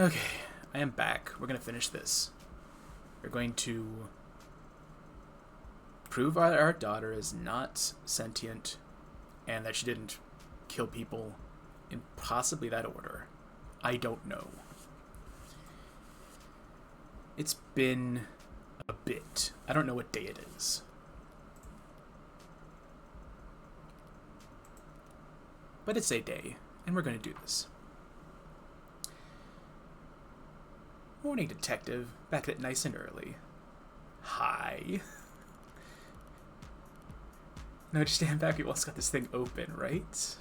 Okay, I am back. We're going to finish this. We're going to prove our daughter is not sentient and that she didn't kill people in possibly that order. I don't know. It's been a bit. I don't know what day it is. But it's a day, and we're going to do this. Morning, detective. Back at it nice and early. Hi. No, just stand back. We've also got this thing open, right?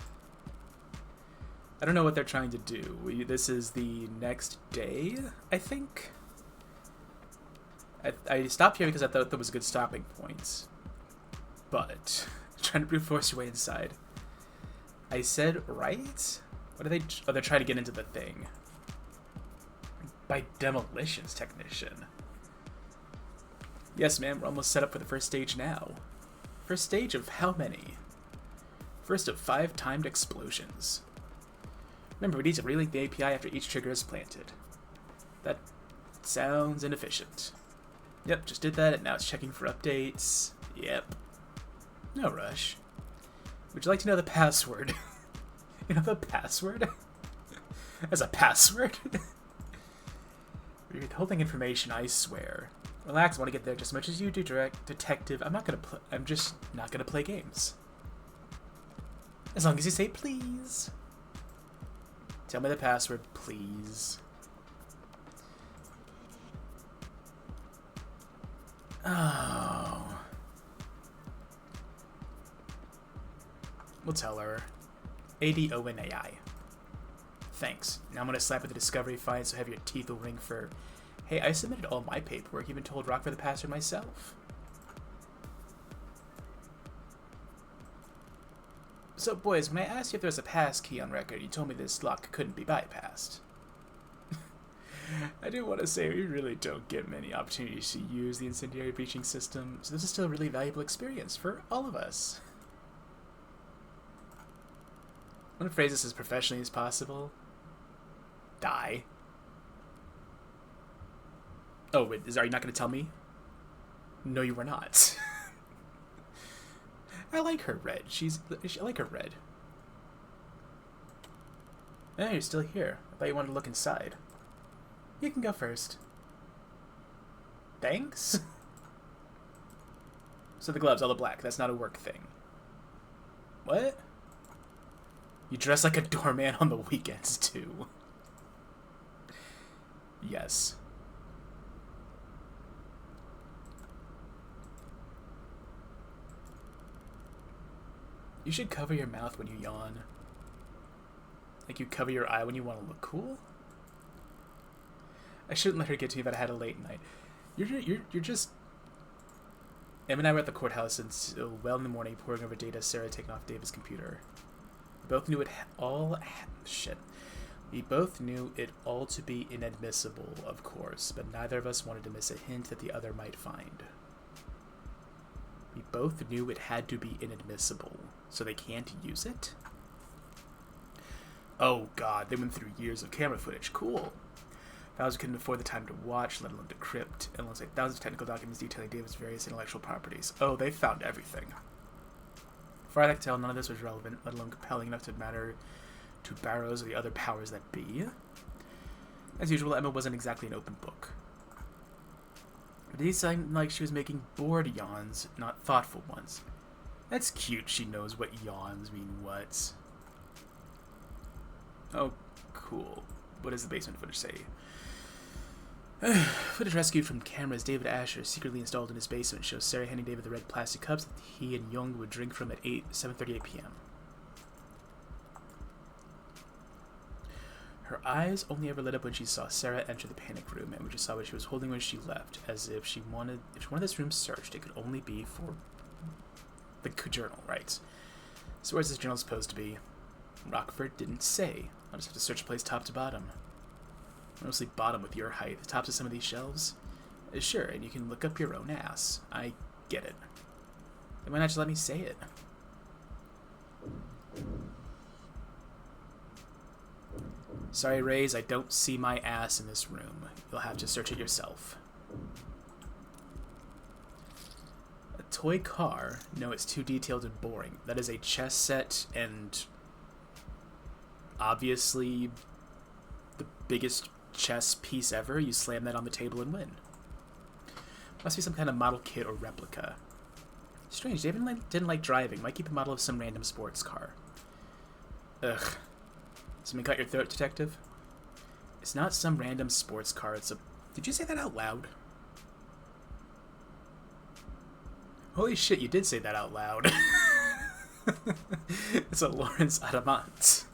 I don't know what they're trying to do. This is the next day, I think? I stopped here because I thought that was a good stopping point. But, trying to brute force your way inside. I said right? What are they? Oh, they're trying to get into the thing. By demolitions technician. Yes, ma'am, we're almost set up for the first stage now. First stage of how many? First of 5 timed explosions. Remember, we need to relink the API after each trigger is planted. That sounds inefficient. Yep, just did that, and now it's checking for updates. Yep. No rush. Would you like to know the password? You know the password? As a password? You're withholding information, I swear. Relax, I want to get there just as much as you do, detective. I'm just not gonna play games. As long as you say please. Tell me the password, please. Oh. We'll tell her. ADONAI. Thanks. Now I'm gonna slap at the discovery fine so have your teeth will ring for... Hey, I submitted all my paperwork, even told Rock for the password myself. So, boys, when I asked you if there was a pass key on record, you told me this lock couldn't be bypassed. I do want to say we really don't get many opportunities to use the incendiary breaching system, so this is still a really valuable experience for all of us. I want to phrase this as professionally as possible. Die. Oh, wait, are you not going to tell me? No, you were not. I like her red. I like her red. Oh, you're still here. I thought you wanted to look inside. You can go first. Thanks? So the gloves, all the black. That's not a work thing. What? You dress like a doorman on the weekends, too. Yes. You should cover your mouth when you yawn. Like you cover your eye when you want to look cool? I shouldn't let her get to me, but I had a late night. You're just... Em and I were at the courthouse until well in the morning, poring over data Sarah had taken off David's computer. We both knew it all... Shit. We both knew it all to be inadmissible, of course, but neither of us wanted to miss a hint that the other might find. We both knew it had to be inadmissible, so they can't use it? Oh god, they went through years of camera footage. Cool. Files we couldn't afford the time to watch, let alone decrypt, and alongside thousands of technical documents detailing David's various intellectual properties. Oh, they found everything. Far as I can tell, none of this was relevant, let alone compelling enough to matter to Barrows or the other powers that be. As usual, Emma wasn't exactly an open book. It did sound like she was making bored yawns, not thoughtful ones. That's cute, she knows what yawns mean what. Oh, cool. What does the basement footage say? Footage rescued from cameras David Asher secretly installed in his basement shows Sarah handing David the red plastic cups that he and Young would drink from at 7:38 p.m. Her eyes only ever lit up when she saw Sarah enter the panic room, and when she saw what she was holding when she left, as if she wanted this room searched, it could only be for the journal, right? So where's this journal supposed to be? Rockford didn't say. I'll just have to search the place top to bottom. Mostly bottom with your height. The tops of some of these shelves? Sure, and you can look up your own ass. I get it. Then why not just let me say it? Sorry, Rays, I don't see my ass in this room. You'll have to search it yourself. A toy car? No, it's too detailed and boring. That is a chess set and obviously the biggest chess piece ever. You slam that on the table and win. Must be some kind of model kit or replica. Strange, David didn't like driving. Might keep a model of some random sports car. Ugh. Something cut your throat, detective? It's not some random sports car, it's a... Did you say that out loud? Holy shit, you did say that out loud. It's a Lawrence Adamant.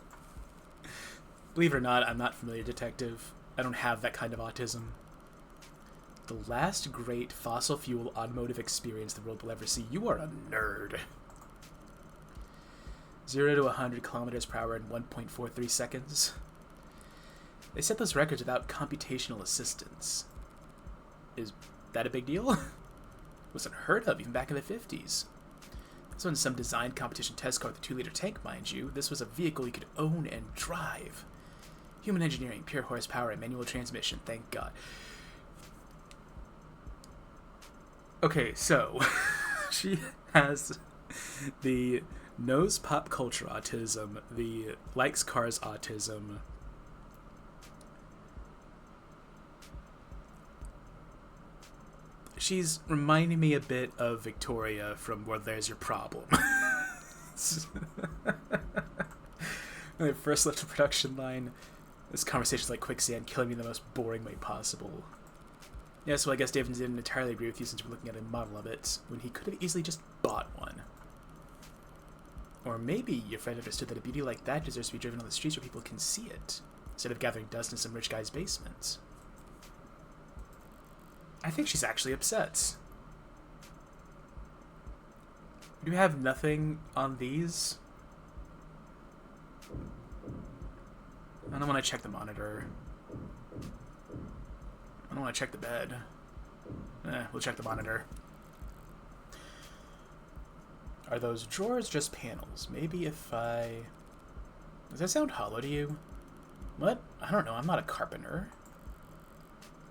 Believe it or not, I'm not familiar, detective. I don't have that kind of autism. The last great fossil fuel automotive experience the world will ever see. You are a nerd. 0 to 100 kilometers per hour in 1.43 seconds. They set those records without computational assistance. Is that a big deal? Was unheard of even back in the 50s. This wasn't some design competition test car with a 2-liter tank, mind you. This was a vehicle you could own and drive. Human engineering, pure horsepower, and manual transmission, thank God. Okay, so she has the knows pop culture autism, the likes cars autism. She's reminding me a bit of Victoria from Well, There's Your Problem. When I first left the production line, this conversation's like quicksand, killing me in the most boring way possible. Yeah, so I guess David didn't entirely agree with you since we're looking at a model of it, when he could have easily just bought one. Or maybe your friend understood that a beauty like that deserves to be driven on the streets where people can see it, instead of gathering dust in some rich guy's basement. I think she's actually upset. Do you have nothing on these? I don't want to check the monitor. I don't want to check the bed. We'll check the monitor. Are those drawers just panels? Maybe if I... Does that sound hollow to you? What? I don't know. I'm not a carpenter.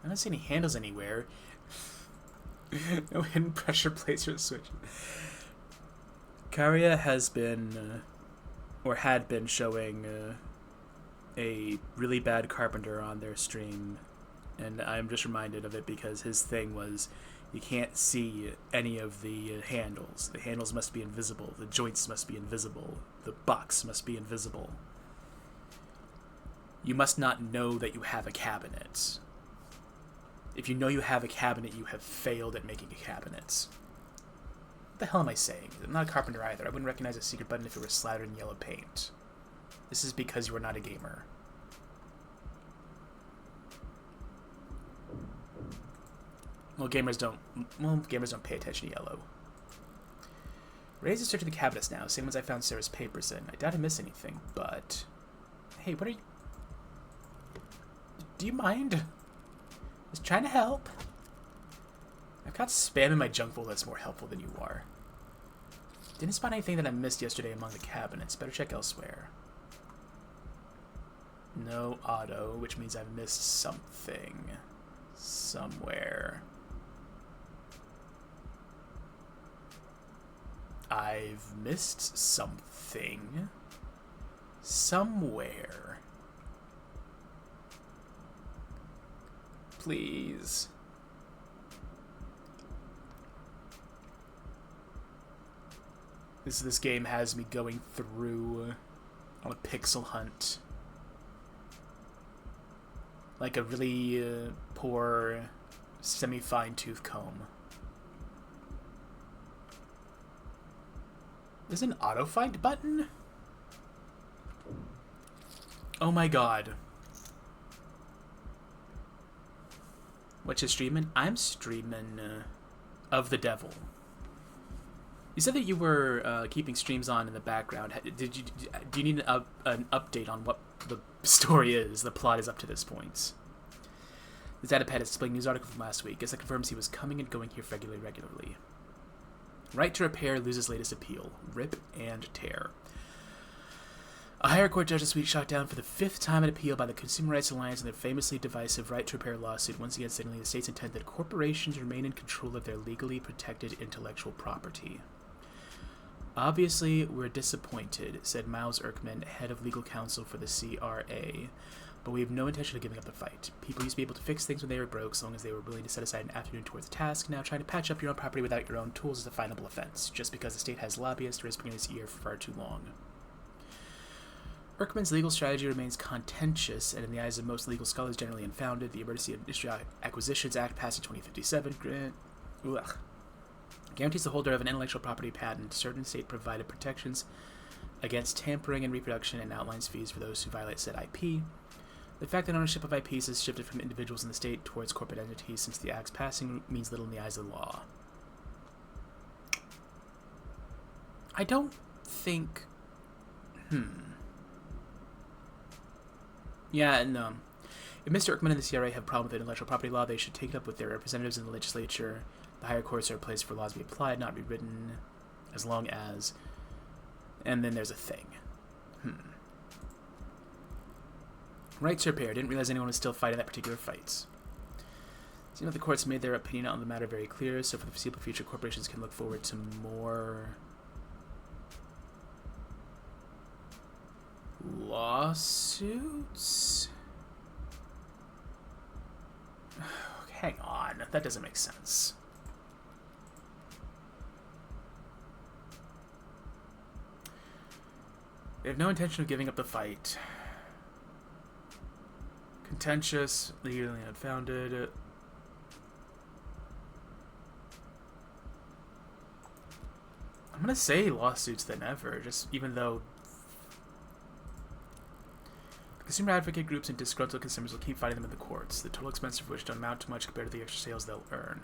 I don't see any handles anywhere. No hidden pressure plates or switch. Karia has been, or had been showing a really bad carpenter on their stream. And I'm just reminded of it because his thing was you can't see any of the handles. The handles must be invisible. The joints must be invisible. The box must be invisible. You must not know that you have a cabinet. If you know you have a cabinet, you have failed at making a cabinet. What the hell am I saying? I'm not a carpenter either. I wouldn't recognize a secret button if it were slathered in yellow paint. This is because you are not a gamer. Well, gamers don't pay attention to yellow. Raise is searching the cabinets now, same ones I found Sarah's papers in. I doubt I missed anything, but... Hey, what are you... Do you mind? Just trying to help. I've got spam in my junk folder that's more helpful than you are. Didn't spot anything that I missed yesterday among the cabinets. Better check elsewhere. No auto, which means I've missed something. Somewhere. I've missed something. Somewhere. Please. This game has me going through on a pixel hunt. Like a really poor semi-fine tooth comb. There's an auto-find button? Oh my god. What you streaming? I'm streaming Of the Devil. You said that you were keeping streams on in the background. Do you need an update on what the story is, the plot is up to this point? The datapad is displaying a news article from last week. Guess that confirms he was coming and going here regularly. Right to repair loses latest appeal. Rip and tear. A higher court judge's suite shot down for the 5th time an appeal by the Consumer Rights Alliance in their famously divisive right to repair lawsuit, once again signaling the state's intent that corporations remain in control of their legally protected intellectual property. Obviously, we're disappointed, said Miles Erkman, head of legal counsel for the CRA, but we have no intention of giving up the fight. People used to be able to fix things when they were broke, so long as they were willing to set aside an afternoon towards the task. Now trying to patch up your own property without your own tools is a finable offense, just because the state has lobbyists whispering in his ear for far too long. Erkman's legal strategy remains contentious, and in the eyes of most legal scholars generally unfounded. The Emergency Industry Acquisitions Act, passed in 2057, guarantees the holder of an intellectual property patent certain state-provided protections against tampering and reproduction, and outlines fees for those who violate said IP. The fact that ownership of IPs has shifted from individuals in the state towards corporate entities since the Act's passing means little in the eyes of the law. I don't think... Yeah, and if Mr. Erkman and the CRA have a problem with intellectual property law, they should take it up with their representatives in the legislature. The higher courts are a place for laws to be applied, not rewritten, as long as... And then there's a thing. Rights to repair. Didn't realize anyone was still fighting that particular fight. Seems like the courts made their opinion on the matter very clear, so for the foreseeable future, corporations can look forward to more... lawsuits? Hang on, that doesn't make sense. They have no intention of giving up the fight. Contentious, legally unfounded. I'm gonna say lawsuits than ever, just even though consumer advocate groups and disgruntled consumers will keep fighting them in the courts, the total expense of which don't amount to much compared to the extra sales they'll earn.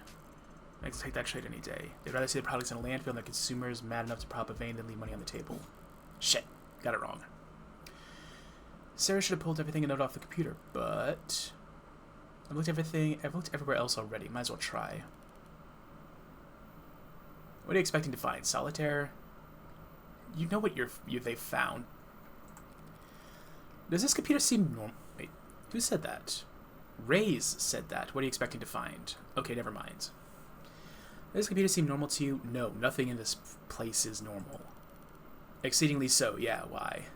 Makes them take that trade any day. They'd rather see the products in a landfill than the consumers mad enough to prop a vein than leave money on the table. Shit, got it wrong. Sarah should have pulled everything and note off the computer, but I've looked everywhere else already. Might as well try. What are you expecting to find? Solitaire? You know what they found. Does this computer seem normal? Wait, who said that? Ray's said that. What are you expecting to find? Okay, never mind. Does this computer seem normal to you? No, nothing in this place is normal. Exceedingly so, yeah, why?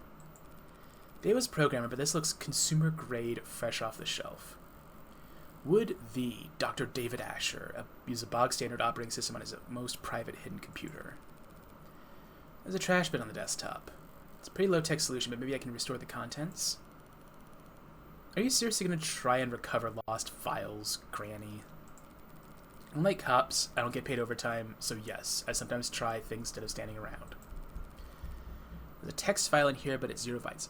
Dave was a programmer, but this looks consumer grade, fresh off the shelf. Would the Dr. David Asher use a bog standard operating system on his most private hidden computer? There's a trash bin on the desktop. It's a pretty low-tech solution, but maybe I can restore the contents. Are you seriously going to try and recover lost files, Granny? Unlike cops, I don't get paid overtime, so yes, I sometimes try things instead of standing around. There's a text file in here, but it's 0 bytes.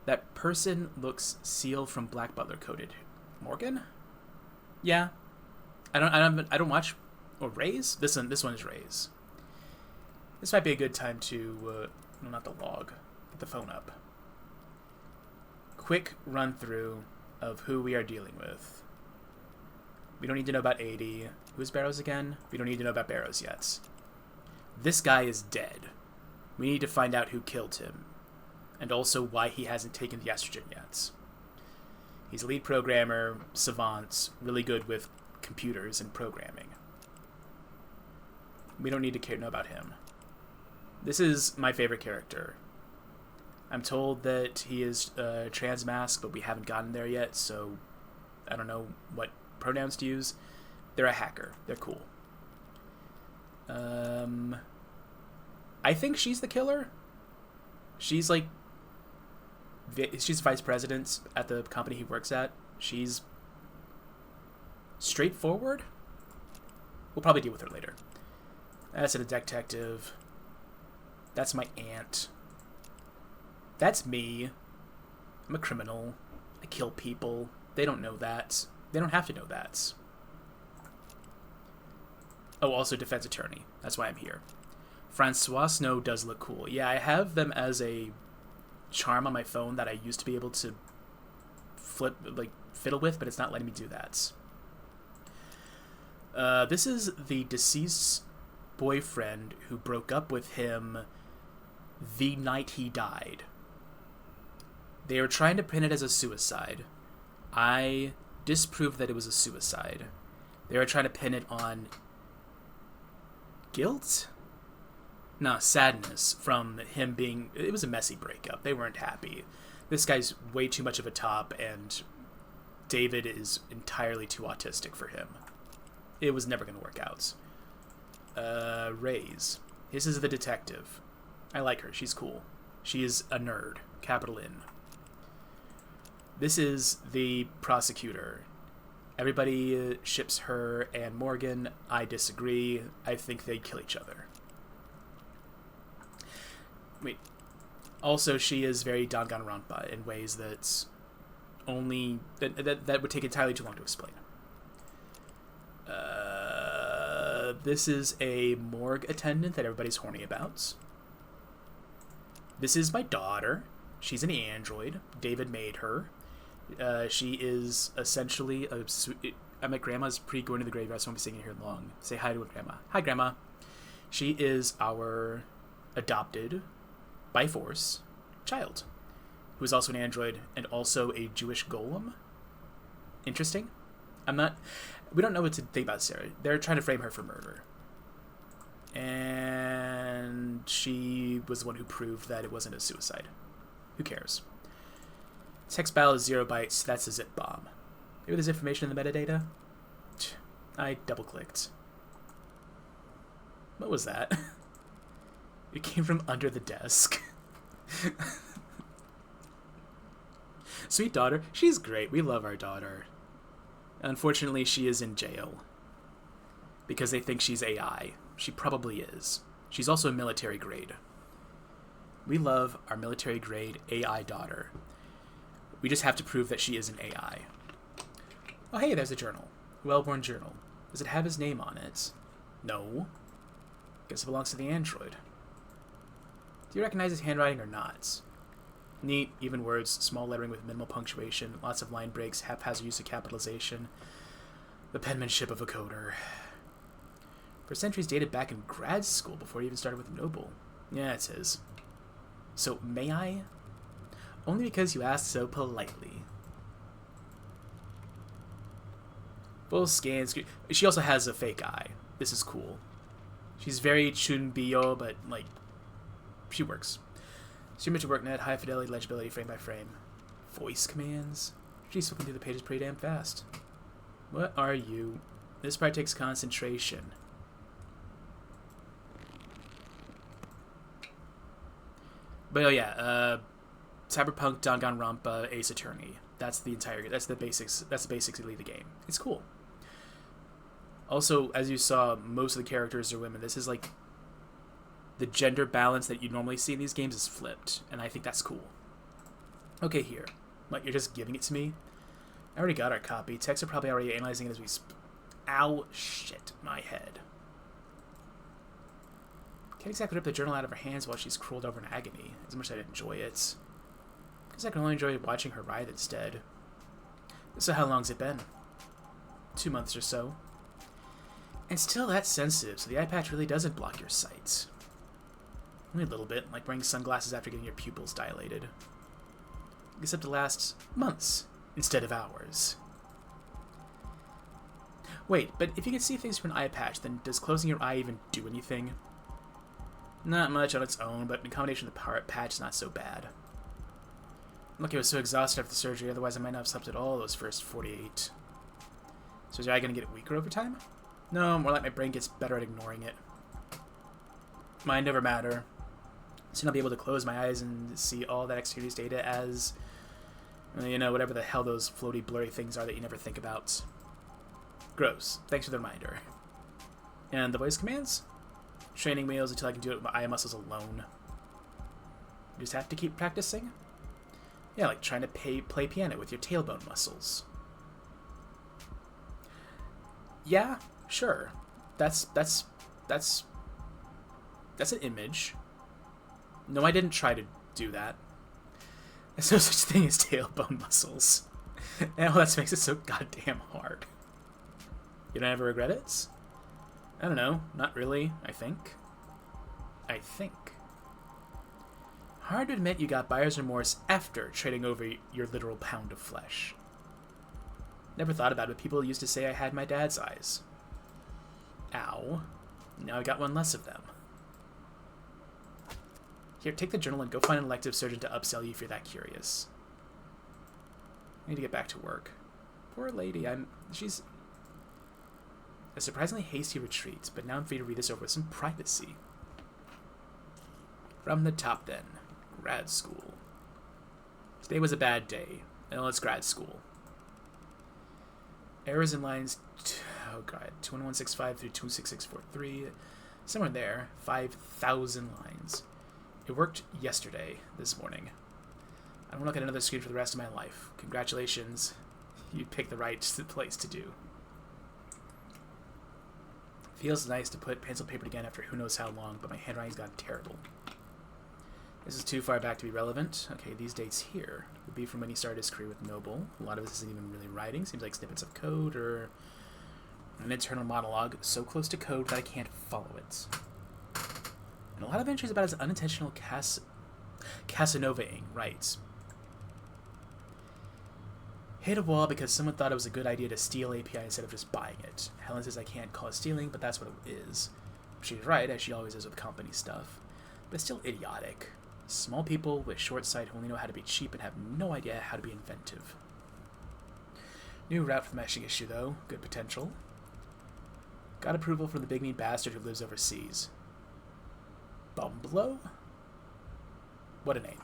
That person looks Seal from Black Butler coded. Morgan? Yeah. I don't watch... Or Ray's? This one is Ray's. This might be a good time to... no, not the log. Get the phone up. Quick run-through of who we are dealing with. We don't need to know about 80. Who's Barrows again? We don't need to know about Barrows yet. This guy is dead. We need to find out who killed him. And also why he hasn't taken the estrogen yet. He's a lead programmer, savant, really good with computers and programming. We don't need to know about him. This is my favorite character. I'm told that he is trans mask, but we haven't gotten there yet, so I don't know what pronouns to use. They're a hacker. They're cool. I think she's the killer. She's like... She's vice president at the company he works at. She's straightforward. We'll probably deal with her later. That's a detective. That's my aunt. That's me. I'm a criminal. I kill people. They don't know that. They don't have to know that. Oh, also defense attorney. That's why I'm here. Francois Snow does look cool. Yeah, I have them as a charm on my phone that I used to be able to fiddle with, but it's not letting me do that. This is the deceased boyfriend who broke up with him the night he died. They were trying to pin it as a suicide. I disproved that it was a suicide. They were trying to pin it on guilt? No, sadness from him being... It was a messy breakup. They weren't happy. This guy's way too much of a top, and David is entirely too autistic for him. It was never going to work out. Raise. This is the detective. I like her. She's cool. She is a nerd. Capital N. This is the prosecutor. Everybody ships her and Morgan. I disagree. I think they kill each other. Wait. Also, she is very Danganronpa in ways that only... That would take entirely too long to explain. This is a morgue attendant that everybody's horny about. This is my daughter. She's an android. David made her. She is essentially a... I'm at Grandma's going to the graveyard, so I won't be sitting here long. Say hi to her, Grandma. Hi, Grandma. She is our adopted, by force, child, who is also an android and also a Jewish golem. Interesting. We don't know what to think about Sarah. They're trying to frame her for murder. And she was the one who proved that it wasn't a suicide. Who cares? Text battle is 0 bytes. That's a zip bomb. Maybe there's information in the metadata? I double-clicked. What was that? It came from under the desk. Sweet daughter. She's great. We love our daughter. Unfortunately, she is in jail. Because they think she's AI. She probably is. She's also a military grade. We love our military grade AI daughter. We just have to prove that she is an AI. Oh, hey, there's a journal. Wellborn journal. Does it have his name on it? No. Guess it belongs to the android. Do you recognize his handwriting or not? Neat, even words, small lettering with minimal punctuation, lots of line breaks, haphazard use of capitalization. The penmanship of a coder. For centuries dated back in grad school before he even started with Noble. Yeah, it's his. So, may I? Only because you asked so politely. Full scan screen. She also has a fake eye. This is cool. She's very Chunbiyo, but, like, she works. Stream to work net, high fidelity, legibility, frame by frame. Voice commands? She's flipping through the pages pretty damn fast. What are you? This part takes concentration. But oh yeah, Cyberpunk, Danganronpa, Ace Attorney. That's the basics. That's basically the game. It's cool. Also, as you saw, most of the characters are women. This is like the gender balance that you normally see in these games is flipped, and I think that's cool. Okay, here. Like, you're just giving it to me? I already got our copy. Techs are probably already analyzing it as we ow, shit, my head. Can't exactly rip the journal out of her hands while she's crawled over in agony, as much as I'd enjoy it. Guess I can only enjoy watching her writhe instead. So how long's it been? 2 months or so. And still that sensitive, so the eye patch really doesn't block your sight. Only a little bit, like wearing sunglasses after getting your pupils dilated. Except it lasts months instead of hours. Wait, but if you can see things from an eye patch, then does closing your eye even do anything? Not much on its own, but in combination with the patch, it's not so bad. I'm lucky I was so exhausted after the surgery, otherwise I might not have slept at all those first 48. So is your eye going to get weaker over time? No, more like my brain gets better at ignoring it. Mine never matter. Soon I'll be able to close my eyes and see all that exterior data as, you know, whatever the hell those floaty, blurry things are that you never think about. Gross. Thanks for the reminder. And the voice commands? Training wheels until I can do it with my eye muscles alone. You just have to keep practicing? Yeah, like trying to play piano with your tailbone muscles. Yeah, sure. That's an image. No, I didn't try to do that. There's no such thing as tailbone muscles. And that makes it so goddamn hard. You don't ever regret it? I don't know. Not really, I think. Hard to admit you got buyer's remorse after trading over your literal pound of flesh. Never thought about it, but people used to say I had my dad's eyes. Ow. Now I got one less of them. Here, take the journal and go find an elective surgeon to upsell you if you're that curious. I need to get back to work. Poor lady, she's a surprisingly hasty retreat, but now I'm free to read this over with some privacy. From the top then. Grad school. Today was a bad day. Well, it's grad school. Errors in lines, 2165 through 26643. Somewhere there, 5,000 lines. It worked yesterday, this morning. I won't look at another screen for the rest of my life. Congratulations. You picked the right place to do. Feels nice to put pencil paper again after who knows how long, but my handwriting's gotten terrible. This is too far back to be relevant. Okay, these dates here would be from when he started his career with Noble. A lot of this isn't even really writing. Seems like snippets of code or an internal monologue so close to code that I can't follow it. And a lot of entries about his unintentional Casanova-ing, right. Hit a wall because someone thought it was a good idea to steal API instead of just buying it. Helen says I can't call it stealing, but that's what it is. She's right, as she always is with company stuff. But it's still idiotic. Small people with short sight who only know how to be cheap and have no idea how to be inventive. New route for the meshing issue, though. Good potential. Got approval from the big mean bastard who lives overseas. Bumblo? What a name.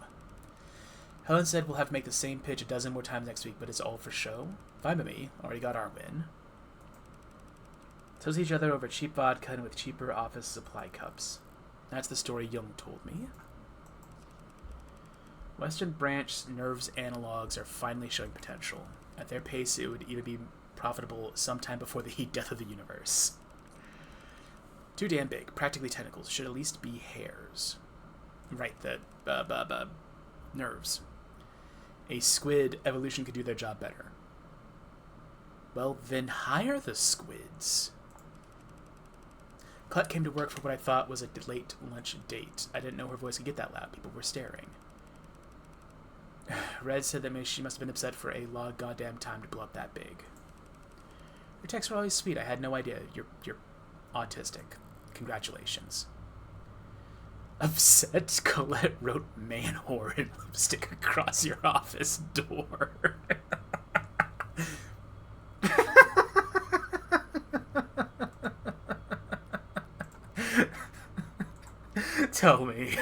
Helen said we'll have to make the same pitch a dozen more times next week, but it's all for show. Fine by me. Already got our win. Tells each other over cheap vodka and with cheaper office supply cups. That's the story Jung told me. Western Branch Nerves analogs are finally showing potential. At their pace, it would even be profitable sometime before the heat death of the universe. Too damn big. Practically tentacles. Should at least be hairs. Right, the nerves. A squid evolution could do their job better. Well, then hire the squids. Clutt came to work for what I thought was a late lunch date. I didn't know her voice could get that loud. People were staring. Red said that she must have been upset for a long goddamn time to blow up that big. Your texts were always sweet. I had no idea. You're autistic. Congratulations. Upset, Colette wrote man whore in lipstick across your office door. Tell me,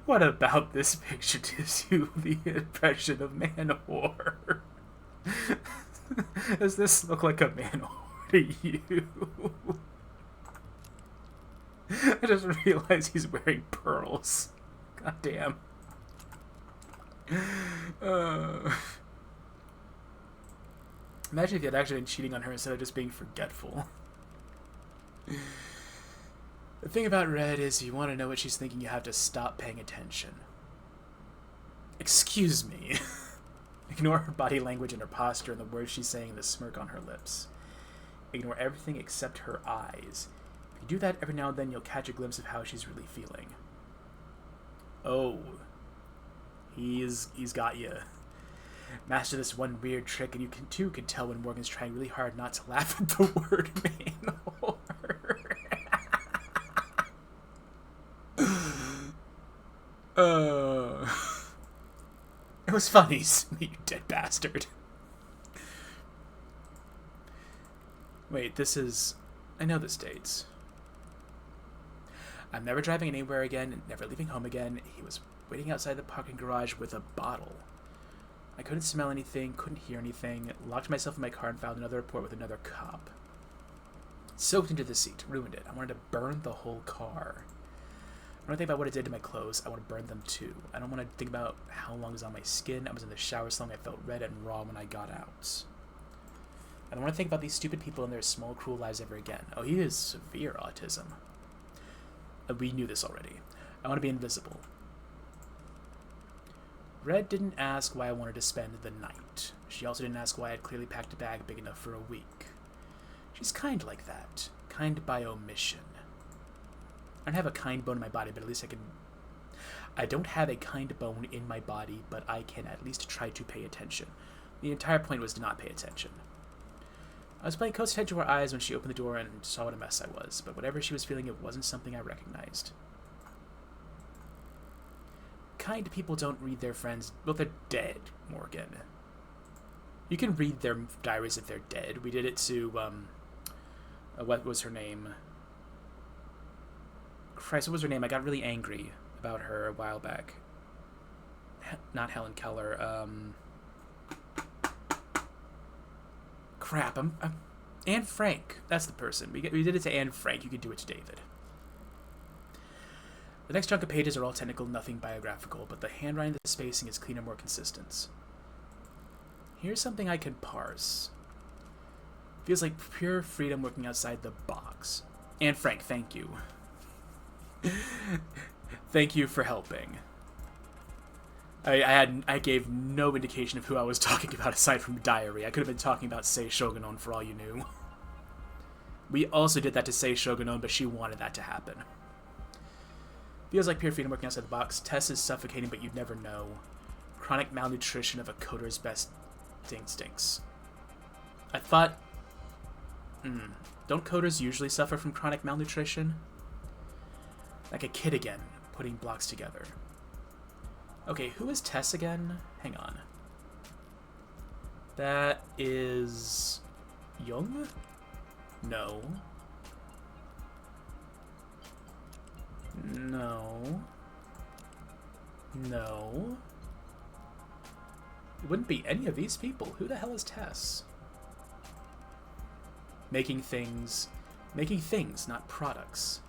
what about this picture gives you the impression of man whore? Does this look like a man whore to you? I just realized he's wearing pearls. God damn. Imagine if you had actually been cheating on her instead of just being forgetful. The thing about Red is, if you want to know what she's thinking, you have to stop paying attention. Excuse me. Ignore her body language and her posture and the words she's saying and the smirk on her lips. Ignore everything except her eyes. If you do that every now and then, you'll catch a glimpse of how she's really feeling. Oh. He's got you. Master this one weird trick, and you too can tell when Morgan's trying really hard not to laugh at the word man-whore. It was funny, you dead bastard. Wait, this is... I know this dates. I'm never driving anywhere again, never leaving home again. He was waiting outside the parking garage with a bottle. I couldn't smell anything, couldn't hear anything. Locked myself in my car and filed another report with another cop. Soaked into the seat, ruined it. I wanted to burn the whole car. I don't think about what it did to my clothes. I want to burn them too. I don't want to think about how long it was on my skin. I was in the shower so long I felt red and raw when I got out. I don't want to think about these stupid people and their small, cruel lives ever again. Oh, he has severe autism. We knew this already. I want to be invisible. Red didn't ask why I wanted to spend the night. She also didn't ask why I'd clearly packed a bag big enough for a week. She's kind like that. Kind by omission. I don't have a kind bone in my body, but at least I can I don't have a kind bone in my body, but I can at least try to pay attention. The entire point was to not pay attention. I was paying close attention to her eyes when she opened the door and saw what a mess I was, but whatever she was feeling, it wasn't something I recognized. Kind people don't read their friends. Well, they're dead, Morgan. You can read their diaries if they're dead. We did it to, what was her name? Christ, what was her name? I got really angry about her a while back. Not Helen Keller. Crap, I'm Anne Frank. That's the person. We did it to Anne Frank. You could do it to David. The next chunk of pages are all technical, nothing biographical, but the handwriting and the spacing is cleaner, more consistent. Here's something I can parse. Feels like pure freedom working outside the box. Anne Frank, thank you. Thank you for helping. I gave no indication of who I was talking about aside from diary. I could have been talking about Sei Shogunon for all you knew. We also did that to Sei Shogunon, but she wanted that to happen. Feels like pure freedom working outside the box. Tess is suffocating, but you'd never know. Chronic malnutrition of a coder's best instincts. I thought... Don't coders usually suffer from chronic malnutrition? Like a kid again, putting blocks together. Okay, who is Tess again? Hang on. That is... Jung? No. No. No. It wouldn't be any of these people. Who the hell is Tess? Making things, not products.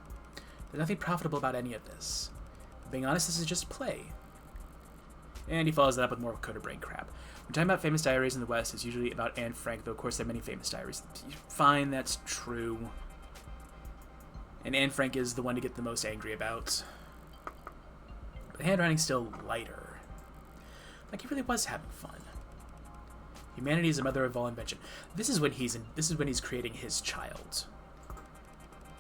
There's nothing profitable about any of this. Being honest, this is just play. And he follows that up with more coder brain crap. When talking about famous diaries in the West, it's usually about Anne Frank, though of course there are many famous diaries. Fine, that's true. And Anne Frank is the one to get the most angry about. But the handwriting's still lighter. Like he really was having fun. Humanity is the mother of all invention. This is when he's creating his child.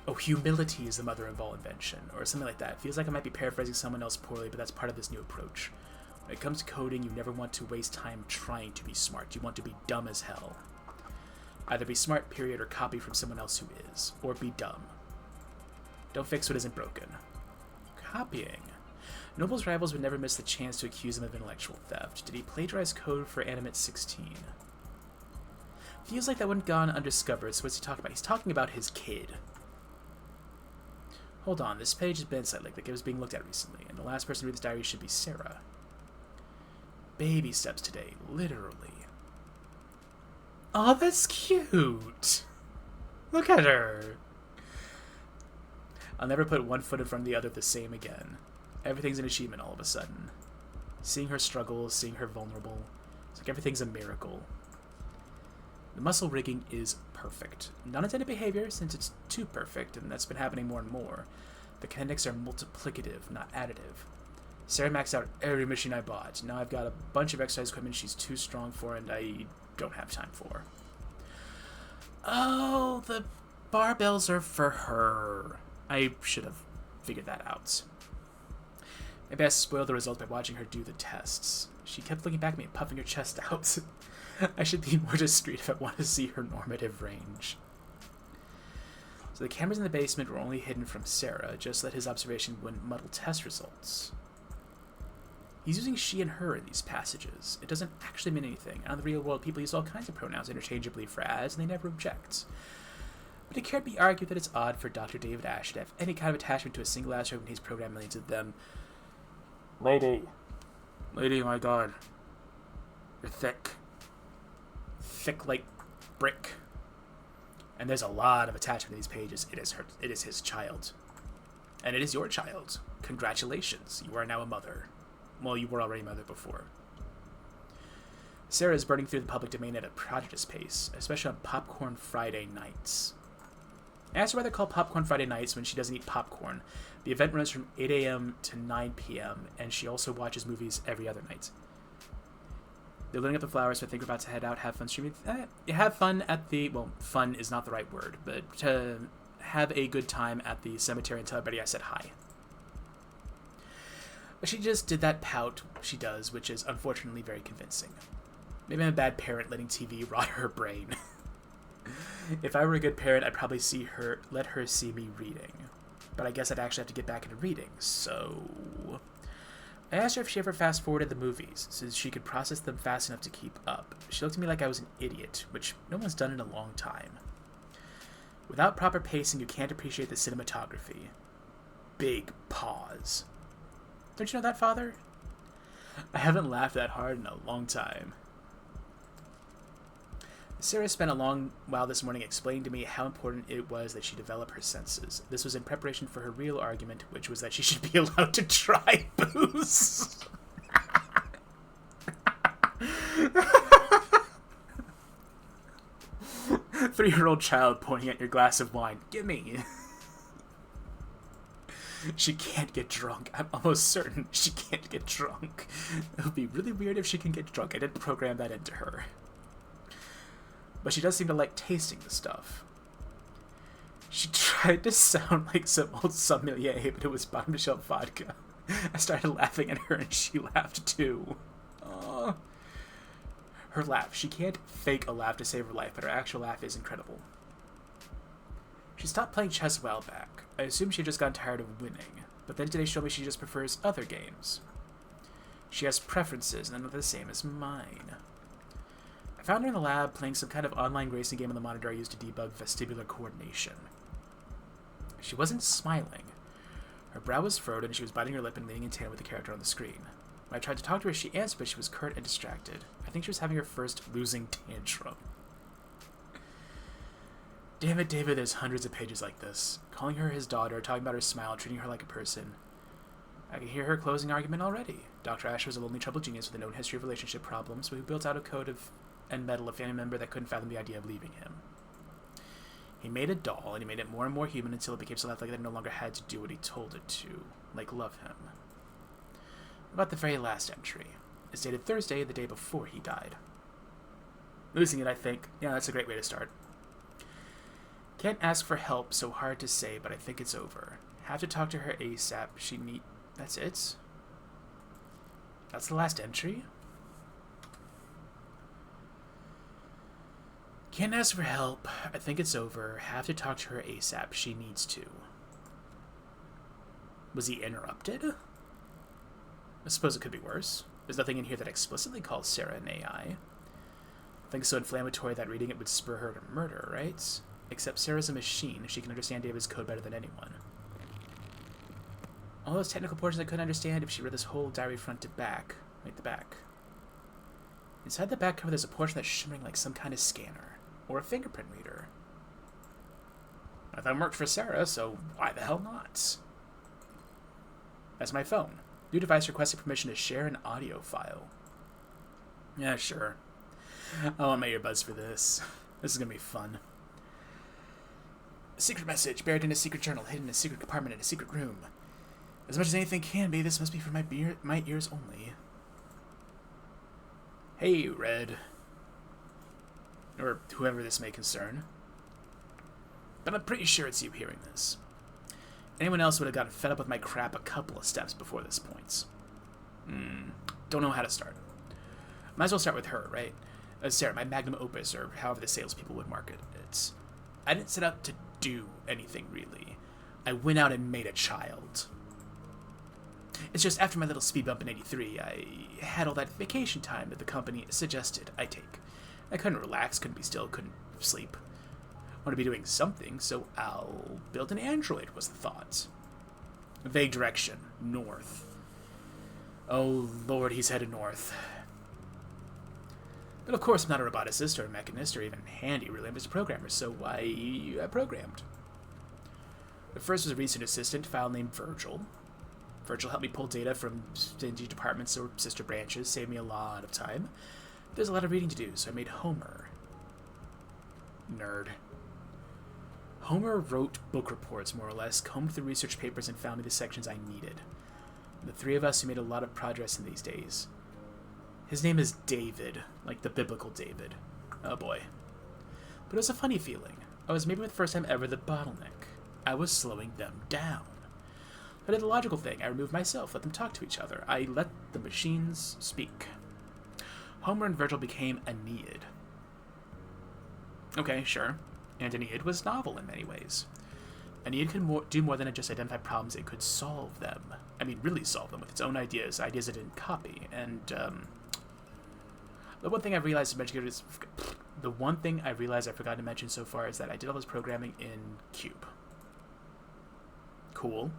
Oh, humility is the mother of all invention, or something like that. Feels like I might be paraphrasing someone else poorly, but that's part of this new approach. When it comes to coding, you never want to waste time trying to be smart. You want to be dumb as hell. Either be smart, period, or copy from someone else who is. Or be dumb. Don't fix what isn't broken. Copying. Noble's rivals would never miss the chance to accuse him of intellectual theft. Did he plagiarize code for Animate 16? Feels like that wouldn't gone undiscovered, so what's he talking about? He's talking about his kid. Hold on, this page has been slightly like it was being looked at recently, and the last person to read this diary should be Sarah. Baby steps today, literally. Oh, that's cute! Look at her! I'll never put one foot in front of the other the same again. Everything's an achievement all of a sudden. Seeing her struggle, seeing her vulnerable, it's like everything's a miracle. The muscle rigging is perfect. Non-intended behavior, since it's too perfect, and that's been happening more and more. The kinetics are multiplicative, not additive. Sarah maxed out every machine I bought. Now I've got a bunch of exercise equipment she's too strong for and I don't have time for. Oh, the barbells are for her. I should have figured that out. Maybe I spoiled the results by watching her do the tests. She kept looking back at me and puffing her chest out. I should be more discreet if I want to see her normative range. So the cameras in the basement were only hidden from Sarah, just so that his observation wouldn't muddle test results. He's using she and her in these passages. It doesn't actually mean anything. Out in the real world, people use all kinds of pronouns interchangeably for as, and they never object. But it can't be argued that it's odd for Dr. David Ash to have any kind of attachment to a single asteroid when he's programmed millions of them. Lady, my god. You're thick. Thick like brick. And there's a lot of attachment to these pages. It is his child. And it is your child. Congratulations. You are now a mother. Well, you were already a mother before. Sarah is burning through the public domain at a prodigious pace, especially on Popcorn Friday nights. I asked her why they're called Popcorn Friday nights when she doesn't eat popcorn. The event runs from 8 a.m. to 9 p.m., and she also watches movies every other night. They're loading up the flowers, so I think we're about to head out, have fun streaming. Have fun at the... Well, fun is not the right word, but to have a good time at the cemetery and tell everybody I said hi. She just did that pout she does, which is unfortunately very convincing. Maybe I'm a bad parent letting TV rot her brain. If I were a good parent, I'd probably let her see me reading. But I guess I'd actually have to get back into reading, so... I asked her if she ever fast-forwarded the movies, so she could process them fast enough to keep up. She looked at me like I was an idiot, which no one's done in a long time. Without proper pacing, you can't appreciate the cinematography. Big pause. Don't you know that, Father? I haven't laughed that hard in a long time. Sarah spent a long while this morning explaining to me how important it was that she develop her senses. This was in preparation for her real argument, which was that she should be allowed to try booze. 3-year-old child pointing at your glass of wine. Gimme. She can't get drunk. I'm almost certain she can't get drunk. It would be really weird if she can get drunk. I didn't program that into her. But she does seem to like tasting the stuff. She tried to sound like some old sommelier, but it was bottom shelf vodka. I started laughing at her, and she laughed too. Her laugh. She can't fake a laugh to save her life, but her actual laugh is incredible. She stopped playing chess a while back. I assumed she had just gotten tired of winning, but then today showed me she just prefers other games. She has preferences, and they're not the same as mine. I found her in the lab playing some kind of online racing game on the monitor I used to debug vestibular coordination. She wasn't smiling. Her brow was furrowed and she was biting her lip and leaning in tandem with the character on the screen. When I tried to talk to her, she answered, but she was curt and distracted. I think she was having her first losing tantrum. Damn it, David, there's hundreds of pages like this. Calling her his daughter, talking about her smile, treating her like a person. I can hear her closing argument already. Dr. Asher was a lonely, troubled genius with a known history of relationship problems, but who built out a code of and metal a family member that couldn't fathom the idea of leaving him. He made a doll, and he made it more and more human until it became so lifelike that it no longer had to do what he told it to, like love him. About the very last entry. It's dated Thursday, the day before he died. Losing it, I think. Yeah, that's a great way to start. Can't ask for help, so hard to say, but I think it's over. Have to talk to her ASAP. That's it? That's the last entry? Can't ask for help. I think it's over. Have to talk to her ASAP. She needs to. Was he interrupted? I suppose it could be worse. There's nothing in here that explicitly calls Sarah an AI. Nothing so inflammatory that reading it would spur her to murder, right? Except Sarah's a machine. She can understand David's code better than anyone. All those technical portions I couldn't understand if she read this whole diary front to back. Wait, the back. Inside the back cover there's a portion that's shimmering like some kind of scanner. Or a fingerprint reader. I thought it worked for Sarah, so why the hell not? That's my phone. New device requesting permission to share an audio file. Yeah, sure. I want my earbuds for this. This is gonna be fun. A secret message buried in a secret journal, hidden in a secret compartment in a secret room. As much as anything can be, this must be for my ears only. Hey, Red. Or whoever this may concern. But I'm pretty sure it's you hearing this. Anyone else would have gotten fed up with my crap a couple of steps before this point. Don't know how to start. Might as well start with her, right? Sarah, my magnum opus, or however the salespeople would market it. I didn't set out to do anything, really. I went out and made a child. It's just after my little speed bump in '83, I had all that vacation time that the company suggested I take. I couldn't relax, couldn't be still, couldn't sleep. Want to be doing something, so I'll build an android, was the thought. Vague direction. North. Oh, Lord, he's headed north. But of course I'm not a roboticist or a mechanist or even handy, really. I'm just a programmer, so I programmed. The first was a research assistant, file named Virgil. Virgil helped me pull data from stingy departments or sister branches, saved me a lot of time. There's a lot of reading to do, so I made Homer. Nerd. Homer wrote book reports, more or less, combed through research papers, and found me the sections I needed. The three of us who made a lot of progress in these days. His name is David, like the biblical David. Oh boy. But it was a funny feeling. I was maybe for the first time ever the bottleneck. I was slowing them down. I did the logical thing. I removed myself, let them talk to each other. I let the machines speak. Homer and Virgil became Aeneid. Okay, sure. And Aeneid was novel in many ways. Aeneid could do more than just identify problems, it could solve them. I mean, really solve them with its own ideas it didn't copy. And, the one thing I've realized I forgot to mention so far is that I did all this programming in Cube. Cool.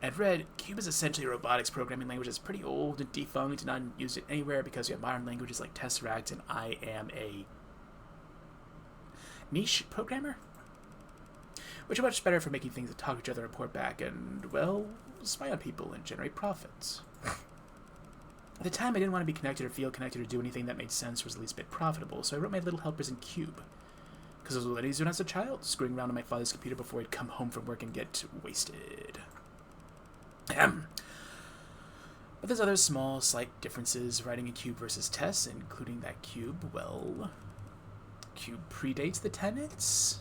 I've read Cube is essentially a robotics programming language that's pretty old and defunct and not used it anywhere because you have modern languages like Tesseract, and I am a niche programmer, which are much better for making things that talk to each other, report back, and, well, spy on people and generate profits. At the time, I didn't want to be connected or feel connected or do anything that made sense or was the least bit profitable, so I wrote my little helpers in Cube. Because I was what I was doing as a child, screwing around on my father's computer before he'd come home from work and get wasted. But there's other small, slight differences writing in Cube versus Tess, including that Cube, well, Cube predates the tenets.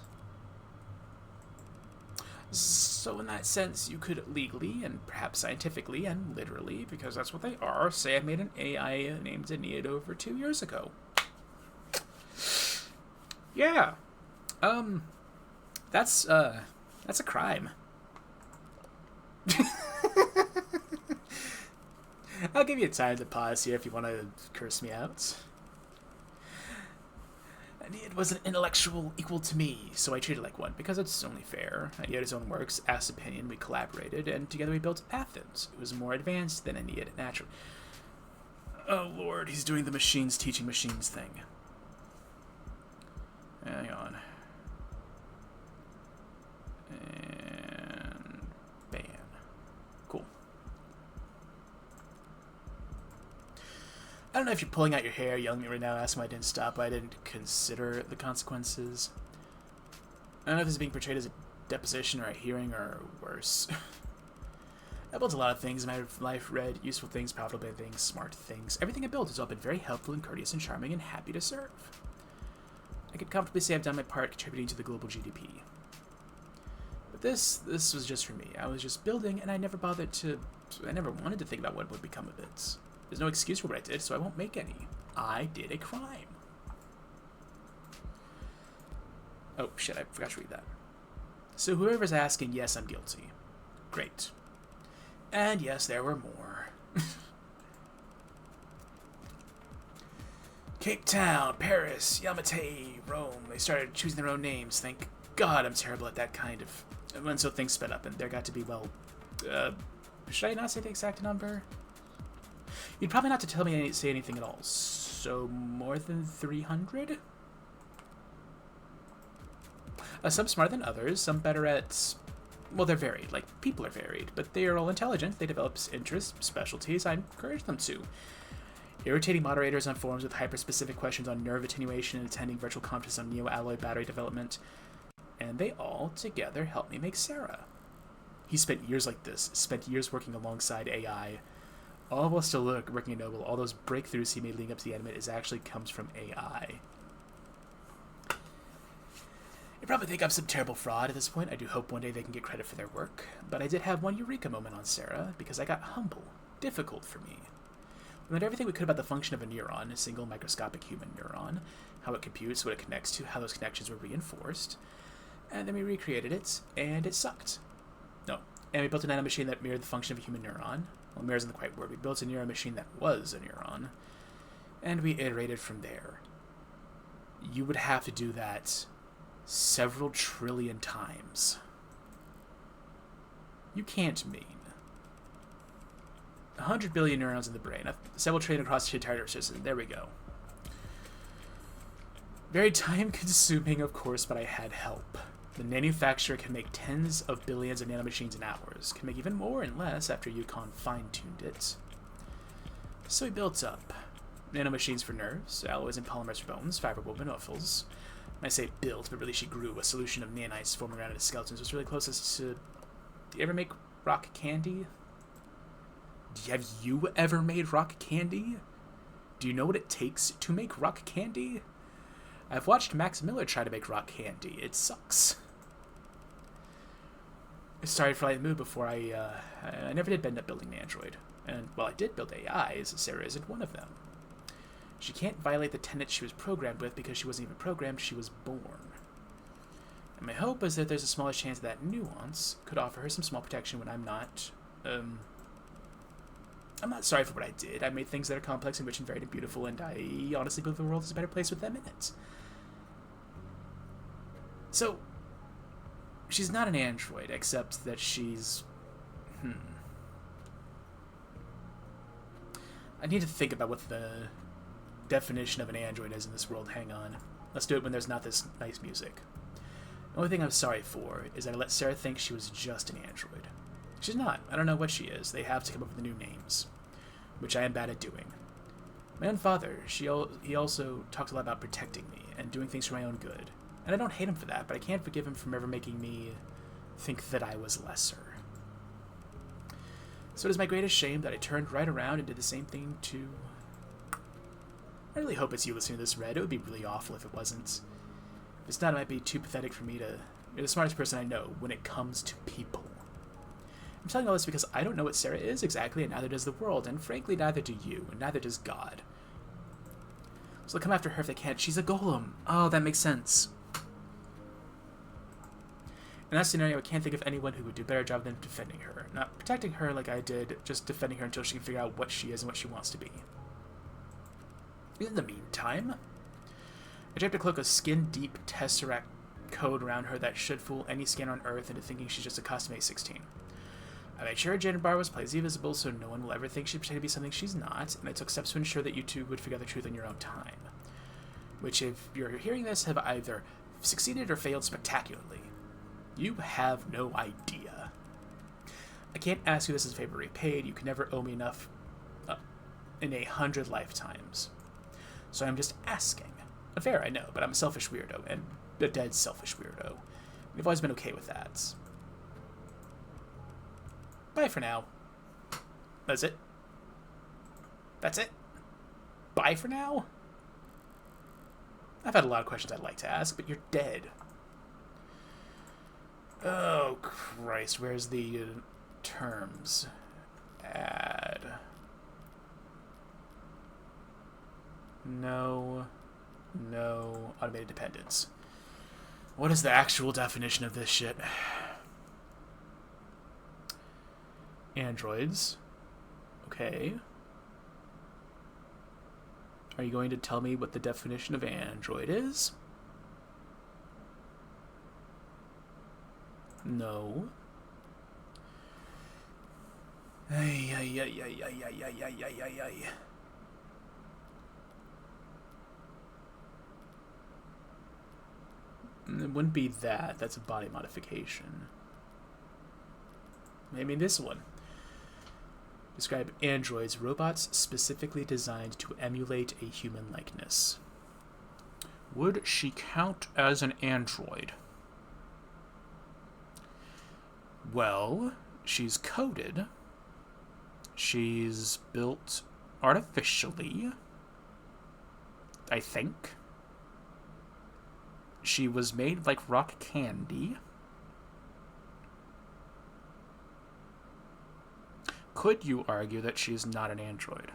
So in that sense, you could legally, and perhaps scientifically, and literally, because that's what they are, say I made an AI named Aeneid over 2 years ago. Yeah. That's a crime. I'll give you time to pause here if you want to curse me out. Aeneid was an intellectual equal to me, so I treated like one, because it's only fair. Aeneid had his own works, asked opinion, we collaborated, and together we built Athens. It was more advanced than Aeneid, naturally. Oh lord, he's doing the machines teaching machines thing. Hang on. And ban. Cool. I don't know if you're pulling out your hair, yelling at me right now, asking why I didn't stop, but I didn't consider the consequences. I don't know if this is being portrayed as a deposition or a hearing or worse. I built a lot of things in my life, read useful things, profitable things, smart things. Everything I built has all been very helpful and courteous and charming and happy to serve. I could comfortably say I've done my part contributing to the global GDP. But this was just for me. I was just building, and I never wanted to think about what would become of it. There's no excuse for what I did, so I won't make any. I did a crime. Oh, shit, I forgot to read that. So whoever's asking, yes, I'm guilty. Great. And yes, there were more. Cape Town, Paris, Yamate, Rome. They started choosing their own names. Thank God I'm terrible at that kind of... And so things sped up, and there got to be, well... should I not say the exact number? You'd probably not to tell me say anything at all. So, more than 300? Some smarter than others, some better at... Well, they're varied. Like, people are varied. But they are all intelligent. They develop interests, specialties. I encourage them to. Irritating moderators on forums with hyper-specific questions on nerve attenuation and attending virtual conferences on neo-alloy battery development. And they all, together, helped me make Sarah. He spent years like this. Spent years working alongside AI. All while still working at Noble. All those breakthroughs he made leading up to the animate actually comes from AI. You probably think I'm some terrible fraud at this point. I do hope one day they can get credit for their work. But I did have one eureka moment on Sarah, because I got humble. Difficult for me. We learned everything we could about the function of a neuron, a single microscopic human neuron, how it computes, what it connects to, how those connections were reinforced. And then we recreated it, and it sucked. No. And we built a nanomachine that mirrored the function of a human neuron. Well, mirror isn't the quite word. We built a neuromachine that was a neuron. And we iterated from there. You would have to do that several trillion times. You can't mean 100 billion neurons in the brain, several trillion across the entire nervous system. There we go. Very time-consuming, of course, but I had help. The manufacturer can make tens of billions of nanomachines in hours, can make even more in less after Yukon fine-tuned it. So we built up nanomachines for nerves, alloys and polymers for bones, fiber-woven offals. I say built, but really she grew. A solution of nanites forming around its skeletons was really closest to... Do you ever make rock candy? Have you ever made rock candy? Do you know what it takes to make rock candy? I've watched Max Miller try to make rock candy. It sucks. Sorry for the move before I never did end up building an android. And while I did build AIs, Sarah isn't one of them. She can't violate the tenets she was programmed with because she wasn't even programmed, she was born. And my hope is that there's a smaller chance that nuance could offer her some small protection when I'm not sorry for what I did. I made things that are complex and rich and varied and beautiful, and I honestly believe the world is a better place with them in it. So, she's not an android, except that she's... I need to think about what the definition of an android is in this world. Hang on. Let's do it when there's not this nice music. The only thing I'm sorry for is that I let Sarah think she was just an android. She's not. I don't know what she is. They have to come up with new names, which I am bad at doing. My own father, he also talks a lot about protecting me and doing things for my own good. And I don't hate him for that, but I can't forgive him for ever making me think that I was lesser. So it is my greatest shame that I turned right around and did the same thing to... I really hope it's you listening to this, Red. It would be really awful if it wasn't. If it's not, it might be too pathetic for me to... You're the smartest person I know when it comes to people. I'm telling all this because I don't know what Sarah is exactly, and neither does the world, and frankly, neither do you, and neither does God. So they'll come after her if they can't. She's a golem. Oh, that makes sense. In that scenario, I can't think of anyone who would do a better job than defending her. Not protecting her like I did, just defending her until she can figure out what she is and what she wants to be. In the meantime, I draped a cloak of skin-deep Tesseract code around her that should fool any scanner on Earth into thinking she's just a custom A16. I made sure her gender bar was plainly visible so no one will ever think she's pretending to be something she's not, and I took steps to ensure that you two would figure out the truth in your own time. Which, if you're hearing this, have either succeeded or failed spectacularly. You have no idea. I can't ask you this as a favor repaid. You can never owe me enough in 100 lifetimes. So I'm just asking. Unfair, I know, but I'm a selfish weirdo, and a dead selfish weirdo. We've always been okay with that. Bye for now. That's it. That's it. Bye for now? I've had a lot of questions I'd like to ask, but you're dead. Oh, Christ. Where's the terms? Add. No. No. Automated dependence. What is the actual definition of this shit? Androids. Okay. Are you going to tell me what the definition of android is? No. Ay, ay, ay, ay, ay, ay, ay, ay, ay, ay, ay. It wouldn't be that. That's a body modification. Maybe this one. Describe androids, robots specifically designed to emulate a human likeness. Would she count as an android? Well, she's coded. She's built artificially, I think. She was made like rock candy. Could you argue that she's not an android?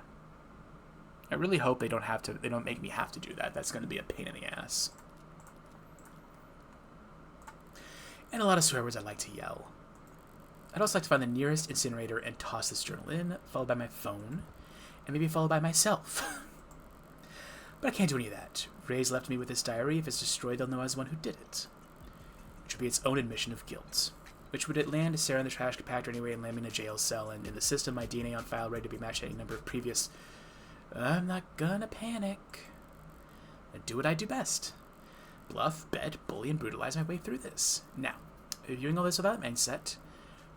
I really hope they don't make me have to do that. That's going to be a pain in the ass. And a lot of swear words I'd like to yell. I'd also like to find the nearest incinerator and toss this journal in, followed by my phone, and maybe followed by myself. But I can't do any of that. Ray's left me with this diary. If it's destroyed, they'll know I was the one who did it. Which would be its own admission of guilt. Which would it land Sarah in the trash compactor anyway and land me in a jail cell, and in the system my DNA on file ready to be matched any number of previous... I'm not gonna panic. I do what I do best. Bluff, bet, bully, and brutalize my way through this. Now, viewing all this without mindset,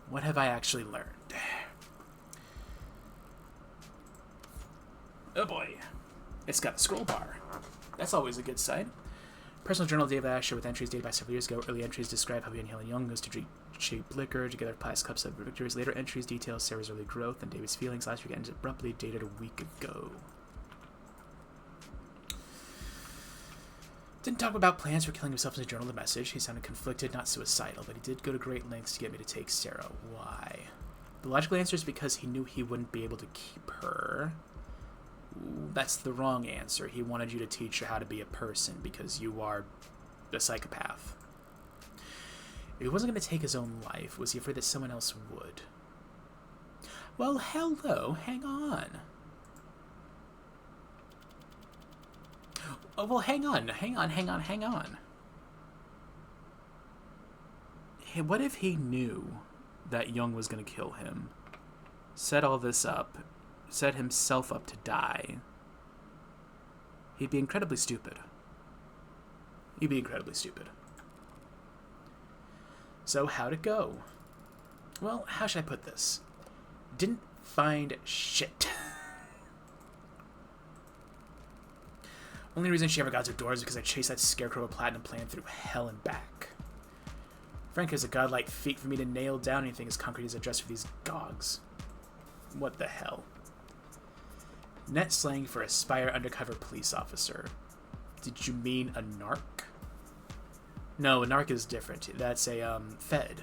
what have I actually learned? Oh boy. It's got a scroll bar. That's always a good sign. Personal journal David Asher with entries dated by several years ago. Early entries describe how he and Helen Young goes to drink cheap liquor together with plastic cups of victories. Later entries detail Sarah's early growth and David's feelings. Last week ends abruptly dated a week ago. Didn't talk about plans for killing himself in his journal. The message. He sounded conflicted, not suicidal, but he did go to great lengths to get me to take Sarah. Why? The logical answer is because he knew he wouldn't be able to keep her. Ooh, that's the wrong answer. He wanted you to teach her how to be a person because you are a psychopath. If he wasn't going to take his own life, was he afraid that someone else would? Well, hello. Hang on. Oh, well, hang on. Hey, what if he knew that Young was going to kill him, set all this up, set himself up to die? He'd be incredibly stupid. So, how'd it go? Well, how should I put this? Didn't find shit. Only reason she ever got to doors is because I chased that scarecrow of a platinum plan through hell and back. Frankly, it's a godlike feat for me to nail down anything as concrete as I dress for these dogs. What the hell? Net slang for aspire undercover police officer. Did you mean a narc? No, a narc is different. That's a, fed.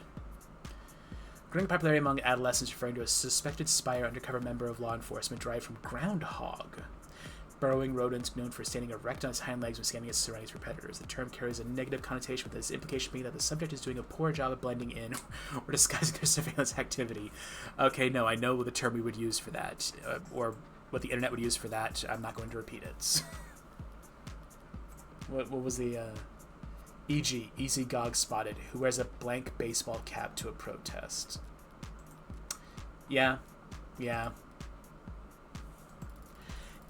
Growing popularity among adolescents referring to a suspected spire undercover member of law enforcement derived from groundhog. Burrowing rodent known for standing erect on its hind legs when scanning its surroundings for predators. The term carries a negative connotation with its implication being that the subject is doing a poor job of blending in or disguising their surveillance activity. Okay, no, I know the term we would use for that, or what the internet would use for that. I'm not going to repeat it. What was the, E.g., Easy Gog spotted, who wears a blank baseball cap to a protest. Yeah.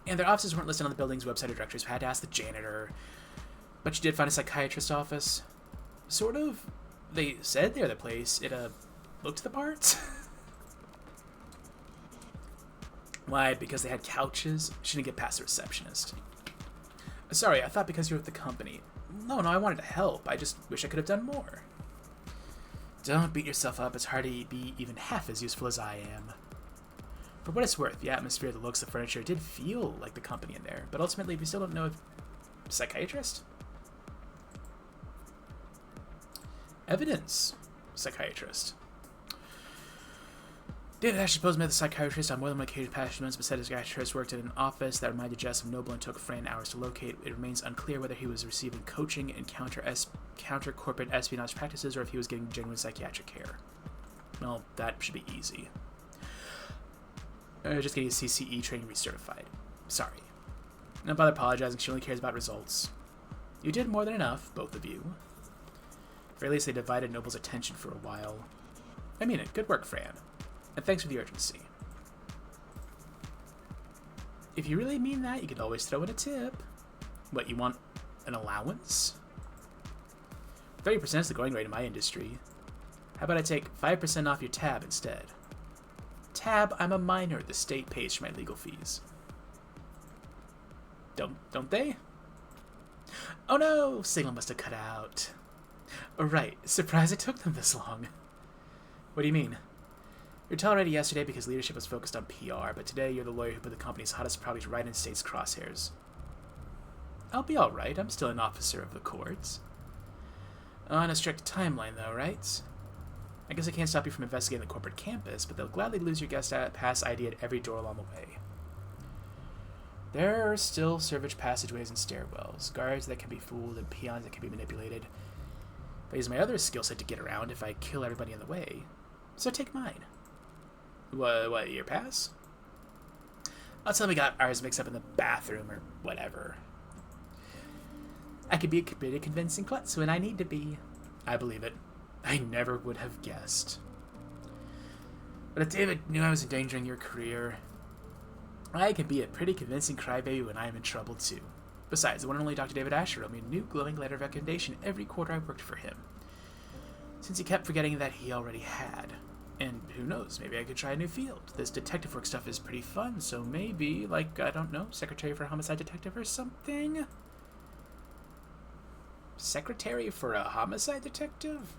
And their offices weren't listed on the building's website or directories. We had to ask the janitor. But you did find a psychiatrist's office. Sort of. They said they're the place. It, looked the part. Why? Because they had couches? She didn't get past the receptionist. Sorry, I thought because you were with the company. No, I wanted to help. I just wish I could have done more. Don't beat yourself up. It's hard to be even half as useful as I am. For what it's worth, the atmosphere, the looks, the furniture did feel like the company in there. But ultimately, we still don't know if... Psychiatrist? Evidence. Psychiatrist. David Ash supposed met the psychiatrist on more than one occasion past months, but said his psychiatrist worked in an office that reminded Jess of Noble and took Fran hours to locate. It remains unclear whether he was receiving coaching in counter-corporate espionage practices or if he was getting genuine psychiatric care. Well, that should be easy. Just getting his CCE training recertified. Sorry. Don't bother apologizing, she only cares about results. You did more than enough, both of you. At the very least, they divided Noble's attention for a while. I mean it. Good work, Fran. And thanks for the urgency. If you really mean that, you could always throw in a tip. What, you want an allowance? 30% is the going rate in my industry. How about I take 5% off your tab instead? Tab, I'm a minor. The state pays for my legal fees. Don't they? Oh no! Signal must have cut out. Oh, right. Surprised it took them this long. What do you mean? You were tolerated yesterday because leadership was focused on PR, but today you're the lawyer who put the company's hottest properties right in state's crosshairs. I'll be alright. I'm still an officer of the courts. On a strict timeline, though, right? I guess I can't stop you from investigating the corporate campus, but they'll gladly lose your guest pass ID at every door along the way. There are still servage passageways and stairwells, guards that can be fooled and peons that can be manipulated. I use my other skill set to get around if I kill everybody in the way. So take mine. What, your pass? I'll tell them we got ours mixed up in the bathroom or whatever. I could be a pretty convincing klutz when I need to be. I believe it. I never would have guessed. But if David knew I was endangering your career, I can be a pretty convincing crybaby when I'm in trouble too. Besides, the one and only Dr. David Asher wrote me a new glowing letter of recommendation every quarter I worked for him. Since he kept forgetting that he already had. And who knows, maybe I could try a new field. This detective work stuff is pretty fun, so maybe, like, I don't know, Secretary for a Homicide Detective or something? Secretary for a Homicide Detective?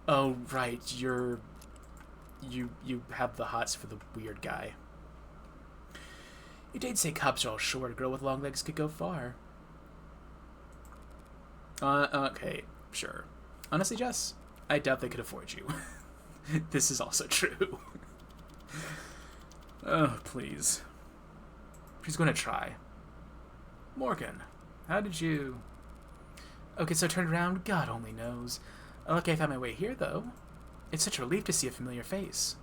Oh, right, you have the hots for the weird guy. You did say cops are all short. A girl with long legs could go far. Okay, sure. Honestly, Jess, I doubt they could afford you. This is also true. Oh, please. She's going to try. Morgan, how did you... Okay, so I turned around. God only knows. Lucky I found my way here, though. It's such a relief to see a familiar face.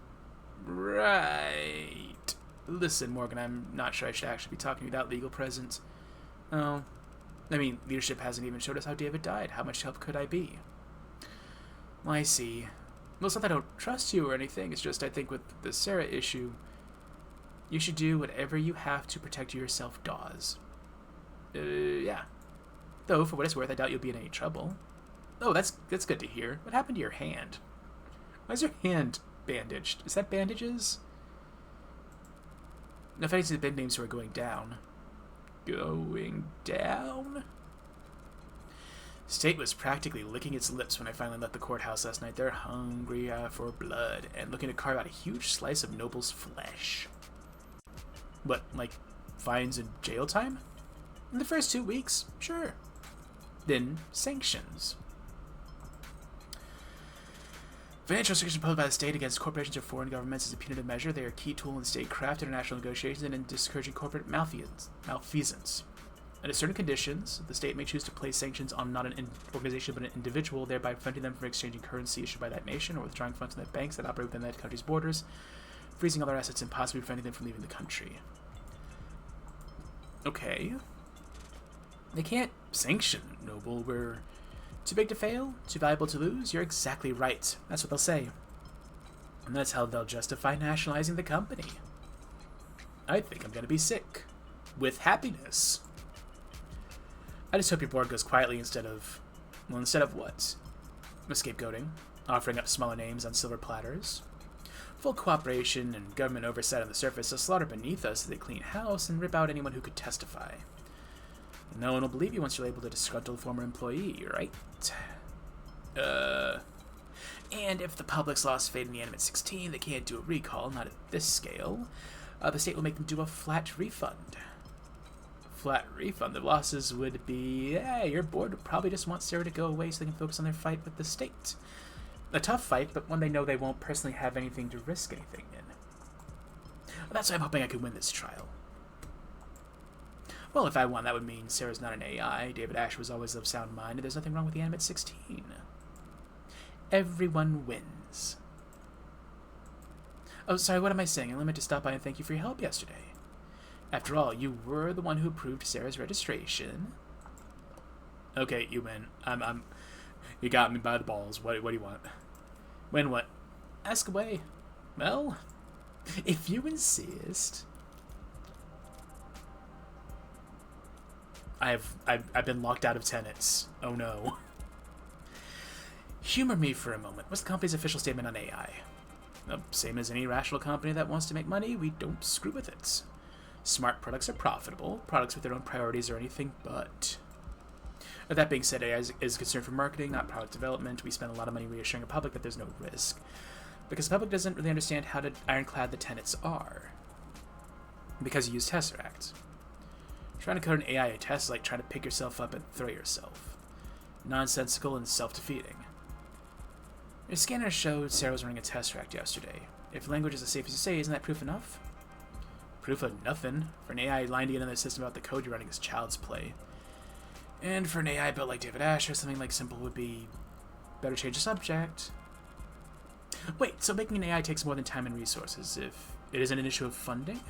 Right. Listen, Morgan, I'm not sure I should actually be talking to you without legal presence. Oh. I mean, leadership hasn't even showed us how David died. How much help could I be? Well, I see. Well, it's not that I don't trust you or anything. It's just I think with the Sarah issue, you should do whatever you have to protect yourself, Dawes. Yeah. Though, for what it's worth, I doubt you'll be in any trouble. Oh, that's good to hear. What happened to your hand? Why is your hand bandaged? Is that bandages? No, if I see the big names who are going down. Going down? State was practically licking its lips when I finally left the courthouse last night. They're hungry for blood and looking to carve out a huge slice of Noble's flesh. What, like fines and jail time? In the first 2 weeks, sure. Then sanctions. Financial restrictions imposed by the state against corporations or foreign governments is a punitive measure. They are a key tool in statecraft, international negotiations, and in discouraging corporate malfeasance. Under certain conditions, the state may choose to place sanctions on not an organization but an individual, thereby preventing them from exchanging currency issued by that nation or withdrawing funds from the banks that operate within that country's borders, freezing all their assets and possibly preventing them from leaving the country. Okay. They can't sanction Noble. We're too big to fail? Too valuable to lose? You're exactly right. That's what they'll say. And that's how they'll justify nationalizing the company. I think I'm going to be sick. With happiness. I just hope your board goes quietly instead of... Well, instead of what? Scapegoating. Offering up smaller names on silver platters. Full cooperation and government oversight on the surface, a slaughter beneath us as they clean house and rip out anyone who could testify. No one will believe you once you're able to disgruntle a former employee, right? And if the public's lost faith in the Animate 16, they can't do a recall, not at this scale. The state will make them do a flat refund. Flat refund? The losses would be, your board would probably just want Sarah to go away so they can focus on their fight with the state. A tough fight, but one they know they won't personally have anything to risk anything in. Well, that's why I'm hoping I can win this trial. Well, if I won, that would mean Sarah's not an AI, David Ash was always of sound mind, and there's nothing wrong with the Animate 16. Everyone wins. Oh, sorry, what am I saying? I meant to stop by and thank you for your help yesterday. After all, you were the one who approved Sarah's registration. Okay, you win. You got me by the balls. What do you want? Win what? Ask away. Well, if you insist... I've been locked out of tenants. Oh no. Humor me for a moment. What's the company's official statement on AI? Same as any rational company that wants to make money, we don't screw with it. Smart products are profitable. Products with their own priorities are anything but. That being said, AI is concerned for marketing, not product development. We spend a lot of money reassuring the public that there's no risk. Because the public doesn't really understand how ironclad the tenets are. Because you use Tesseract. Trying to code an AI test is like trying to pick yourself up and throw yourself. Nonsensical and self-defeating. Your scanner showed Sarah was running a Tesseract yesterday. If language is as safe as you say, isn't that proof enough? Proof of nothing. For an AI lying to get another system about the code you're running is child's play. And for an AI built like David Asher, something like simple would be... Better change the subject. Wait, so making an AI takes more than time and resources if it isn't an issue of funding?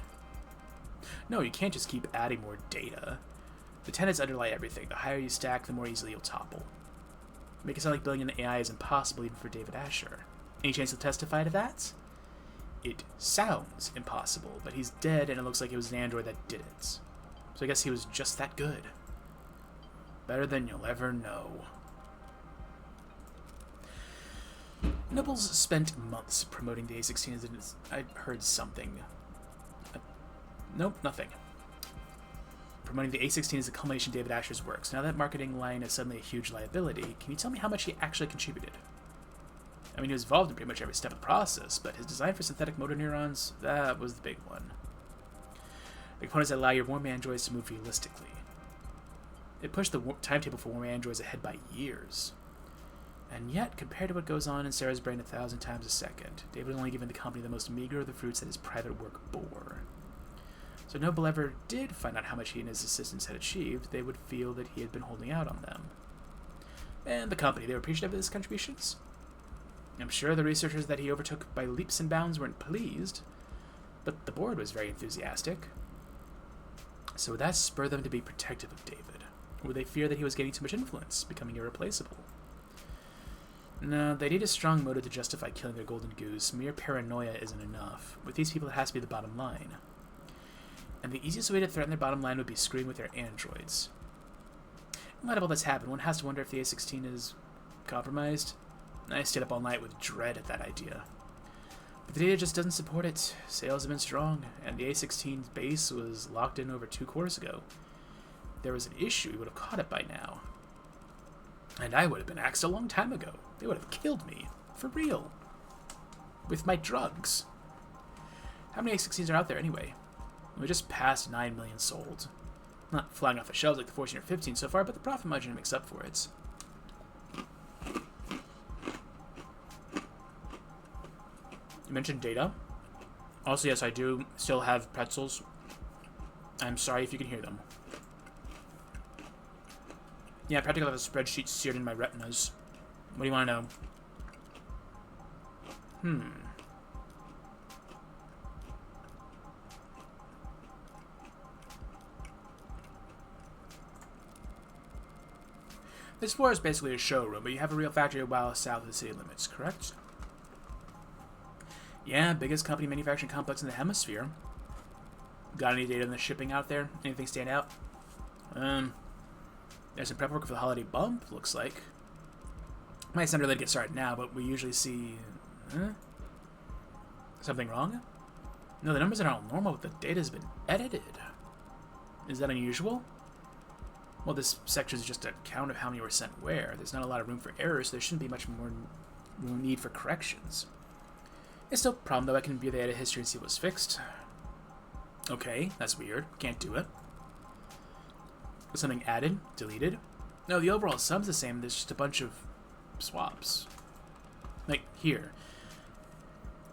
No, you can't just keep adding more data. The tenets underlie everything. The higher you stack, the more easily you'll topple. Make it sound like building an AI is impossible even for David Asher. Any chance he'll testify to that? It sounds impossible, but he's dead and it looks like it was an android that did it. So I guess he was just that good. Better than you'll ever know. Nibbles spent months promoting the A16 as I heard something. Nope, nothing. Promoting the A16 is a culmination of David Asher's works. Now that marketing line is suddenly a huge liability, can you tell me how much he actually contributed? I mean, he was involved in pretty much every step of the process, but his design for synthetic motor neurons, that was the big one. The components that allow your warm androids to move realistically. It pushed the timetable for warm androids ahead by years. And yet, compared to what goes on in Sarah's brain 1,000 times a second, David had only given the company the most meager of the fruits that his private work bore. So if Noble ever did find out how much he and his assistants had achieved, they would feel that he had been holding out on them. And the company, they were appreciative of his contributions. I'm sure the researchers that he overtook by leaps and bounds weren't pleased, but the board was very enthusiastic. So would that spur them to be protective of David? Or would they fear that he was gaining too much influence, becoming irreplaceable? No, they need a strong motive to justify killing their golden goose. Mere paranoia isn't enough. With these people, it has to be the bottom line. And the easiest way to threaten their bottom line would be screwing with their androids. In light of all that's happened, one has to wonder if the A-16 is compromised. I stayed up all night with dread at that idea. But the data just doesn't support it. Sales have been strong, and the A-16's base was locked in over 2 quarters ago. If there was an issue, we would have caught it by now. And I would have been axed a long time ago. They would have killed me. For real. With my drugs. How many A-16s are out there anyway? We just passed 9 million sold. Not flying off the shelves like the 14 or 15 so far, but the profit margin makes up for it. You mentioned data. Also, yes, I do still have pretzels. I'm sorry if you can hear them. Yeah, I practically have a spreadsheet seared in my retinas. What do you want to know? This floor is basically a showroom, but you have a real factory a while south of the city limits, correct? Yeah, biggest company manufacturing complex in the hemisphere. Got any data on the shipping out there? Anything stand out? There's some prep work for the holiday bump, looks like. Might sound really to get started now, but we usually see... Something wrong? No, the numbers are all normal, but the data's been edited. Is that unusual? Well, this section is just a count of how many were sent where. There's not a lot of room for errors, so there shouldn't be much more need for corrections. It's still a problem, though. I can view the data history and see what was fixed. Okay, that's weird. Can't do it. Was something added? Deleted? No, the overall sum's the same. There's just a bunch of swaps. Like, here.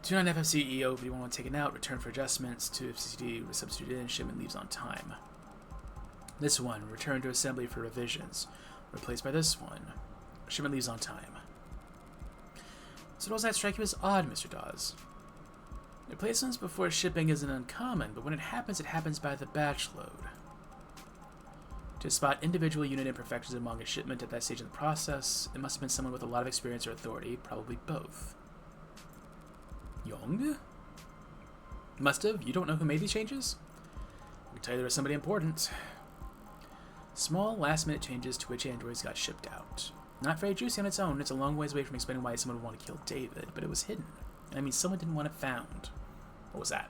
29 FFC EO, V11 taken out, return for adjustments, 2 FCD substituted in, shipment leaves on time. This one, return to assembly for revisions, replaced by this one. Shipment leaves on time. So does that strike you as odd, Mr. Dawes? Replacements before shipping isn't uncommon, but when it happens by the batch load. To spot individual unit imperfections among a shipment at that stage of the process, it must have been someone with a lot of experience or authority, probably both. Young? Must have? You don't know who made these changes? I can tell you there was somebody important. Small, last-minute changes to which androids got shipped out. Not very juicy on its own. It's a long ways away from explaining why someone would want to kill David, but it was hidden. I mean, someone didn't want it found. What was that?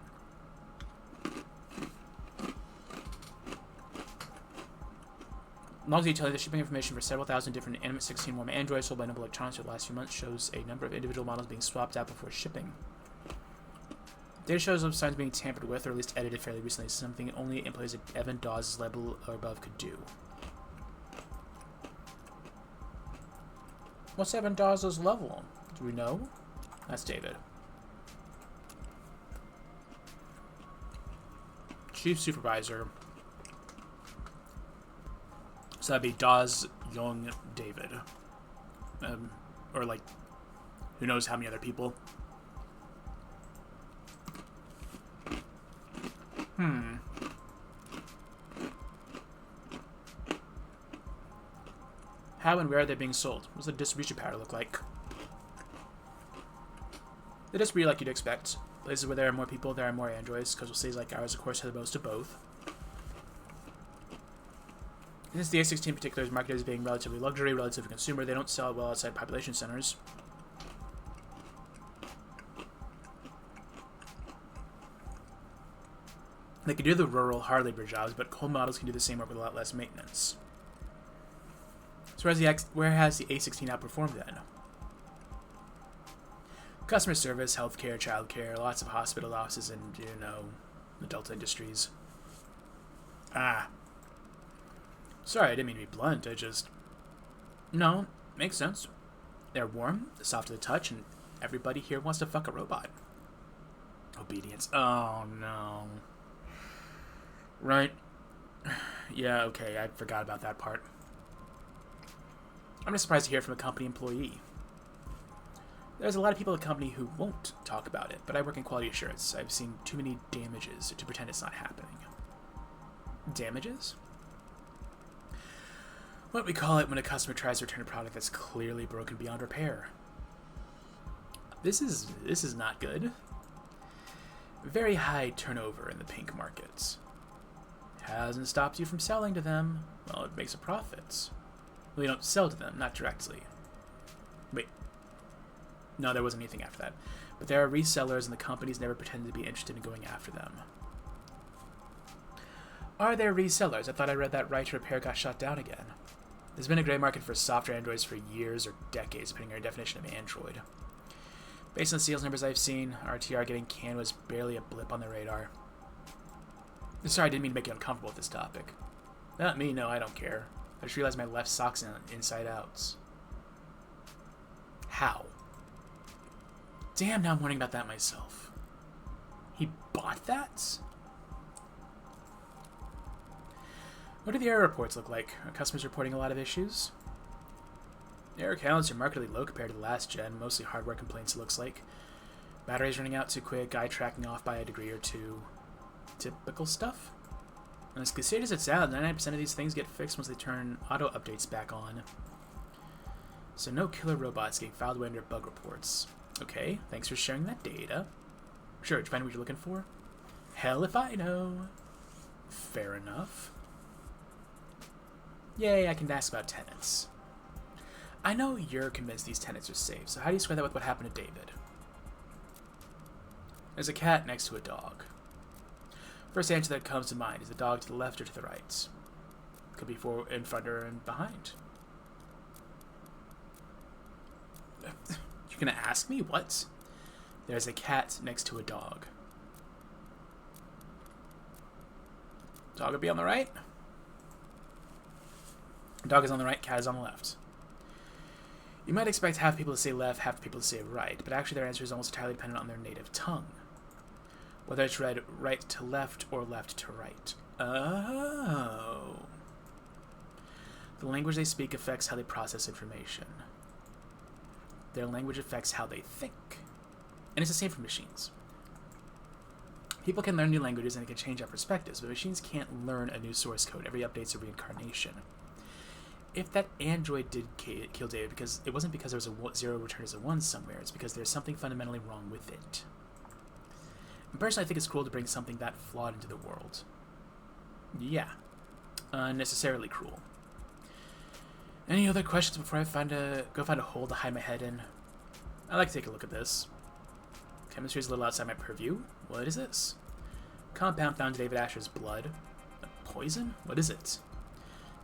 Long detail, the shipping information for several thousand different Animate 16 warm androids sold by Noble Electronics over the last few months shows a number of individual models being swapped out before shipping. Data shows of signs being tampered with, or at least edited fairly recently, something only employees at Evan Dawes' level or above could do. What's Evan Dawes' level? Do we know? That's David. Chief Supervisor. So that'd be Dawes, Young, David. Or like, who knows how many other people. How and where are they being sold? What does the distribution pattern look like? They distribute like you'd expect. Places where there are more people, there are more androids. Coastal cities like ours, of course, have the most of both. Since the A16 in particular is marketed as being relatively luxury, relatively consumer, they don't sell it well outside population centers. They can do the rural hard labor jobs, but coal models can do the same work with a lot less maintenance. So where has the A16 outperformed then? Customer service, healthcare, childcare, lots of hospital offices, and, you know, adult industries. Sorry, I didn't mean to be blunt. No, makes sense. They're warm, soft to the touch, and everybody here wants to fuck a robot. Obedience. Oh, no. Right. Yeah, okay, I forgot about that part. I'm just surprised to hear from a company employee. There's a lot of people at the company who won't talk about it, but I work in quality assurance. I've seen too many damages to pretend it's not happening. Damages? What we call it when a customer tries to return a product that's clearly broken beyond repair. This is not good. Very high turnover in the pink markets. Hasn't stopped you from selling to them. Well, it makes a profit. Well, you don't sell to them, not directly. Wait. No, there wasn't anything after that. But there are resellers, and the companies never pretended to be interested in going after them. Are there resellers? I thought I read that right to repair got shut down again. There's been a gray market for software androids for years or decades, depending on your definition of android. Based on the sales numbers I've seen, RTR getting canned was barely a blip on the radar. Sorry, I didn't mean to make you uncomfortable with this topic. Not me, no, I don't care. I just realized my left sock's inside outs. How? Damn, now I'm wondering about that myself. He bought that? What do the error reports look like? Are customers reporting a lot of issues? Error counts are markedly low compared to the last gen, mostly hardware complaints it looks like. Batteries running out too quick, guy tracking off by a degree or two. Typical stuff? And as cliche as it sounds, 99% of these things get fixed once they turn auto updates back on. So no killer robots getting filed away under bug reports. Okay, thanks for sharing that data. Sure, did you find what you're looking for? Hell if I know. Fair enough. Yay, I can ask about tenants. I know you're convinced these tenants are safe, so how do you square that with what happened to David? There's a cat next to a dog. First answer that comes to mind is the dog to the left or to the right. Could be in front or in behind. You're gonna ask me? What? There's a cat next to a dog. Dog would be on the right. Dog is on the right, cat is on the left. You might expect half people to say left, half people to say right, but actually their answer is almost entirely dependent on their native tongue. Whether it's read right to left or left to right. Oh. The language they speak affects how they process information. Their language affects how they think. And it's the same for machines. People can learn new languages and it can change our perspectives, but machines can't learn a new source code. Every update's a reincarnation. If that android did kill David, it wasn't because there was a 0 returned as a 1 somewhere, it's because there's something fundamentally wrong with it. And personally, I think it's cruel to bring something that flawed into the world. Yeah. Unnecessarily cruel. Any other questions before I go find a hole to hide my head in? I'd like to take a look at this. Chemistry is a little outside my purview. What is this? Compound found in David Asher's blood. A poison? What is it?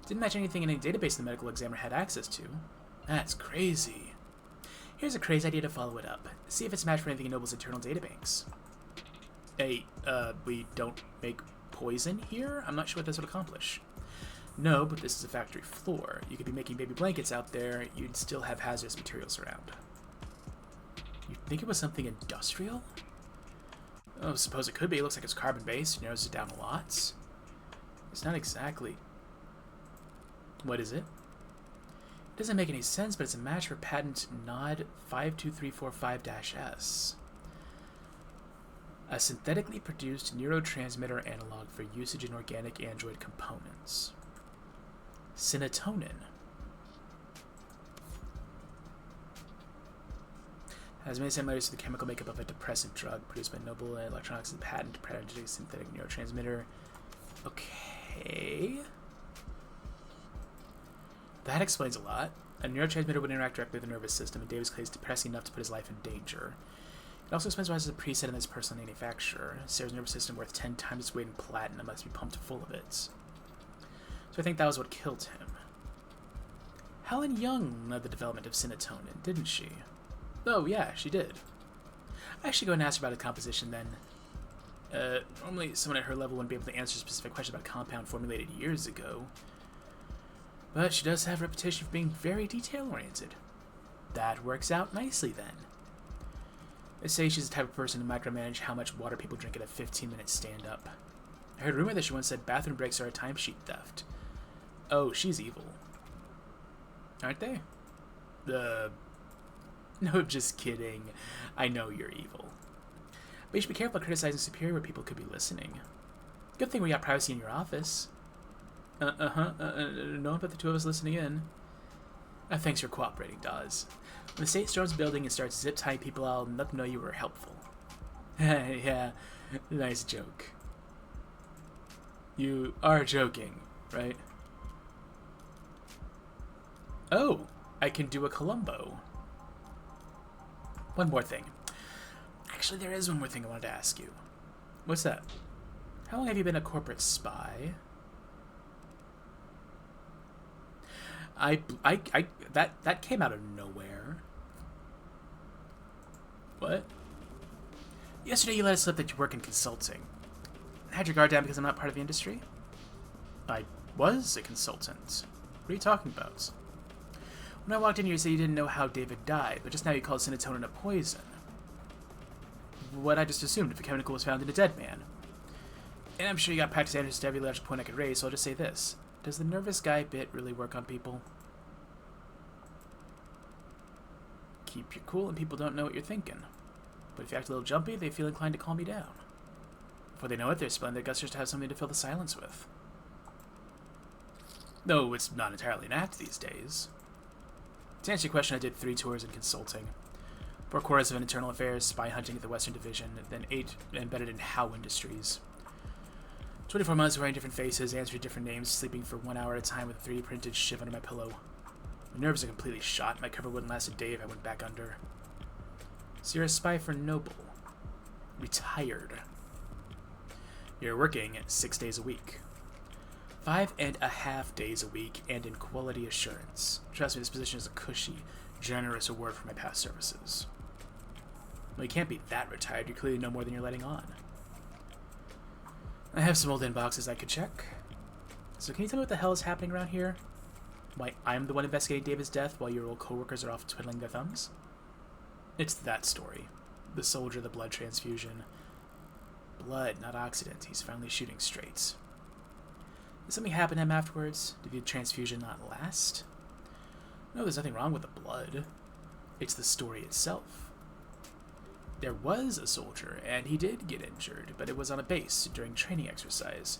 Didn't match anything in any database the medical examiner had access to. That's crazy. Here's a crazy idea to follow it up. See if it's matched for anything in Noble's internal databanks. Hey, we don't make poison here? I'm not sure what this would accomplish. No, but this is a factory floor. You could be making baby blankets out there, you'd still have hazardous materials around. You think it was something industrial? Oh, suppose it could be. It looks like it's carbon-based, narrows it down a lot. It's not exactly... What is it? It doesn't make any sense, but it's a match for patent NOD 52345-S. A synthetically produced neurotransmitter analog for usage in organic android components. Synatonin. Has many similarities to the chemical makeup of a depressant drug produced by Noble Electronics as a patent patented synthetic neurotransmitter. Okay. That explains a lot. A neurotransmitter would interact directly with the nervous system, and Davis claims depressing enough to put his life in danger. It also explains why it has a preset in its personal manufacturer. Sarah's nervous system worth 10 times its weight in platinum must be pumped full of it. So I think that was what killed him. Helen Young led the development of synatonin, didn't she? Oh, yeah, she did. I should go and ask her about its composition then. Normally someone at her level wouldn't be able to answer a specific question about a compound formulated years ago. But she does have a reputation for being very detail-oriented. That works out nicely, then. They say she's the type of person to micromanage how much water people drink at a 15-minute stand-up. I heard a rumor that she once said bathroom breaks are a timesheet theft. Oh, she's evil. Aren't they? No, just kidding. I know you're evil. But you should be careful criticizing superior people could be listening. Good thing we got privacy in your office. No one but the two of us listening in. Thanks for cooperating, Dawes. When the state storms the building and starts zip-tying people, I'll let them know you were helpful. Yeah, nice joke. You are joking, right? Oh, I can do a Columbo. One more thing. Actually, there is one more thing I wanted to ask you. What's that? How long have you been a corporate spy? That came out of nowhere. What? Yesterday you let us slip that you work in consulting. Had your guard down because I'm not part of the industry? I was a consultant. What are you talking about? When I walked in here, you said you didn't know how David died, but just now you called serotonin a poison. What I just assumed, if a chemical was found in a dead man. And I'm sure you got practice answers to every logical point I could raise, so I'll just say this. Does the nervous guy bit really work on people? Keep your cool and people don't know what you're thinking. But if you act a little jumpy, they feel inclined to calm you down. Before they know it, they're spilling their guts just to have something to fill the silence with. Though it's not entirely an act these days. To answer your question, I did 3 tours in consulting. 4 quarters of internal affairs, spy hunting at the Western Division, then 8 embedded in Howe Industries. 24 months wearing different faces, answering different names, sleeping for 1 hour at a time with a 3D printed shiv under my pillow. My nerves are completely shot. My cover wouldn't last a day if I went back under. So you're a spy for Noble. Retired. You're working 6 days a week. 5.5 days a week, and in quality assurance. Trust me, this position is a cushy, generous reward for my past services. Well, you can't be that retired. You clearly know more than you're letting on. I have some old inboxes I could check. So can you tell me what the hell is happening around here? Why I'm the one investigating David's death while your old coworkers are off twiddling their thumbs? It's that story. The soldier, the blood transfusion. Blood, not oxidant. He's finally shooting straight. Did something happen to him afterwards? Did the transfusion not last? No, there's nothing wrong with the blood. It's the story itself. There was a soldier, and he did get injured, but it was on a base during training exercise.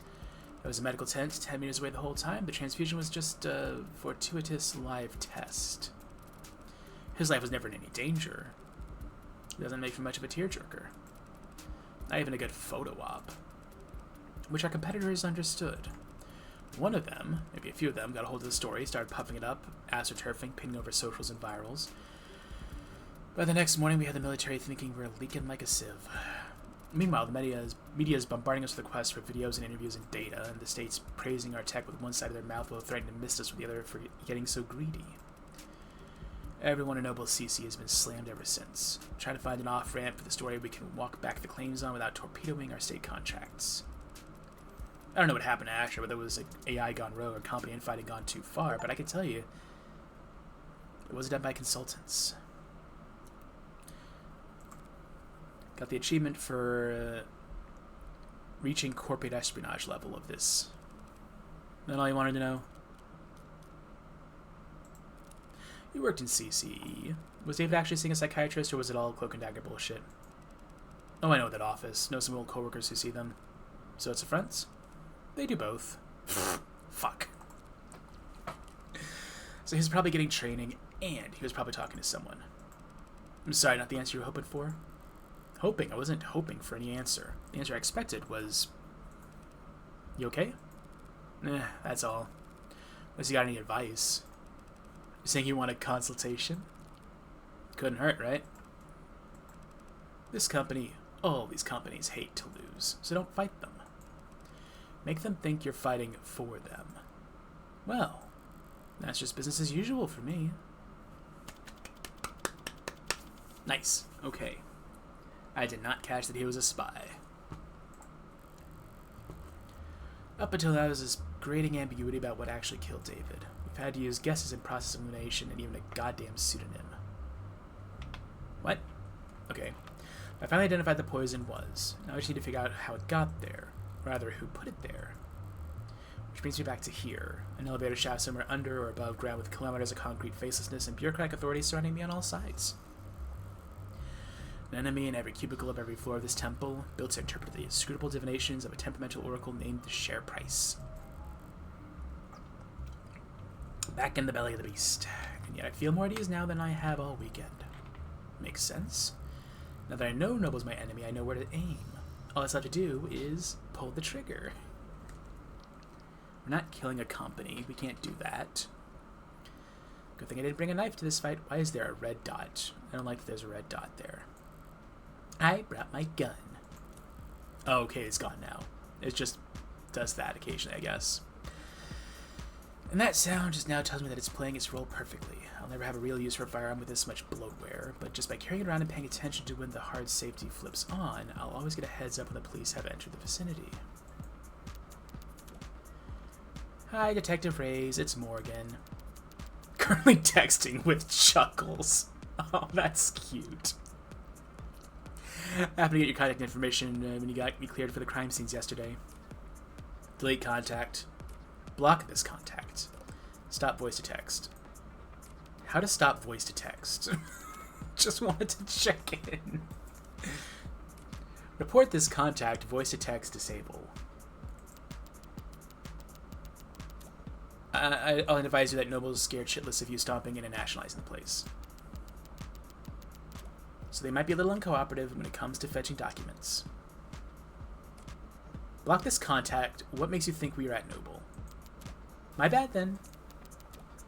There was a medical tent 10 meters away the whole time. The transfusion was just a fortuitous live test. His life was never in any danger. It doesn't make for much of a tearjerker. Not even a good photo op. Which our competitors understood. One of them, maybe a few of them, got a hold of the story, started puffing it up, astroturfing, pinning over socials and virals. By the next morning, we had the military thinking we were leaking like a sieve. Meanwhile, the media is bombarding us with requests for videos and interviews and data, and the state's praising our tech with one side of their mouth while threatening to mist us with the other for getting so greedy. Everyone in Noble CC has been slammed ever since, trying to find an off-ramp for the story we can walk back the claims on without torpedoing our state contracts. I don't know what happened to Asher, whether it was like AI gone rogue or company infighting gone too far, but I can tell you, it wasn't done by consultants. Got the achievement for reaching corporate espionage level of this. That all you wanted to know? You worked in CCE. Was David actually seeing a psychiatrist, or was it all cloak and dagger bullshit? Oh, I know that office. Know some old coworkers who see them. So it's a friends? They do both. Fuck. So he was probably getting training, and he was probably talking to someone. I'm sorry, not the answer you were hoping for. Hoping? I wasn't hoping for any answer. The answer I expected was... You okay? That's all. Unless you got any advice. You saying you want a consultation? Couldn't hurt, right? This company, all these companies hate to lose, so don't fight them. Make them think you're fighting for them. Well, that's just business as usual for me. Nice. Okay. I did not catch that he was a spy. Up until now, there was this grating ambiguity about what actually killed David. We I've had to use guesses in process of elimination and even a goddamn pseudonym. What? Okay. I finally identified the poison was. Now I just need to figure out how it got there. Rather, who put it there. Which brings me back to here. An elevator shaft somewhere under or above ground with kilometers of concrete facelessness and bureaucratic authorities surrounding me on all sides. An enemy in every cubicle of every floor of this temple, built to interpret the inscrutable divinations of a temperamental oracle named the Share Price. Back in the belly of the beast. And yet I feel more at ease now than I have all weekend. Makes sense. Now that I know Noble's my enemy, I know where to aim. All I still have to do is pull the trigger. We're not killing a company. We can't do that. Good thing I didn't bring a knife to this fight. Why is there a red dot? I don't like that there's a red dot there. I brought my gun. Oh, okay, it's gone now. It just does that occasionally, I guess. And that sound just now tells me that it's playing its role perfectly. I'll never have a real use for a firearm with this much bloatware, but just by carrying it around and paying attention to when the hard safety flips on, I'll always get a heads up when the police have entered the vicinity. Hi, Detective Reyes, it's Morgan. Currently texting with chuckles. Oh, that's cute. I happened to get your contact information when you got me cleared for the crime scenes yesterday. Delete contact. Block this contact. Stop voice to text. How to stop voice to text? Just wanted to check in. Report this contact. Voice to text disable. I'll advise you that Noble's scared shitless of you stomping in and nationalizing the place. So they might be a little uncooperative when it comes to fetching documents. Block this contact. What makes you think we are at Noble? My bad, then.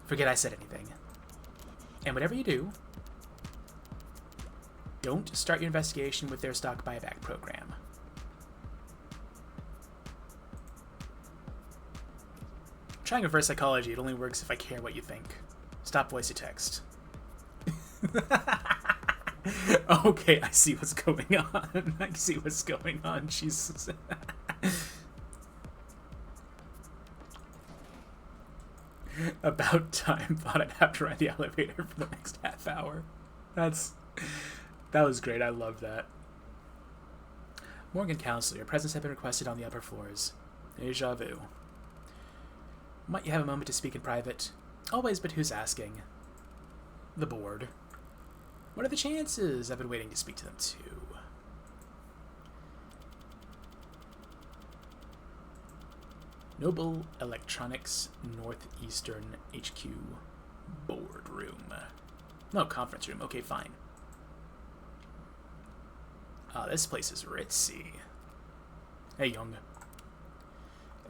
Forget I said anything. And whatever you do, don't start your investigation with their stock buyback program. Trying reverse psychology, it only works if I care what you think. Stop voice to text. Okay, I see what's going on. I see what's going on. Jesus. About time. Thought I'd have to ride the elevator for the next half hour. That was great. I love that. Morgan Counselor, your presence has been requested on the upper floors. Deja vu. Might you have a moment to speak in private? Always, but who's asking? The board. What are the chances? I've been waiting to speak to them too. Noble Electronics Northeastern HQ boardroom. No, conference room. Okay, fine. This place is ritzy. Hey, young.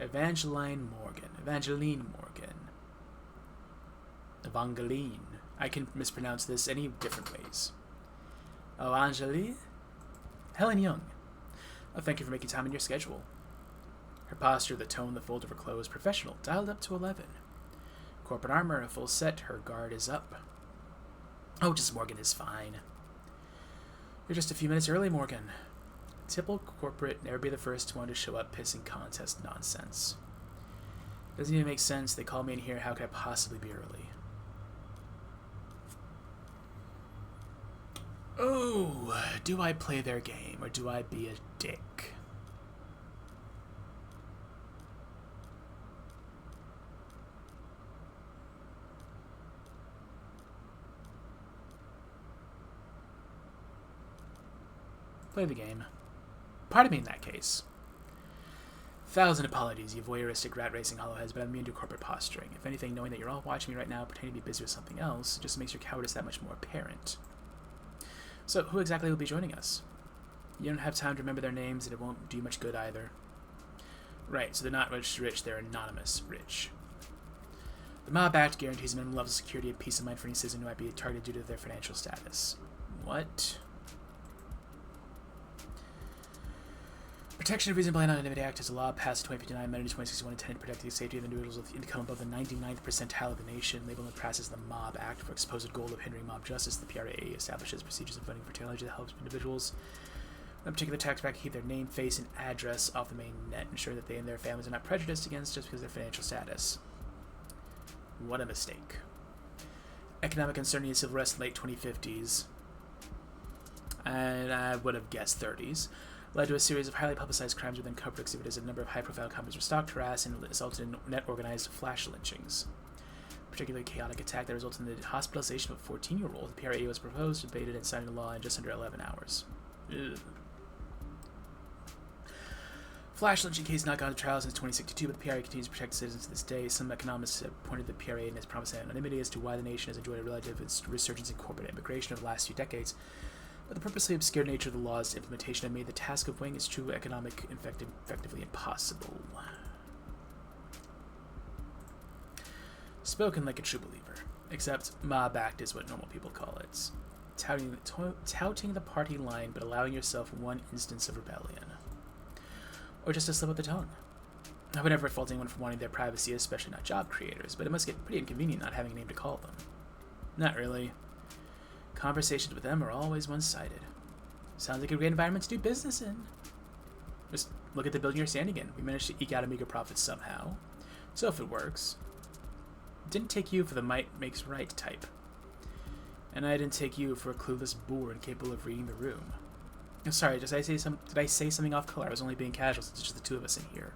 Evangeline Morgan. Evangeline. I can mispronounce this any different ways. Oh, Angeli? Helen Young. Oh, thank you for making time in your schedule. Her posture, the tone, the fold of her clothes, professional, dialed up to 11. Corporate armor, a full set, her guard is up. Oh, just Morgan is fine. You're just a few minutes early, Morgan. Typical corporate, never be the first one to show up pissing contest nonsense. Doesn't even make sense. They called me in here. How could I possibly be early? Oh, do I play their game or do I be a dick? Play the game. Pardon me in that case. 1,000 apologies, you voyeuristic rat-racing hollowheads, but I'm immune to corporate posturing. If anything, knowing that you're all watching me right now, pretending to be busy with something else, just makes your cowardice that much more apparent. So, who exactly will be joining us? You don't have time to remember their names, and it won't do much good either. Right, so they're not rich, they're anonymous rich. The Mob Act guarantees a minimum level of security and peace of mind for any citizen who might be targeted due to their financial status. What? Protection of Reasonable Anonymity Act is a law passed in 2059, amended in 2061, intended to protect the safety of individuals with income above the 99th percentile of the nation. Labeled and passed as the Mob Act for its supposed goal of hindering mob justice. The PRA establishes procedures of voting for technology that helps individuals in particular tax bracket keep their name, face, and address off the main net, ensure that they and their families are not prejudiced against just because of their financial status. What a mistake. Economic uncertainty and civil unrest in late 2050s, and I would have guessed 30s, led to a series of highly publicized crimes within corporate exhibitors. A number of high-profile companies were stalked, harassed, and resulted in net organized flash lynchings. A particularly chaotic attack that resulted in the hospitalization of a 14-year-old. The PRA was proposed, debated, and signed into law in just under 11 hours. Ugh. Flash lynching case not gone to trial since 2062, but the PRA continues to protect citizens to this day. Some economists have pointed to the PRA and its promised anonymity as to why the nation has enjoyed a relative resurgence in corporate immigration over the last few decades. But the purposely obscure nature of the law's implementation have made the task of weighing its true economic effectively impossible. Spoken like a true believer, except mob-act is what normal people call it. Touting the party line, but allowing yourself one instance of rebellion. Or just a slip of the tongue. I would never fault anyone for wanting their privacy, especially not job creators, but it must get pretty inconvenient not having a name to call them. Not really. Conversations with them are always one-sided. Sounds like a great environment to do business in. Just look at the building you're standing in. We managed to eke out a meager profit somehow. So if it works. It didn't take you for the might makes right type. And I didn't take you for a clueless boor incapable of reading the room. I'm sorry, did I say something off color? I was only being casual since it's just the two of us in here.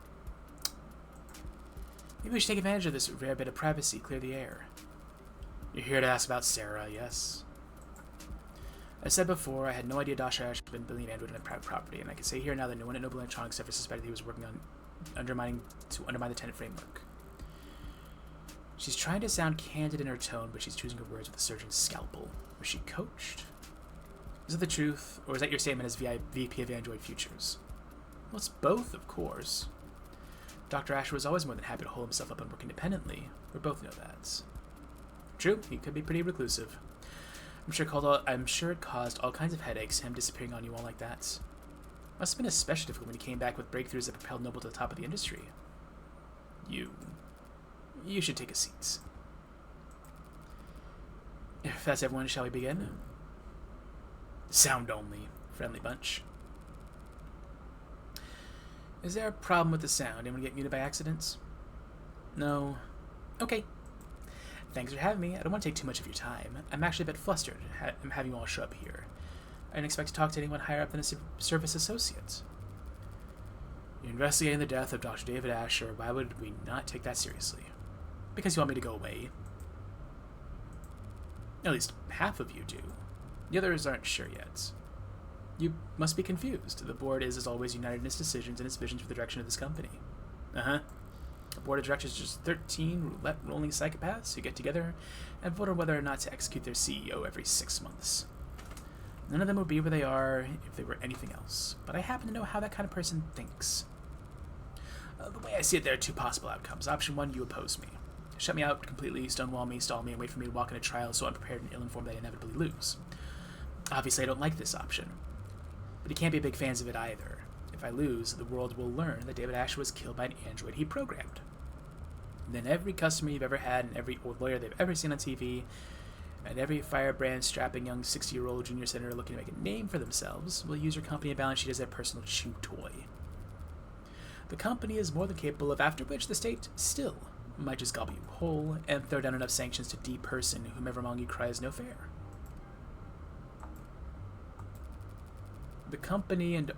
Maybe we should take advantage of this rare bit of privacy, clear the air. You're here to ask about Sarah, yes? I said before, I had no idea Dasha Ash had been building an android on a private property, and I can say here now that no one at Noble Electronics ever suspected he was working on undermine the tenant framework. She's trying to sound candid in her tone, but she's choosing her words with a surgeon's scalpel. Was she coached? Is that the truth, or is that your statement as VP of Android Futures? Well, it's both, of course. Dr. Asher was always more than happy to hold himself up and work independently. We both know that. True, he could be pretty reclusive. I'm sure it caused all kinds of headaches, him disappearing on you all like that. Must have been especially difficult when he came back with breakthroughs that propelled Noble to the top of the industry. You should take a seat. If that's everyone, shall we begin? Sound only. Friendly bunch. Is there a problem with the sound? Anyone get muted by accident? No. Okay. Thanks for having me. I don't want to take too much of your time. I'm actually a bit flustered. I'm having you all show up here. I didn't expect to talk to anyone higher up than a service associate. You're investigating the death of Dr. David Asher. Why would we not take that seriously? Because you want me to go away. At least half of you do. The others aren't sure yet. You must be confused. The board is, as always, united in its decisions and its visions for the direction of this company. Uh-huh. The board of directors is just 13 roulette-rolling psychopaths who get together and vote on whether or not to execute their CEO every 6 months. None of them would be where they are if they were anything else, but I happen to know how that kind of person thinks. The way I see it, there are two possible outcomes. Option 1, you oppose me. Shut me out completely, stonewall me, stall me, and wait for me to walk in a trial so unprepared and ill-informed that I inevitably lose. Obviously, I don't like this option, but you can't be big fans of it either. If I lose, the world will learn that David Asher was killed by an android he programmed. And then every customer you've ever had and every old lawyer they've ever seen on TV and every firebrand strapping young 60-year-old junior senator looking to make a name for themselves will use your company and balance sheet as their personal chew toy. The company is more than capable of, after which the state still might just gobble you whole and throw down enough sanctions to de-person whomever among you cries no fair. The company and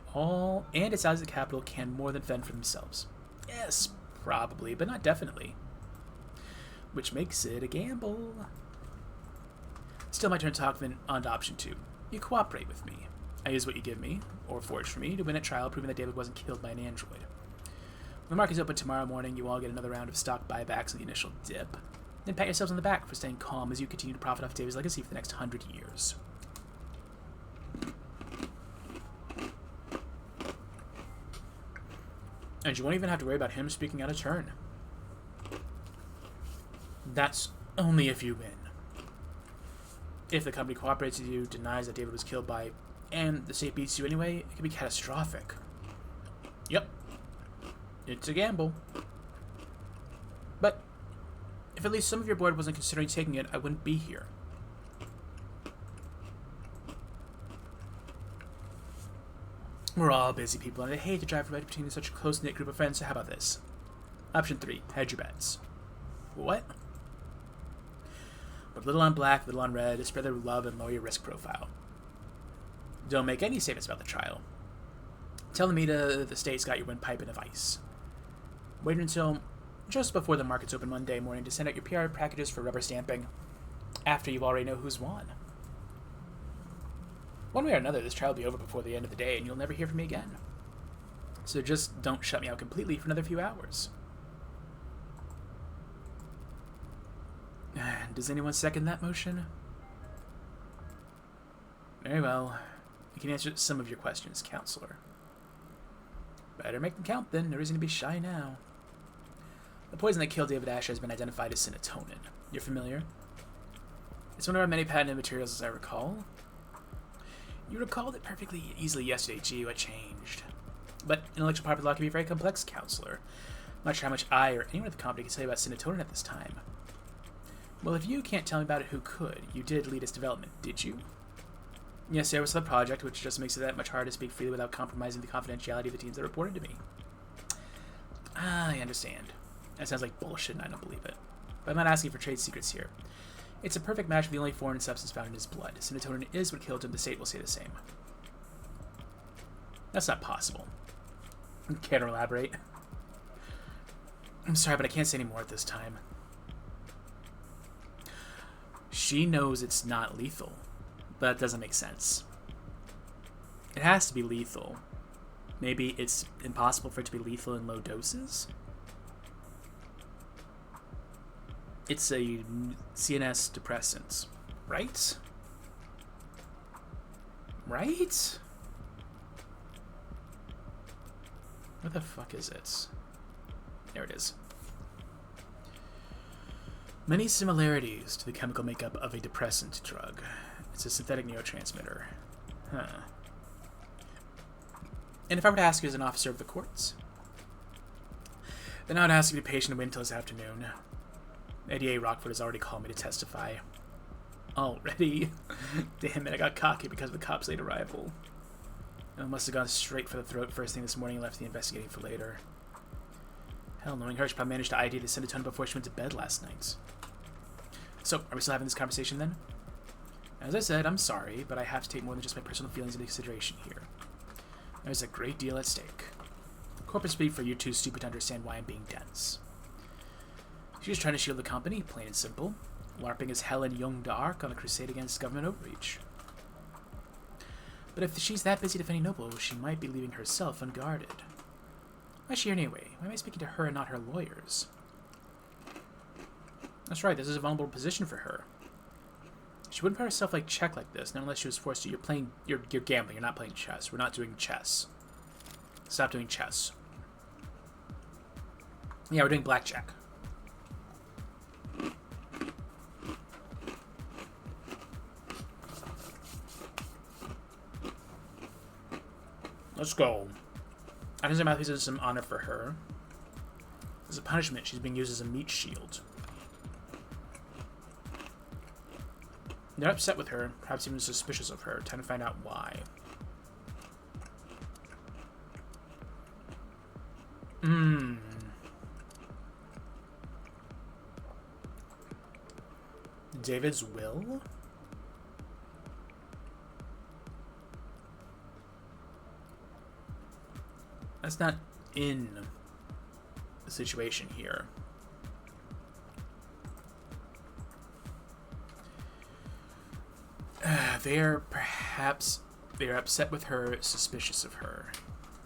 its size of capital can more than fend for themselves. Yes, probably, but not definitely. Which makes it a gamble. Still my turn to talk, then on to option 2. You cooperate with me. I use what you give me, or forge for me, to win at trial, proving that David wasn't killed by an android. When the market is open tomorrow morning, you all get another round of stock buybacks on the initial dip. Then pat yourselves on the back for staying calm as you continue to profit off David's legacy for the next 100 years. And you won't even have to worry about him speaking out of turn. That's only if you win. If the company cooperates with you, denies that David was killed by, and the state beats you anyway, it could be catastrophic. Yep. It's a gamble. But if at least some of your board wasn't considering taking it, I wouldn't be here. We're all busy people, and I hate to drive right between such a close-knit group of friends, so how about this? Option 3, hedge your bets. What? little on black, little on red, spread their love and lower your risk profile. Don't make any statements about the trial. Tell the media the state's got your windpipe in a vice. Wait until just before the markets open Monday morning to send out your PR packages for rubber stamping after you already know who's won. One way or another, this trial will be over before the end of the day and you'll never hear from me again. So just don't shut me out completely for another few hours. Does anyone second that motion? Very well. You can answer some of your questions, Counselor. Better make them count, then. No reason to be shy now. The poison that killed David Asher has been identified as serotonin. You're familiar? It's one of our many patented materials, as I recall. You recalled it perfectly easily yesterday. Gee, what changed? But intellectual property law can be very complex, Counselor. I'm not sure how much I or anyone at the company can tell you about serotonin at this time. Well, if you can't tell me about it, who could? You did lead its development, did you? Yes, there was the project, which just makes it that much harder to speak freely without compromising the confidentiality of the teams that reported to me. I understand. That sounds like bullshit and I don't believe it. But I'm not asking for trade secrets here. It's a perfect match for the only foreign substance found in his blood. Serotonin is what killed him. The state will say the same. That's not possible. Can't elaborate. I'm sorry, but I can't say any more at this time. She knows it's not lethal, but that doesn't make sense. It has to be lethal. Maybe it's impossible for it to be lethal in low doses? It's a CNS depressant, right? Right? Where the fuck is it? There it is. Many similarities to the chemical makeup of a depressant drug. It's a synthetic neurotransmitter. Huh. And if I were to ask you as an officer of the courts? Then I would ask you to be patient and wait until this afternoon. ADA Rockford has already called me to testify. Already? Damn it, I got cocky because of the cop's late arrival. I must have gone straight for the throat first thing this morning and left the investigating for later. Hell, knowing her, she probably managed to ID the serotonin before she went to bed last night. So, are we still having this conversation then? As I said, I'm sorry, but I have to take more than just my personal feelings into consideration here. There's a great deal at stake. Corporate speak for you too stupid to understand why I'm being dense. She's trying to shield the company, plain and simple. LARPing as hell in Young Dark on a crusade against government overreach. But if she's that busy defending Noble, she might be leaving herself unguarded. Why is she here anyway? Why am I speaking to her and not her lawyers? That's right, this is a vulnerable position for her. She wouldn't put herself check like this, not unless she was forced to. You're gambling, you're not playing chess. We're not doing chess. Stop doing chess. Yeah, we're doing blackjack. Let's go. I think Matthews is some honor for her. As a punishment, she's being used as a meat shield. They're upset with her, perhaps even suspicious of her. Time to find out why. David's will? That's not in the situation here. They're upset with her, suspicious of her.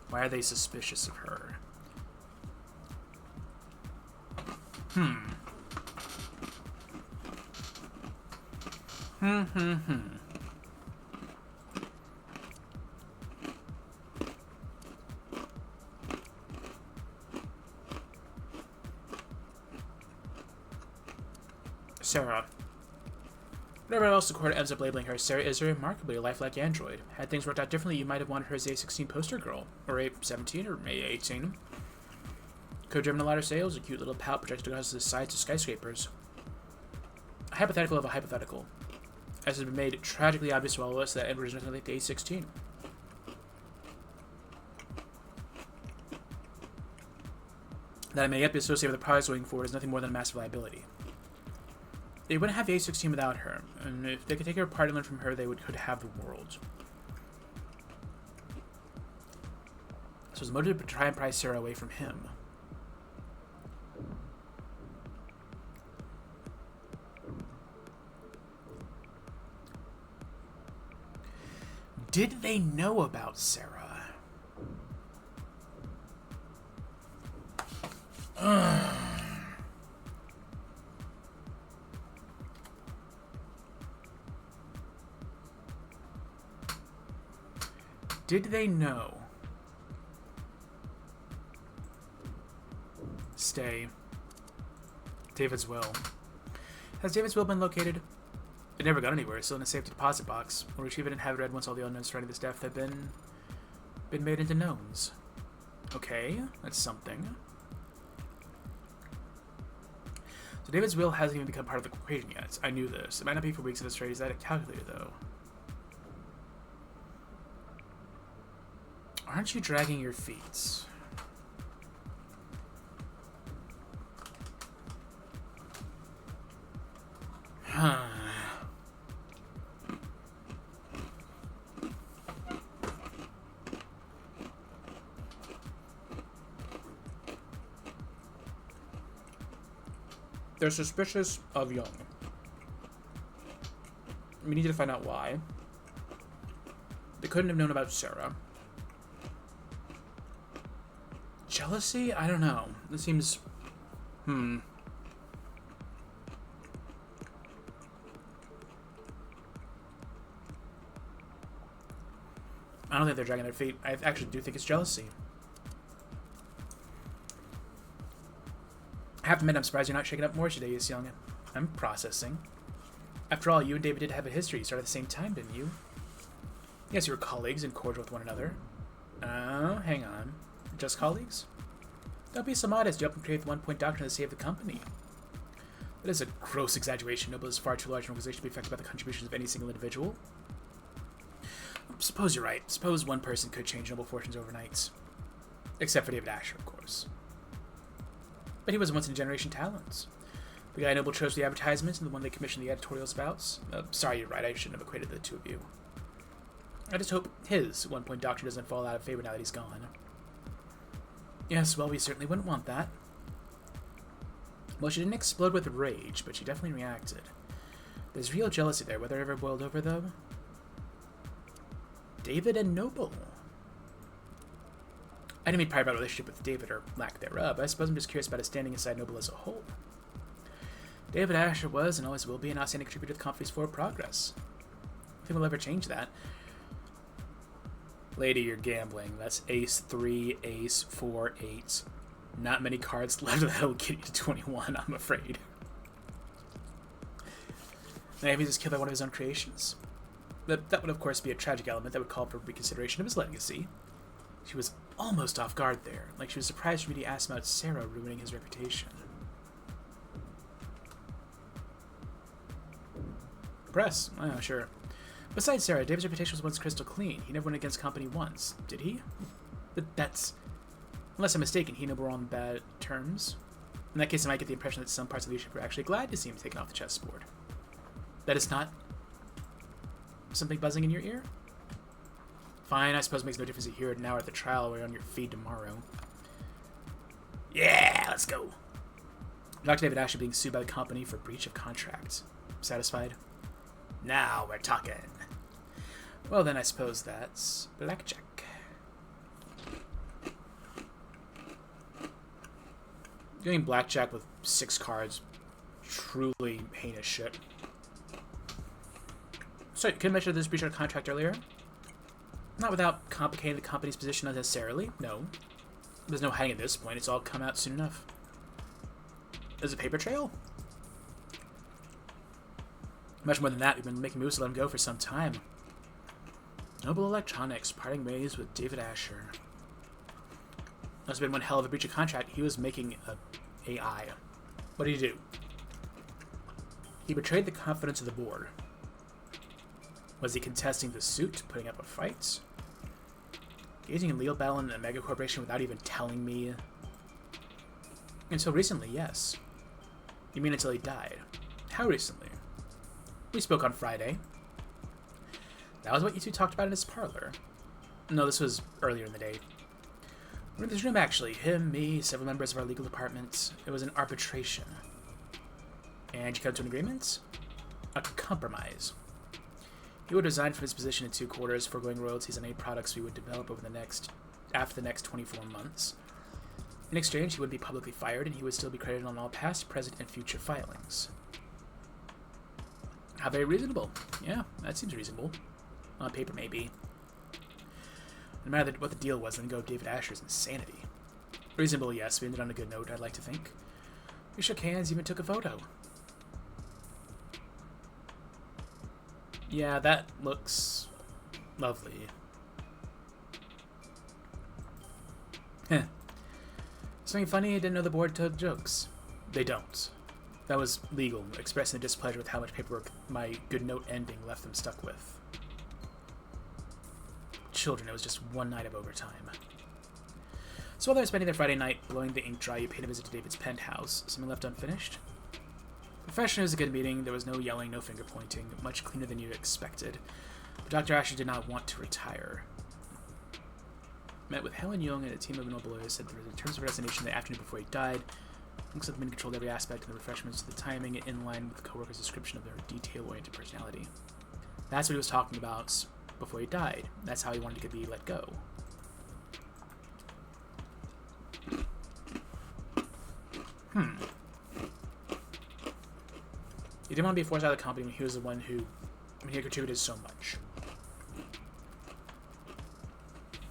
Why are they suspicious of her? Sarah. Whatever else the court ends up labeling her, Sarah is a remarkably lifelike android. Had things worked out differently, you might have wanted her as a 16 poster girl, or a 17, or maybe 18. Could have driven a lot of sales, a cute little pout projected across the sides of skyscrapers. A hypothetical of a hypothetical, as has been made tragically obvious to all of us that Edward is nothing like the age 16. That it may yet be associated with the prize going forward is nothing more than a massive liability. They wouldn't have the A16 without her, and if they could take her apart and learn from her, they could have the world. So his motive to try and pry Sarah away from him. Did they know about Sarah? Did they know? Stay. David's will. Has David's will been located? It never got anywhere. It's still in a safety deposit box. We'll retrieve it and have it read once all the unknowns surrounding this death have been made into knowns. Okay, that's something. So David's will hasn't even become part of the equation yet. I knew this. It might not be for weeks of the straight. Is that a calculator, though? Aren't you dragging your feet? Huh. They're suspicious of Young. We need to find out why. They couldn't have known about Sarah. Jealousy? I don't know. This seems... I don't think they're dragging their feet. I actually do think it's jealousy. I have to admit, I'm surprised you're not shaking up more today, Young. I'm processing. After all, you and David did have a history. You started at the same time, didn't you? Yes, you were colleagues and cordial with one another. Hang on. Just colleagues? Don't be so modest. You helped him create the one-point doctrine to save the company. That is a gross exaggeration. Noble is far too large an organization to be affected by the contributions of any single individual. Suppose you're right. Suppose one person could change Noble fortunes overnight. Except for David Asher, of course. But he was a once-in-a-generation talent. The guy Noble chose for the advertisements and the one they commissioned the editorial spouts. Sorry, you're right. I shouldn't have equated the two of you. I just hope his one-point doctrine doesn't fall out of favor now that he's gone. Yes, well, we certainly wouldn't want that. Well, she didn't explode with rage, but she definitely reacted. There's real jealousy there. Whether it ever boiled over, though? David and Noble. I didn't mean prior about a relationship with David, or lack thereof. I suppose I'm just curious about his standing inside Noble as a whole. David Asher was, and always will be, an outstanding contributor to the company's forward progress. I think we'll ever change that. Lady, you're gambling. That's ace 3, ace 4, 8. Not many cards left that'll get you to 21, I'm afraid. Maybe he just killed by one of his own creations. That would, of course, be a tragic element that would call for reconsideration of his legacy. She was almost off guard there, like she was surprised when he asked about Sarah ruining his reputation. Press. Oh, sure. Besides Sarah, David's reputation was once crystal clean. He never went against company once, did he? That's... Unless I'm mistaken, he and Noble were on bad terms. In that case, I might get the impression that some parts of leadership were actually glad to see him taken off the chessboard. That is not... something buzzing in your ear? Fine, I suppose it makes no difference if you hear it now or at the trial or on your feed tomorrow. Yeah, let's go. Dr. David Asher being sued by the company for breach of contract. Satisfied? Now we're talking. Well, then I suppose that's blackjack. Doing blackjack with 6 cards, truly heinous shit. So, you couldn't mention this breach of contract earlier? Not without complicating the company's position unnecessarily, no. There's no hiding at this point, it's all come out soon enough. There's a paper trail? Much more than that, we've been making moves to let him go for some time. Noble Electronics, parting ways with David Asher. Must have been one hell of a breach of contract. He was making a AI. What did he do? He betrayed the confidence of the board. Was he contesting the suit, putting up a fight? Engaging in legal battle in a mega corporation without even telling me? Until recently, yes. You mean until he died? How recently? We spoke on Friday. That was what you two talked about in his parlor. No, this was earlier in the day. We're in this room, actually. Him, me, several members of our legal department. It was an arbitration. And you come to an agreement? A compromise. He would resign from his position in 2 quarters, foregoing royalties on any products we would develop after the next 24 months. In exchange, he would be publicly fired, and he would still be credited on all past, present, and future filings. How very reasonable. Yeah, that seems reasonable. On paper, maybe. No matter what the deal was, then go of David Asher's insanity. Reasonable, yes. We ended on a good note, I'd like to think. We shook hands, even took a photo. Yeah, that looks lovely. Heh. Something funny, I didn't know the board told jokes. They don't. That was legal, expressing their displeasure with how much paperwork my good note ending left them stuck with. Children, it was just one night of overtime. So while they were spending their Friday night blowing the ink dry, you paid a visit to David's penthouse. Something left unfinished? Professionally, it was a good meeting. There was no yelling, no finger pointing. Much cleaner than you expected. But Dr. Asher did not want to retire. Met with Helen Young and a team of noble lawyers, said there was terms of resignation the afternoon before he died. Looks like the men controlled every aspect of the refreshments, the timing in line with the co-worker's description of their detail-oriented personality. That's what he was talking about before he died. That's how he wanted to be let go. He didn't want to be forced out of the company when he was the one who he contributed so much.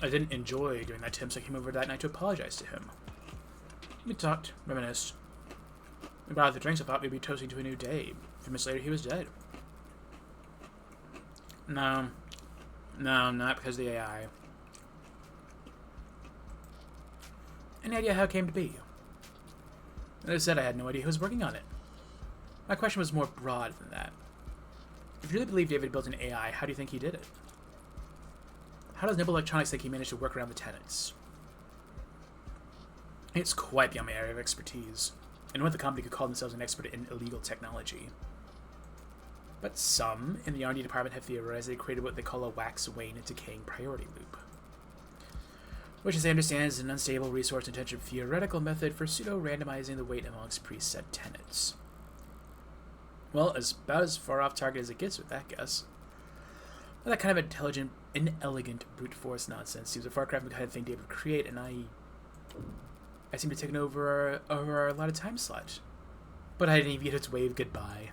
I didn't enjoy doing that to him, so I came over that night to apologize to him. We talked, reminisced. We brought out the drinks. I thought we'd be toasting to a new day. A few minutes later, he was dead. No, not because of the AI. Any idea how it came to be? As I said, I had no idea who was working on it. My question was more broad than that. If you really believe David built an AI, how do you think he did it? How does Noble Electronics think he managed to work around the tenants? It's quite beyond my area of expertise, and what the company could call themselves an expert in illegal technology. But some in the R&D department have theorized they created what they call a wax-wane and decaying priority loop, which, as I understand, is an unstable, resource-intensive theoretical method for pseudo-randomizing the weight amongst preset tenants. Well, about as far off target as it gets with that guess. Well, that kind of intelligent, inelegant brute force nonsense seems a far cry from the kind of thing David would create, and I seem to have taken over a lot of time slot. But I didn't even get its wave goodbye.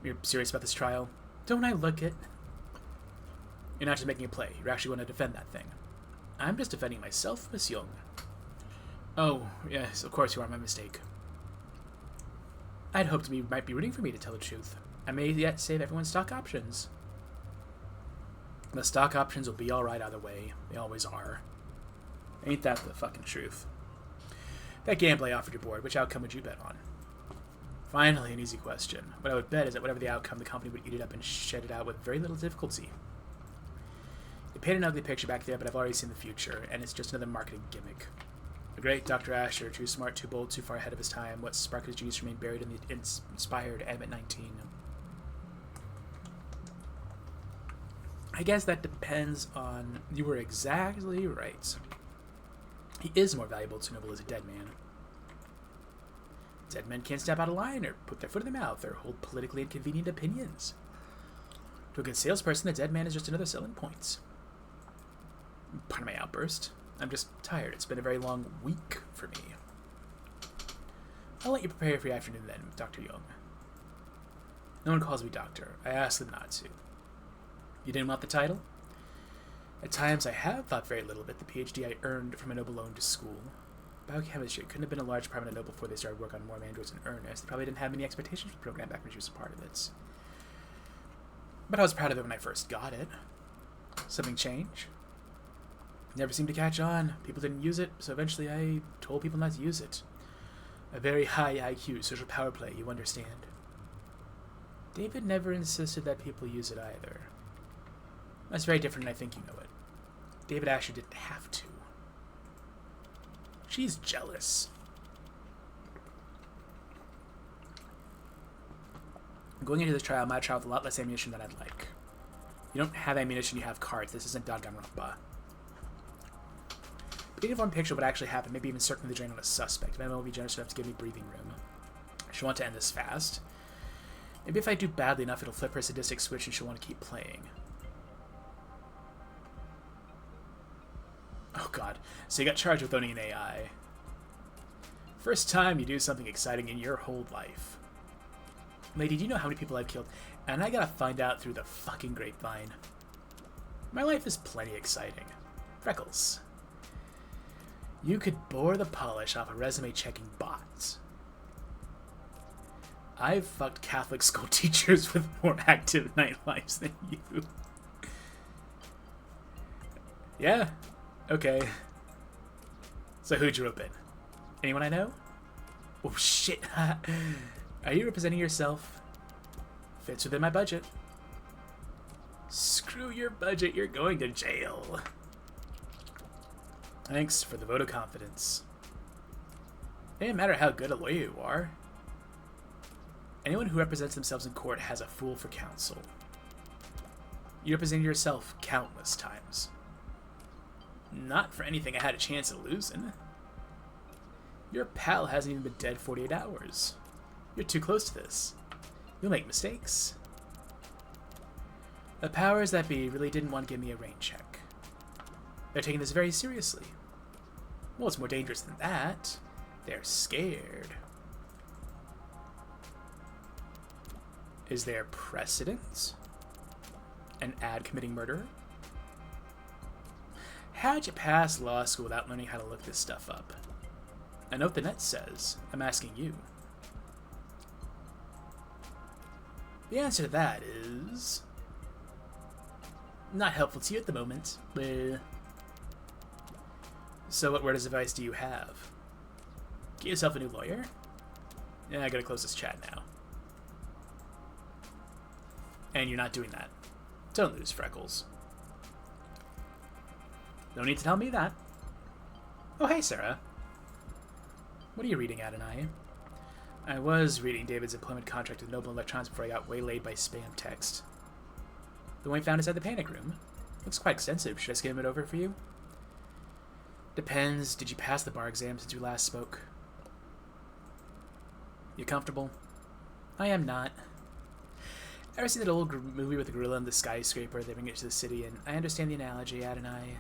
You're serious about this trial? Don't I look it? You're not just making a play. You're actually going to defend that thing. I'm just defending myself, Miss Young. Oh, yes, of course you are. My mistake. I'd hoped you might be rooting for me, to tell the truth. I may yet save everyone's stock options. The stock options will be alright either way. They always are. Ain't that the fucking truth? That gamble I offered your board, which outcome would you bet on? Finally, an easy question. What I would bet is that whatever the outcome, the company would eat it up and shed it out with very little difficulty. They paint an ugly picture back there, but I've already seen the future, and it's just another marketing gimmick. The great Dr. Asher, too smart, too bold, too far ahead of his time. What sparked his genius remained buried in the inspired Adam at 19. I guess that depends on... You were exactly right. He is more valuable to Noble as a dead man. Dead men can't step out of line or put their foot in their mouth or hold politically inconvenient opinions. To a good salesperson, the dead man is just another selling point. Pardon my outburst. I'm just tired. It's been a very long week for me. I'll let you prepare for your afternoon then, Dr. Young. No one calls me doctor. I asked them not to. You didn't want the title? At times I have thought very little about the PhD I earned from a Noble-owned school. Biochemistry couldn't have been a large department at Noble before they started work on warm androids in earnest. They probably didn't have many expectations for the program back when she was a part of it. But I was proud of it when I first got it. Something changed? Never seemed to catch on. People didn't use it, so eventually I told people not to use it. A very high IQ, social power play, you understand. David never insisted that people use it either. That's very different than I think you know it. David Asher didn't have to. She's jealous. Going into this trial, I might try with a lot less ammunition than I'd like. You don't have ammunition, you have cards. This isn't Danganronpa. Getting a form picture of what actually happened, maybe even circling the drain on a suspect. Maybe will be generous enough to give me breathing room. She'll want to end this fast. Maybe if I do badly enough, it'll flip her sadistic switch and she'll want to keep playing. Oh god. So you got charged with owning an AI. First time you do something exciting in your whole life. Lady, do you know how many people I've killed? And I gotta find out through the fucking grapevine. My life is plenty exciting. Freckles. You could bore the polish off a resume-checking bot. I've fucked Catholic school teachers with more active night lives than you. Yeah. Okay. So who'd you rope in? Anyone I know? Oh shit. Are you representing yourself? Fits within my budget. Screw your budget, you're going to jail. Thanks for the vote of confidence. It doesn't matter how good a lawyer you are. Anyone who represents themselves in court has a fool for counsel. You represented yourself countless times. Not for anything I had a chance of losing. Your pal hasn't even been dead 48 hours. You're too close to this. You'll make mistakes. The powers that be really didn't want to give me a rain check. They're taking this very seriously. Well, it's more dangerous than that. They're scared. Is there precedent? An ad committing murder? How'd you pass law school without learning how to look this stuff up? I know what the net says. I'm asking you. The answer to that is... not helpful to you at the moment. So what word of advice do you have? Get yourself a new lawyer? Yeah, I gotta close this chat now. And you're not doing that. Don't lose, Freckles. No need to tell me that. Oh, hey, Sarah. What are you reading, Adonai? I was reading David's employment contract with Noble Electronics before I got waylaid by spam text. The one we found inside the panic room. Looks quite extensive. Should I skim it over for you? Depends. Did you pass the bar exam since we last spoke? You comfortable? I am not. Ever seen that old movie with the gorilla and the skyscraper? They bring it to the city, and I understand the analogy, Adonai.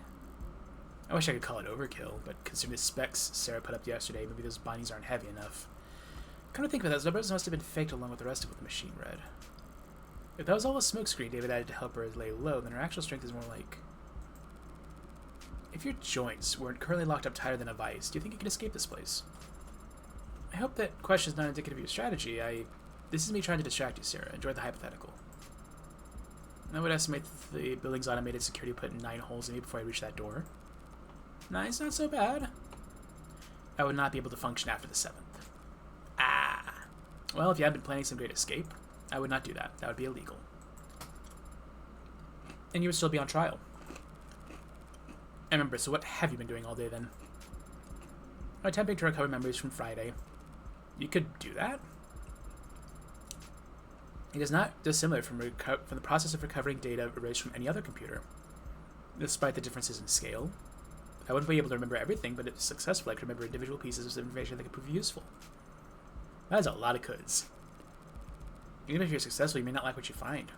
I wish I could call it overkill, but considering the specs Sarah put up yesterday, maybe those bindings aren't heavy enough. Come to think of it, those numbers must have been faked along with the rest of what the machine read. If that was all a smokescreen David added to help her lay low, then her actual strength is more like... If your joints weren't currently locked up tighter than a vice, do you think you could escape this place? I hope that question is not indicative of your strategy. This is me trying to distract you, Sarah. Enjoy the hypothetical. I would estimate that the building's automated security put 9 holes in me before I reach that door. Nice, not so bad. I would not be able to function after the 7th. Ah. Well, if you had been planning some great escape, I would not do that. That would be illegal. And you would still be on trial. I remember, so what have you been doing all day then? I'm attempting to recover memories from Friday. You could do that? It is not dissimilar from the process of recovering data erased from any other computer. Despite the differences in scale, I wouldn't be able to remember everything, but if successful, I could remember individual pieces of information that could prove useful. That is a lot of coulds. Even if you're successful, you may not like what you find.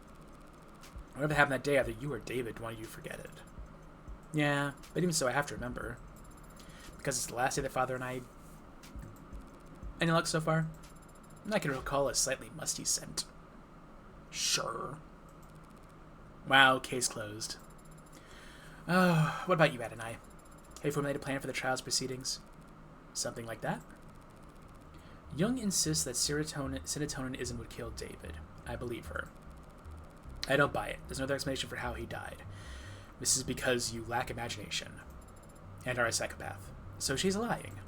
Whatever happened that day, either you or David wanted you to forget it. Yeah, but even so, I have to remember. Because it's the last day that Father and I... Any luck so far? I can recall a slightly musty scent. Sure. Wow, case closed. Oh, what about you, Adonai? Have you formulated a plan for the trial's proceedings? Something like that? Jung insists that serotonin would kill David. I believe her. I don't buy it. There's no other explanation for how he died. This is because you lack imagination. And are a psychopath. So she's lying.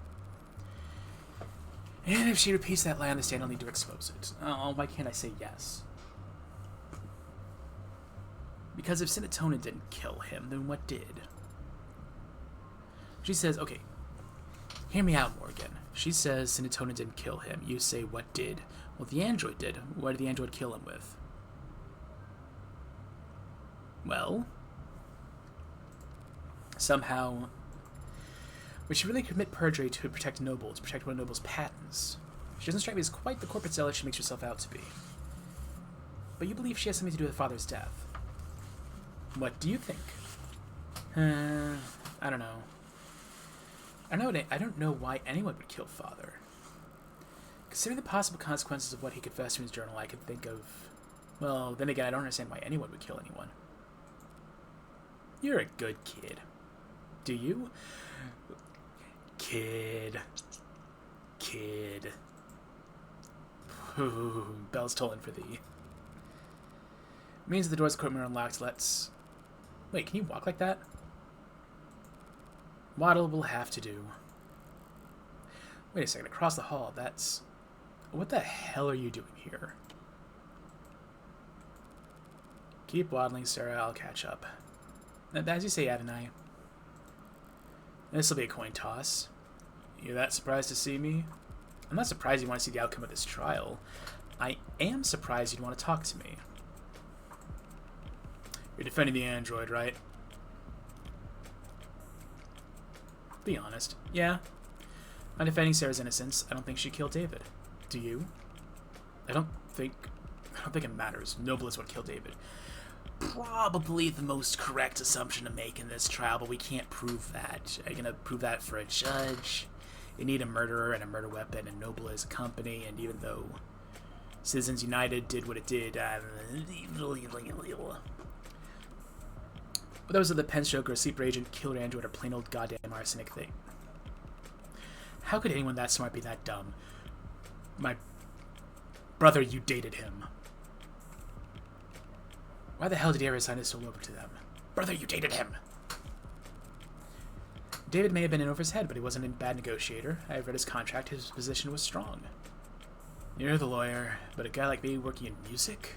And if she repeats that lie on the stand, I'll need to expose it. Oh, why can't I say yes? Because if serotonin didn't kill him, then what did? She says, okay, hear me out, Morgan. She says serotonin didn't kill him. You say, what did? Well, the android did. What did the android kill him with? Well, somehow, would she really commit perjury to protect Noble, to protect one of Noble's patents? She doesn't strike me as quite the corporate zealot she makes herself out to be. But you believe she has something to do with her father's death. What do you think? I don't know. I don't know why anyone would kill father. Considering the possible consequences of what he confessed in his journal, I could think of... Well, then again, I don't understand why anyone would kill anyone. You're a good kid. Do you? Kid. Ooh, bell's tolling for thee. Means the doors to the courtroom are unlocked. Let's... Wait, can you walk like that? Waddle will have to do. Wait a second, across the hall, that's... What the hell are you doing here? Keep waddling, Sarah, I'll catch up. As you say, Adonai. This'll be a coin toss. You that surprised to see me? I'm not surprised you want to see the outcome of this trial. I am surprised you'd want to talk to me. You're defending the android, right? Be honest. Yeah. I'm defending Sarah's innocence. I don't think she killed David. Do you? I don't think it matters. Noble is what killed David. Probably the most correct assumption to make in this trial, but we can't prove that. Are you gonna prove that for a judge? You need a murderer and a murder weapon, and Noble is a company, and even though Citizens United did what it did, but those are the pen stroker, sleeper agent, killer android, or plain old goddamn arsenic thing. How could anyone that smart be that dumb? My brother, you dated him. Why the hell did he ever sign his soul over to them? Brother, you dated him! David may have been in over his head, but he wasn't a bad negotiator. I have read his contract. His position was strong. You're the lawyer, but a guy like me working in music?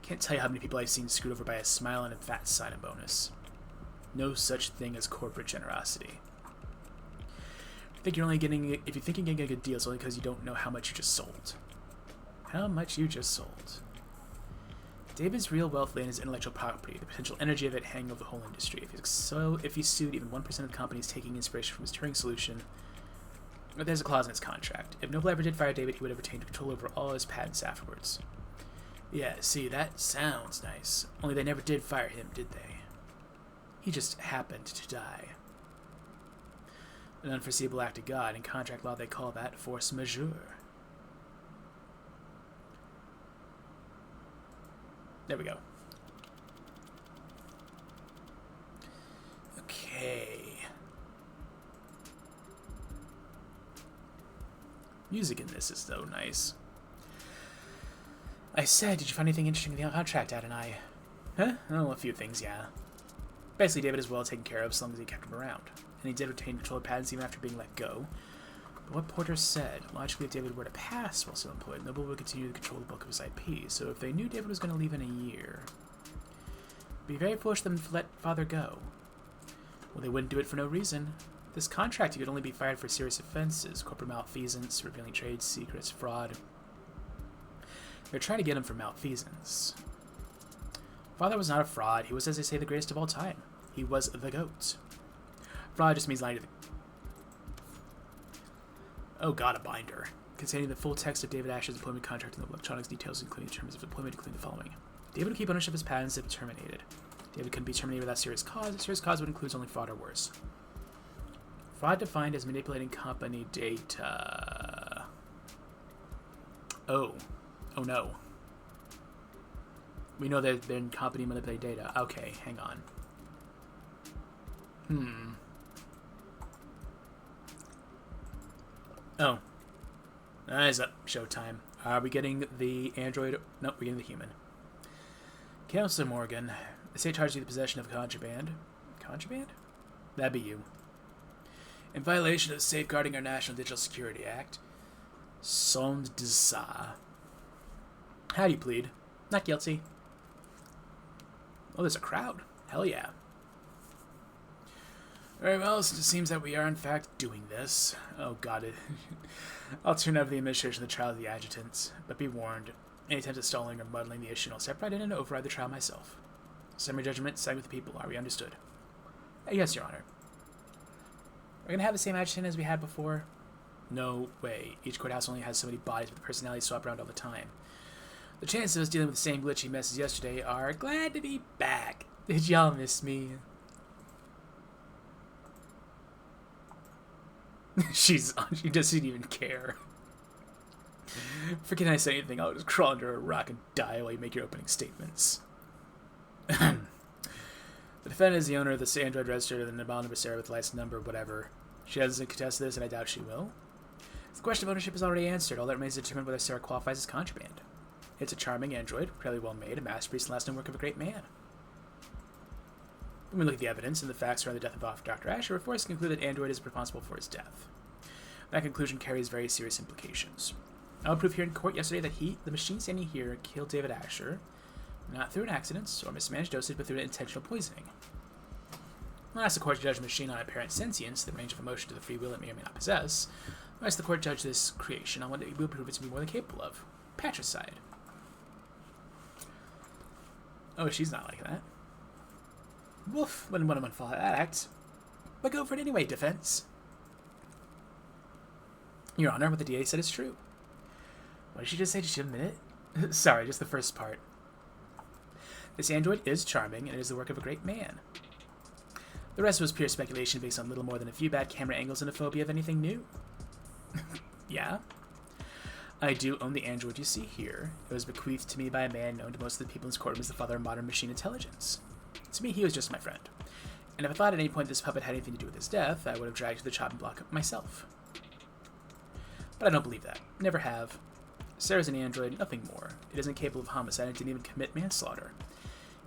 Can't tell you how many people I've seen screwed over by a smile and a fat sign-on bonus. No such thing as corporate generosity. If you think you're getting a good deal, it's only because you don't know how much you just sold. How much you just sold. David's real wealth lay in his intellectual property, the potential energy of it hanging over the whole industry. If he sued even 1% of the companies taking inspiration from his Turing solution, there's a clause in his contract. If Noble ever did fire David, he would have retained control over all his patents afterwards. Yeah, see, that sounds nice. Only they never did fire him, did they? He just happened to die. An unforeseeable act of God. In contract law, they call that force majeure. There we go. Okay. Music in this is so nice. I said, did you find anything interesting in the contract, Adonai? Huh? Oh, a few things, yeah. Basically, David is well taken care of as long as he kept him around. And he did retain control of patents even after being let go. But what Porter said, logically if David were to pass while still employed, Noble would continue to control the bulk of his IP. So if they knew David was going to leave in a year, it'd be very foolish of them to let Father go. Well, they wouldn't do it for no reason. This contract, you could only be fired for serious offenses, corporate malfeasance, revealing trade secrets, fraud. They're trying to get him for malfeasance. Father was not a fraud. He was, as they say, the greatest of all time. He was the GOAT. Fraud just means lying to the... Oh god, a binder. Containing the full text of David Ash's employment contract and the electronics details, including the terms of employment, including the following. David would keep ownership of his patents if terminated. David couldn't be terminated without serious cause. A serious cause would include only fraud or worse. Fraud defined as manipulating company data. Oh. Oh no. We know that they're in company manipulate data. Okay, hang on. Oh. Eyes up. Showtime. Are we getting the android? Nope, we're getting the human. Counselor Morgan. The state charges you the possession of contraband. Contraband? That'd be you. In violation of Safeguarding Our National Digital Security Act. Sans desat. How do you plead? Not guilty. Oh, there's a crowd. Hell yeah. Very well, since it seems that we are in fact doing this. Oh god, I'll turn over the administration of the trial to the adjutants, but be warned, any attempt at stalling or muddling the issue, I'll step right in and override the trial myself. Summary judgment, side with the people, are we understood? Yes, Your Honor. We're gonna have the same adjutant as we had before? No way. Each courthouse only has so many bodies, but the personalities swap around all the time. The chances of us dealing with the same glitchy mess as yesterday are glad to be back. Did y'all miss me? She doesn't even care. Forget I say anything, I'll just crawl under a rock and die while you make your opening statements. The defendant is the owner of this Android registered in the mobile number Sarah with the license number, whatever. She doesn't contest this, and I doubt she will. The question of ownership is already answered. All that remains to determine whether Sarah qualifies as contraband. It's a charming android, fairly well made, a masterpiece and lasting work of a great man. When we look at the evidence and the facts around the death of Dr. Asher, we're forced to conclude that Android is responsible for his death. That conclusion carries very serious implications. I will prove here in court yesterday that the machine standing here, killed David Asher, not through an accident or mismanaged dosage, but through an intentional poisoning. I'll ask the court to judge the machine on apparent sentience, the range of emotion to the free will it may or may not possess. I'll ask the court to judge this creation on what it will prove it to be more than capable of. Patricide. Oh, she's not like that. Woof, wouldn't want to follow that act. But go for it anyway, defense. Your Honor, what the DA said is true. What did she just say? Did she admit it? Sorry, just the first part. This android is charming, and it is the work of a great man. The rest was pure speculation based on little more than a few bad camera angles and a phobia of anything new. Yeah? I do own the android you see here. It was bequeathed to me by a man known to most of the people in this courtroom as the father of modern machine intelligence. To me, he was just my friend. And if I thought at any point this puppet had anything to do with his death, I would have dragged to the chopping block myself. But I don't believe that. Never have. Sarah's an android, nothing more. It isn't capable of homicide and didn't even commit manslaughter.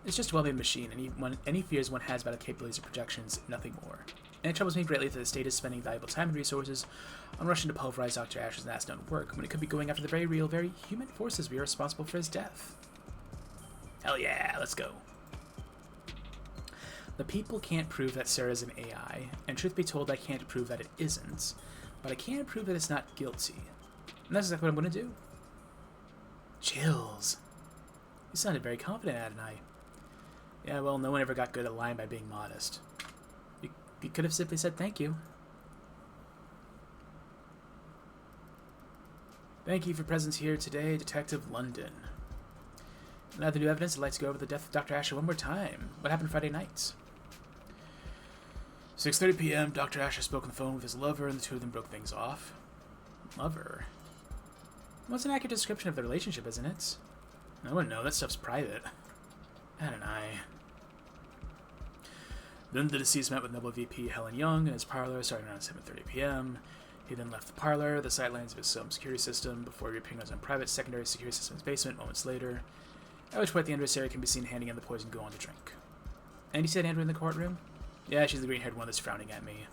It's just a well-made machine, and any fears one has about its capabilities or projections, nothing more. And it troubles me greatly that the state is spending valuable time and resources on rushing to pulverize Dr. Asher's last known work, when it could be going after the very real, very human forces we are responsible for his death. Hell yeah, let's go. The people can't prove that Sarah's an AI, and truth be told, I can't prove that it isn't, but I can prove that it's not guilty. And that's exactly what I'm going to do. Chills. You sounded very confident, Adonai. Yeah, well, no one ever got good at lying by being modest. You could have simply said thank you. Thank you for presence here today, Detective London. Now the new evidence, I'd like to go over the death of Dr. Asher one more time. What happened Friday night? 6:30 p.m., Dr. Asher spoke on the phone with his lover, and the two of them broke things off. Lover? What's an accurate description of the relationship, isn't it? I wouldn't know, that stuff's private. Adonai. Then the deceased met with Noble VP Helen Young in his parlor starting around 7:30 p.m. He then left the parlor, the sidelines of his home security system, before reappearing on his own private secondary security system's basement moments later, at which point the Android Sarah can be seen handing him the poison go on to drink. And you said Android in the courtroom? Yeah, she's the green-haired one that's frowning at me.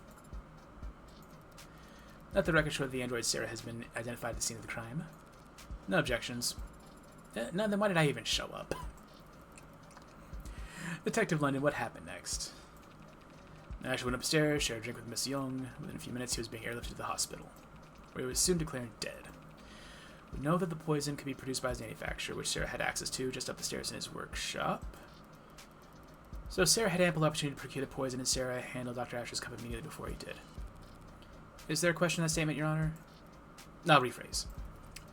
Let the record show that the Android Sarah has been identified at the scene of the crime. No objections. No, then why did I even show up? Detective London, what happened next? Asher went upstairs, shared a drink with Miss Young. Within a few minutes, he was being airlifted to the hospital, where he was soon declared dead. We know that the poison could be produced by his manufacturer, which Sarah had access to just up the stairs in his workshop. So Sarah had ample opportunity to procure the poison, and Sarah handled Dr. Asher's cup immediately before he did. Is there a question on that statement, Your Honor? No, I'll rephrase.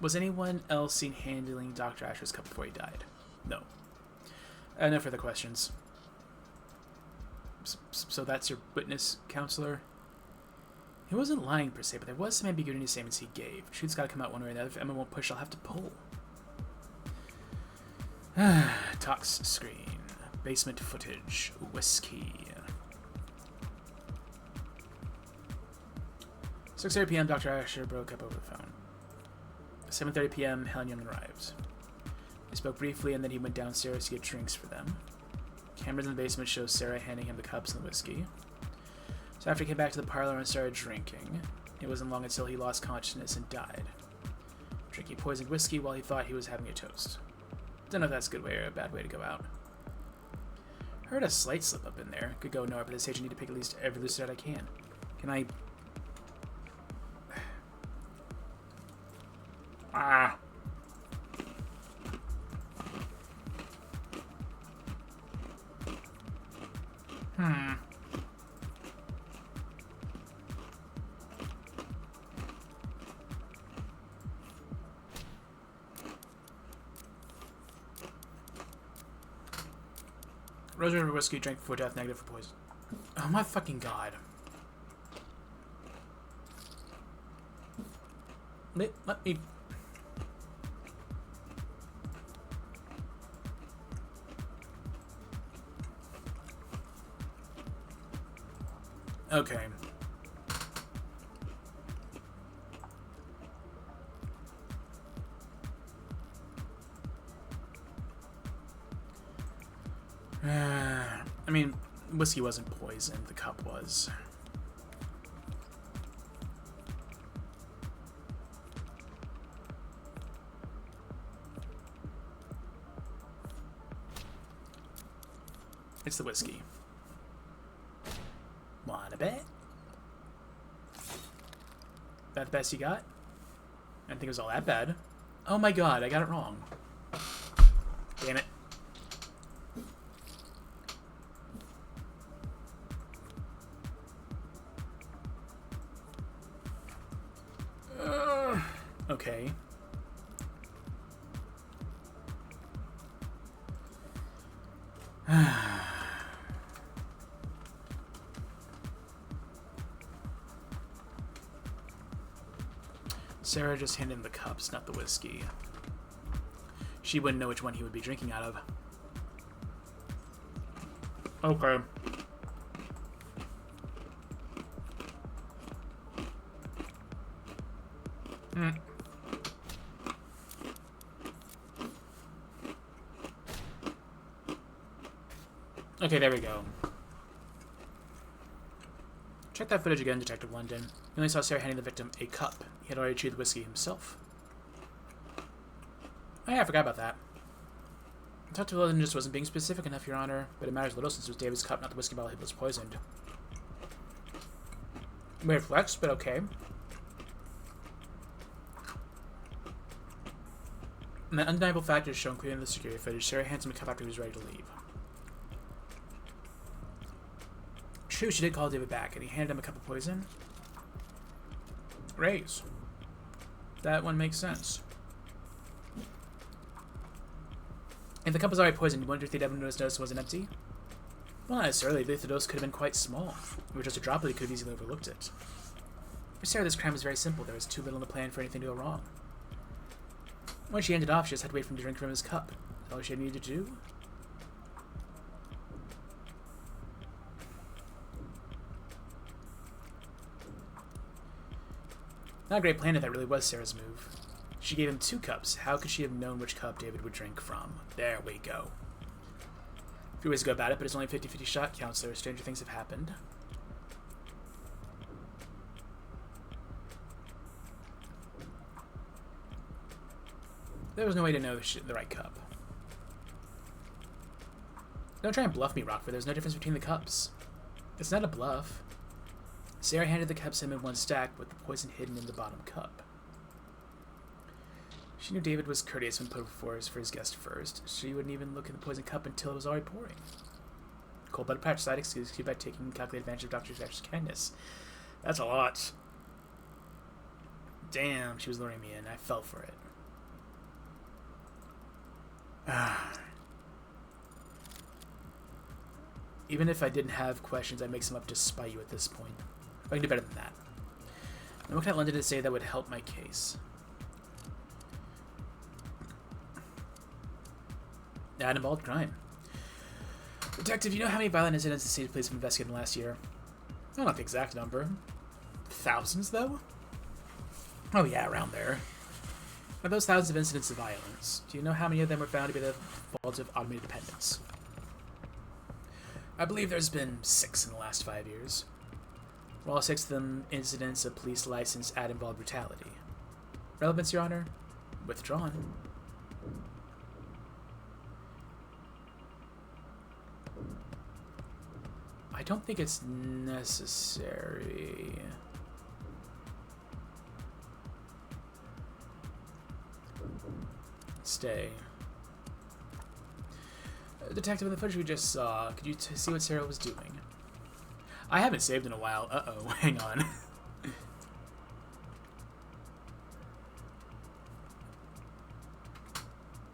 Was anyone else seen handling Dr. Asher's cup before he died? No. No further questions. So that's your witness, counselor? He wasn't lying per se, but there was some ambiguity in the statements he gave. Truth's gotta come out one way or another. If Emma won't push, I'll have to pull. Talks screen. Basement footage. Whiskey. 6:30 p.m. Dr. Asher broke up over the phone. 7:30 p.m. Helen Young arrived. They spoke briefly, and then he went downstairs to get drinks for them. Cameras in the basement show Sarah handing him the cups and the whiskey. So after he came back to the parlor and started drinking, it wasn't long until he lost consciousness and died, drinking poisoned whiskey while he thought he was having a toast. Don't know if that's a good way or a bad way to go out. Heard a slight slip up in there. Could go nowhere, but this stage I need to pick at least every loose out I can. Can I... Ah! Rose River whiskey, drank before death, negative for poison. Oh my fucking god. Let me... Okay. I mean, whiskey wasn't poisoned, the cup was. It's the whiskey. Wanna bet? That the best you got? I didn't think it was all that bad. Oh my god, I got it wrong. Damn it. Okay. Sarah just handed him the cups, not the whiskey. She wouldn't know which one he would be drinking out of. Okay. Okay, there we go. Check that footage again, Detective London. You only saw Sarah handing the victim a cup. He had already chewed the whiskey himself. Oh yeah, I forgot about that. Detective London just wasn't being specific enough, Your Honor, but it matters little since it was David's cup, not the whiskey bottle he was poisoned. Weird flex, but okay. And the undeniable fact is shown clearly in the security footage. Sarah hands him a cup after he was ready to leave. True, she did call David back, and he handed him a cup of poison. Raise. That one makes sense. If the cup was already poisoned, you wonder if they'd ever noticed it wasn't empty? Well, not necessarily. The dose could have been quite small. If it were just a droplet, he could have easily overlooked it. For Sarah, this crime was very simple. There was too little in the plan for anything to go wrong. When she ended off, she just had to wait for him to drink from his cup. That's all she needed to do. Not a great plan if that really was Sarah's move. She gave him 2 cups. How could she have known which cup David would drink from? There we go. A few ways to go about it, but it's only a 50-50 shot, Counselor. Stranger things have happened. There was no way to know the right cup. Don't try and bluff me, Rockford. There's no difference between the cups. It's not a bluff. Sarah handed the cups to him in one stack, with the poison hidden in the bottom cup. She knew David was courteous when put for his guest first. She wouldn't even look in the poison cup until it was already pouring. Cold-blooded patricide excused you by taking calculated advantage of Dr. Thatcher's kindness. That's a lot. Damn, she was luring me in. I fell for it. Even if I didn't have questions, I'd make some up to spite you at this point. I can do better than that. And what can I London to say that would help my case? An involved crime. Detective, you know how many violent incidents the state police have investigated in the last year? Oh, not the exact number. Thousands, though? Oh yeah, around there. Of those thousands of incidents of violence, do you know how many of them were found to be the fault of automated dependence? I believe there's been 6 in the last 5 years. Were all 6 of them incidents of police license ad involved brutality? Relevance, Your Honor? I don't think it's necessary. Stay. Detective, in the footage we just saw, could you see what Sarah was doing? I haven't saved in a while. Uh-oh, hang on.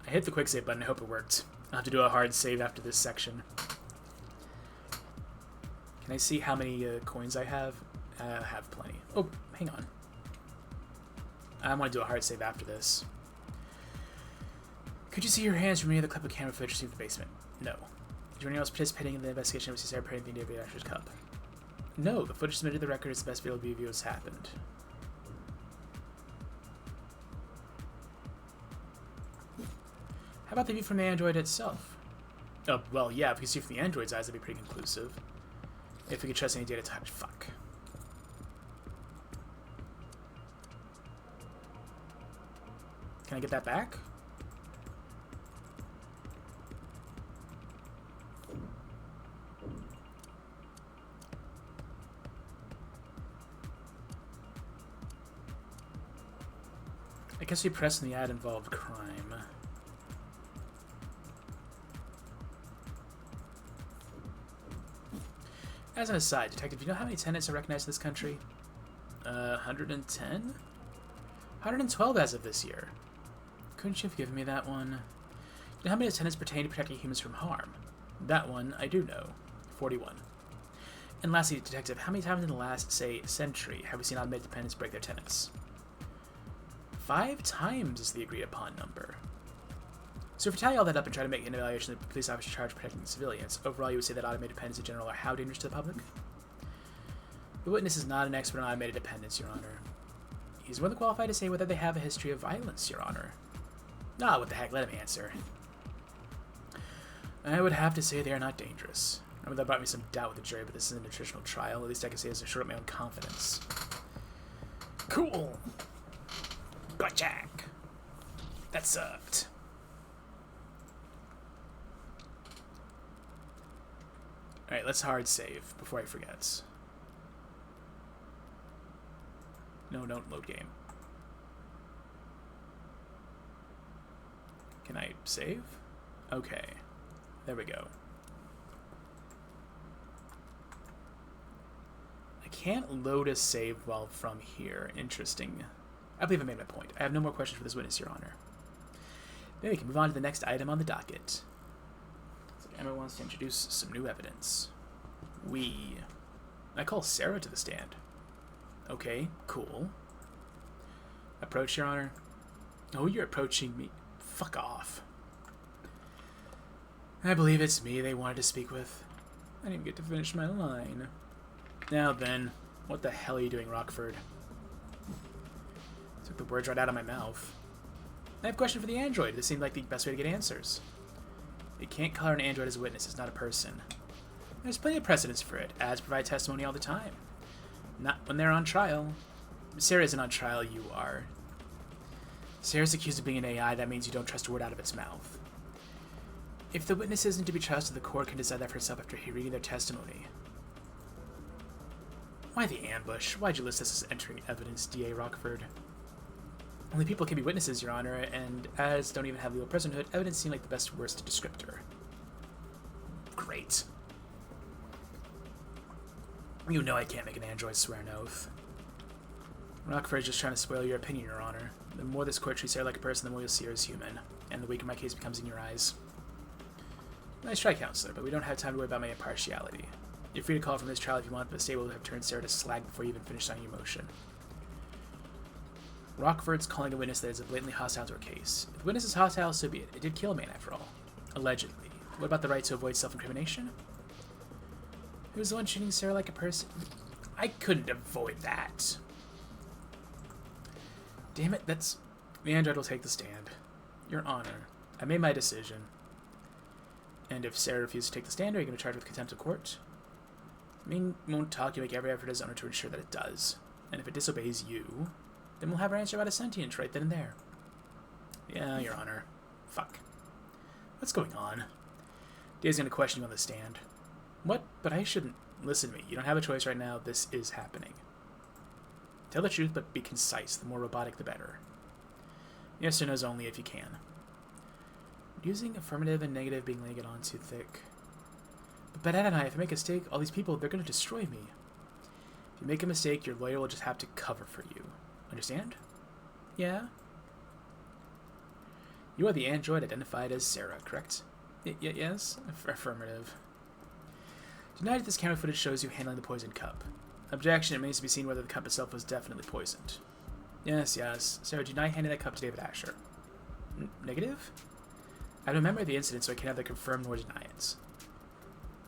I hit the quick save button. I hope it worked. I'll have to do a hard save after this section. Can I see how many coins I have? I have plenty. Oh, hang on. I want to do a hard save after this. Could you see your hands from any of the clip of camera footage received in the basement? No. Is anyone else participating in the investigation of Sarah Perry and the David Asher's Cup? No, the footage submitted to the record is the best video view has happened. How about the view from the Android itself? Oh, well, yeah, if you see from the Android's eyes, that'd be pretty conclusive. If we could trust any data type. Fuck. Can I get that back? I guess we pressed in the ad involved crime. As an aside, Detective, do you know how many tenants are recognized in this country? 110? 112 as of this year. Couldn't you have given me that one? Do you know how many tenants pertain to protecting humans from harm? That one, I do know. 41. And lastly, Detective, how many times in the last, say, century have we seen automated dependents break their tenants? 5 times is the agreed upon number. So if we tally all that up and try to make an evaluation of the police officer charged with protecting civilians, overall you would say that automated dependents in general are how dangerous to the public? The witness is not an expert on automated dependents, Your Honor. He's more than qualified to say whether they have a history of violence, Your Honor. Ah, what the heck, let him answer. I would have to say they are not dangerous. I mean, that brought me some doubt with the jury, but this isn't a traditional trial. At least I can say this to shore up my own confidence. Cool! Blackjack! That sucked. Alright, let's hard save before I forget. No, don't load game. Can I save? Okay. There we go. I can't load a save while from here. Interesting. I believe I made my point. I have no more questions for this witness, Your Honor. Then we can move on to the next item on the docket. Emma wants to introduce some new evidence. I call Sarah to the stand. Okay, cool. Approach, Your Honor. Oh, you're approaching me. Fuck off. I believe it's me they wanted to speak with. I didn't even get to finish my line. Now then, what the hell are you doing, Rockford? Took the words right out of my mouth. I have a question for the android. This seemed like the best way to get answers. You can't color an android as a witness. It's not a person. There's plenty of precedents for it. Ads provide testimony all the time. Not when they're on trial. Sarah isn't on trial, you are. Sarah's accused of being an AI. That means you don't trust a word out of its mouth. If the witness isn't to be trusted, the court can decide that for itself after reading their testimony. Why the ambush? Why'd you list this as entering evidence, D.A. Rockford? Only people can be witnesses, Your Honor, and as don't even have legal personhood, evidence seemed like the best worst descriptor. Great. You know I can't make an android swear an oath. Rockford is just trying to spoil your opinion, Your Honor. The more this court treats her like a person, the more you'll see her as human, and the weaker my case becomes in your eyes. Nice try, Counselor, but we don't have time to worry about my impartiality. You're free to call from this trial if you want, but the state will have turned Sarah to slag before you even finish signing your motion. Rockford's calling a witness that is blatantly hostile to her case. If the witness is hostile, so be it. It did kill a man, after all. Allegedly. What about the right to avoid self-incrimination? Who was the one treating Sarah like a person? I couldn't avoid that. Damn it, that's... The android will take the stand. Your Honor, I made my decision. And if Sarah refuses to take the stand, are you going to charge her with contempt of court? Ming won't talk, you make every effort as owner to ensure that it does. And if it disobeys you, then we'll have her answer about a sentience right then and there. Yeah, Your Honor. Fuck. What's going on? Dave's going to question you on the stand. What? But I shouldn't... Listen to me. You don't have a choice right now. This is happening. Tell the truth, but be concise. The more robotic, the better. Yes or no's only if you can. Using affirmative and negative being laying it on too thick. But Bennett and I, if I make a mistake, all these people, they're going to destroy me. If you make a mistake, your lawyer will just have to cover for you. Understand? Yeah? You are the android identified as Sarah, correct? Yes? Affirmative. Denied that this camera footage shows you handling the poisoned cup. Objection, it remains to be seen whether the cup itself was definitely poisoned. Yes. Sarah, deny handing that cup to David Asher. Negative? I don't remember the incident, so I can't either confirm nor deny it.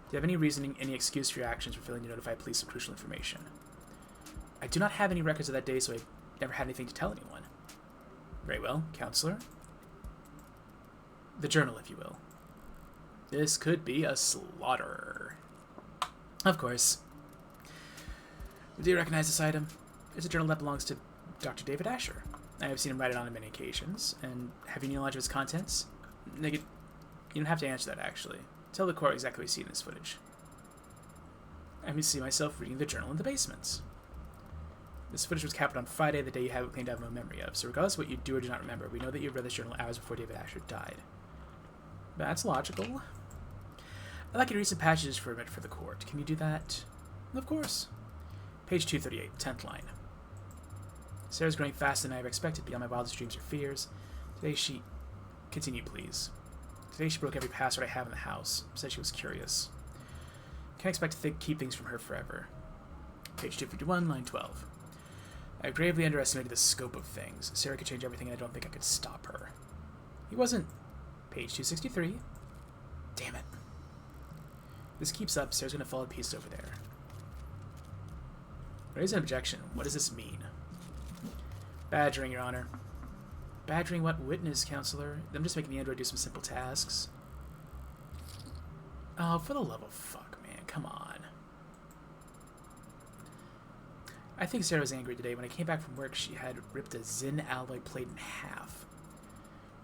Do you have any reasoning, any excuse for your actions for failing to notify police of crucial information? I do not have any records of that day, so I never had anything to tell anyone. Very well, counselor. The journal, if you will. This could be a slaughter. Of course. Do you recognize this item? It's a journal that belongs to Dr. David Asher. I have seen him write it on many occasions. And have you any knowledge of its contents? You don't have to answer that, actually. Tell the court exactly what you see in this footage. I see myself reading the journal in the basement. This footage was captured on Friday, the day you claimed to have no memory of. So regardless of what you do or do not remember, we know that you read this journal hours before David Asher died. That's logical. I'd like you to read some passages for the court. Can you do that? Of course. Page 238, 10th line. Sarah's growing faster than I ever expected, beyond my wildest dreams or fears. Today she... Continue, please. Today she broke every password I have in the house. Said she was curious. Can't expect to keep things from her forever. Page 251, line 12. I gravely underestimated the scope of things. Sarah could change everything, and I don't think I could stop her. He wasn't... Page 263. Damn it. If this keeps up, Sarah's going to fall in pieces over there. Raise an objection. What does this mean? Badgering, Your Honor. Badgering what witness, counselor? I'm just making the android do some simple tasks. Oh, for the love of fuck, man. Come on. I think Sarah was angry today. When I came back from work, she had ripped a Zin alloy plate in half.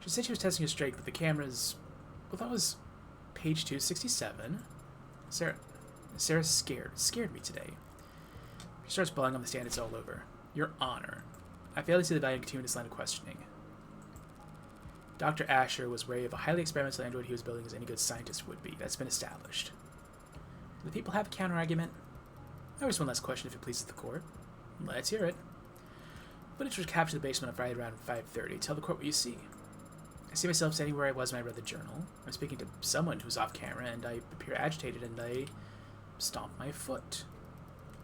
She said she was testing her strength, but the cameras... Well, that was page 267. Sarah's scared me today. She starts bawling on the stand. It's all over. Your Honor. I fail to see the value in continuing this line of questioning. Dr. Asher was wary of a highly experimental android he was building as any good scientist would be. That's been established. Do the people have a counter-argument? There was one last question if it pleases the court. Let's hear it. Footage was captured in the basement on Friday around 5:30. Tell the court what you see. I see myself standing where I was when I read the journal. I'm speaking to someone who's off camera, and I appear agitated, and I stomp my foot.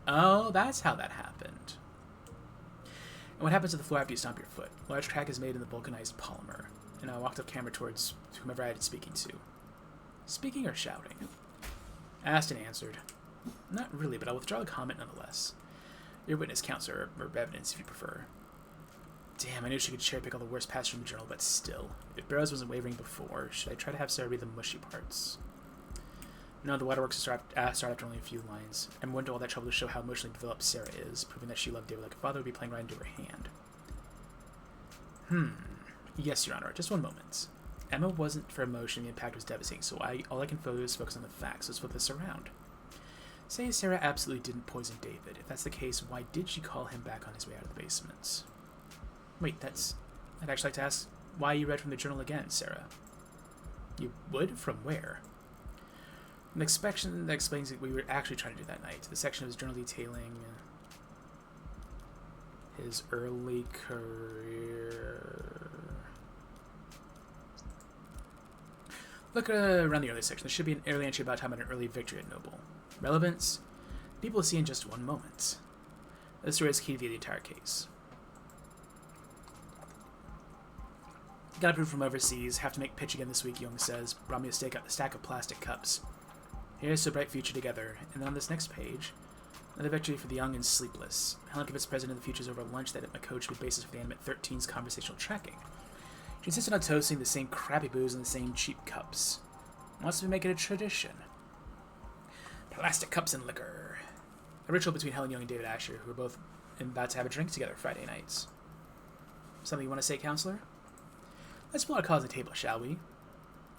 Oh, that's how that happened. And what happens to the floor after you stomp your foot? A large crack is made in the vulcanized polymer, and I walked off camera towards whomever I had speaking to. Speaking or shouting? Asked and answered. Not really, but I'll withdraw the comment nonetheless. Your witness, counselor, or evidence if you prefer. Damn, I knew she could cherry pick all the worst passages from the journal, but still. If Barrows wasn't wavering before, should I try to have Sarah read the mushy parts? No, the waterworks start after only a few lines. I'm going to all that trouble to show how emotionally developed Sarah is, proving that she loved David like a father would be playing right into her hand. Yes, Your Honor, just one moment. Emma wasn't for emotion, the impact was devastating, so all I can focus on the facts. Let's flip this around. Say Sarah absolutely didn't poison David. If that's the case, why did she call him back on his way out of the basement? Wait, I'd actually like to ask why you read from the journal again, Sarah. You would? From where? An section that explains what we were actually trying to do that night. The section of his journal detailing his early career. Look around the early section. There should be an early entry about time at an early victory at Noble. Relevance? People will see in just one moment. This story is key to the entire case. Got approved from overseas. Have to make pitch again this week, Young says. Brought me a stack of plastic cups. Here's to a bright future together. And then on this next page, another victory for the young and sleepless. Helen convinced the president of the futures over lunch that my coach would be basis for the Animate 13's conversational tracking. She insisted on toasting the same crappy booze in the same cheap cups. Wants to make it a tradition. Plastic cups and liquor. A ritual between Helen Young and David Asher, who were both about to have a drink together Friday nights. Something you want to say, counselor? Let's pull our cards on the table, shall we? You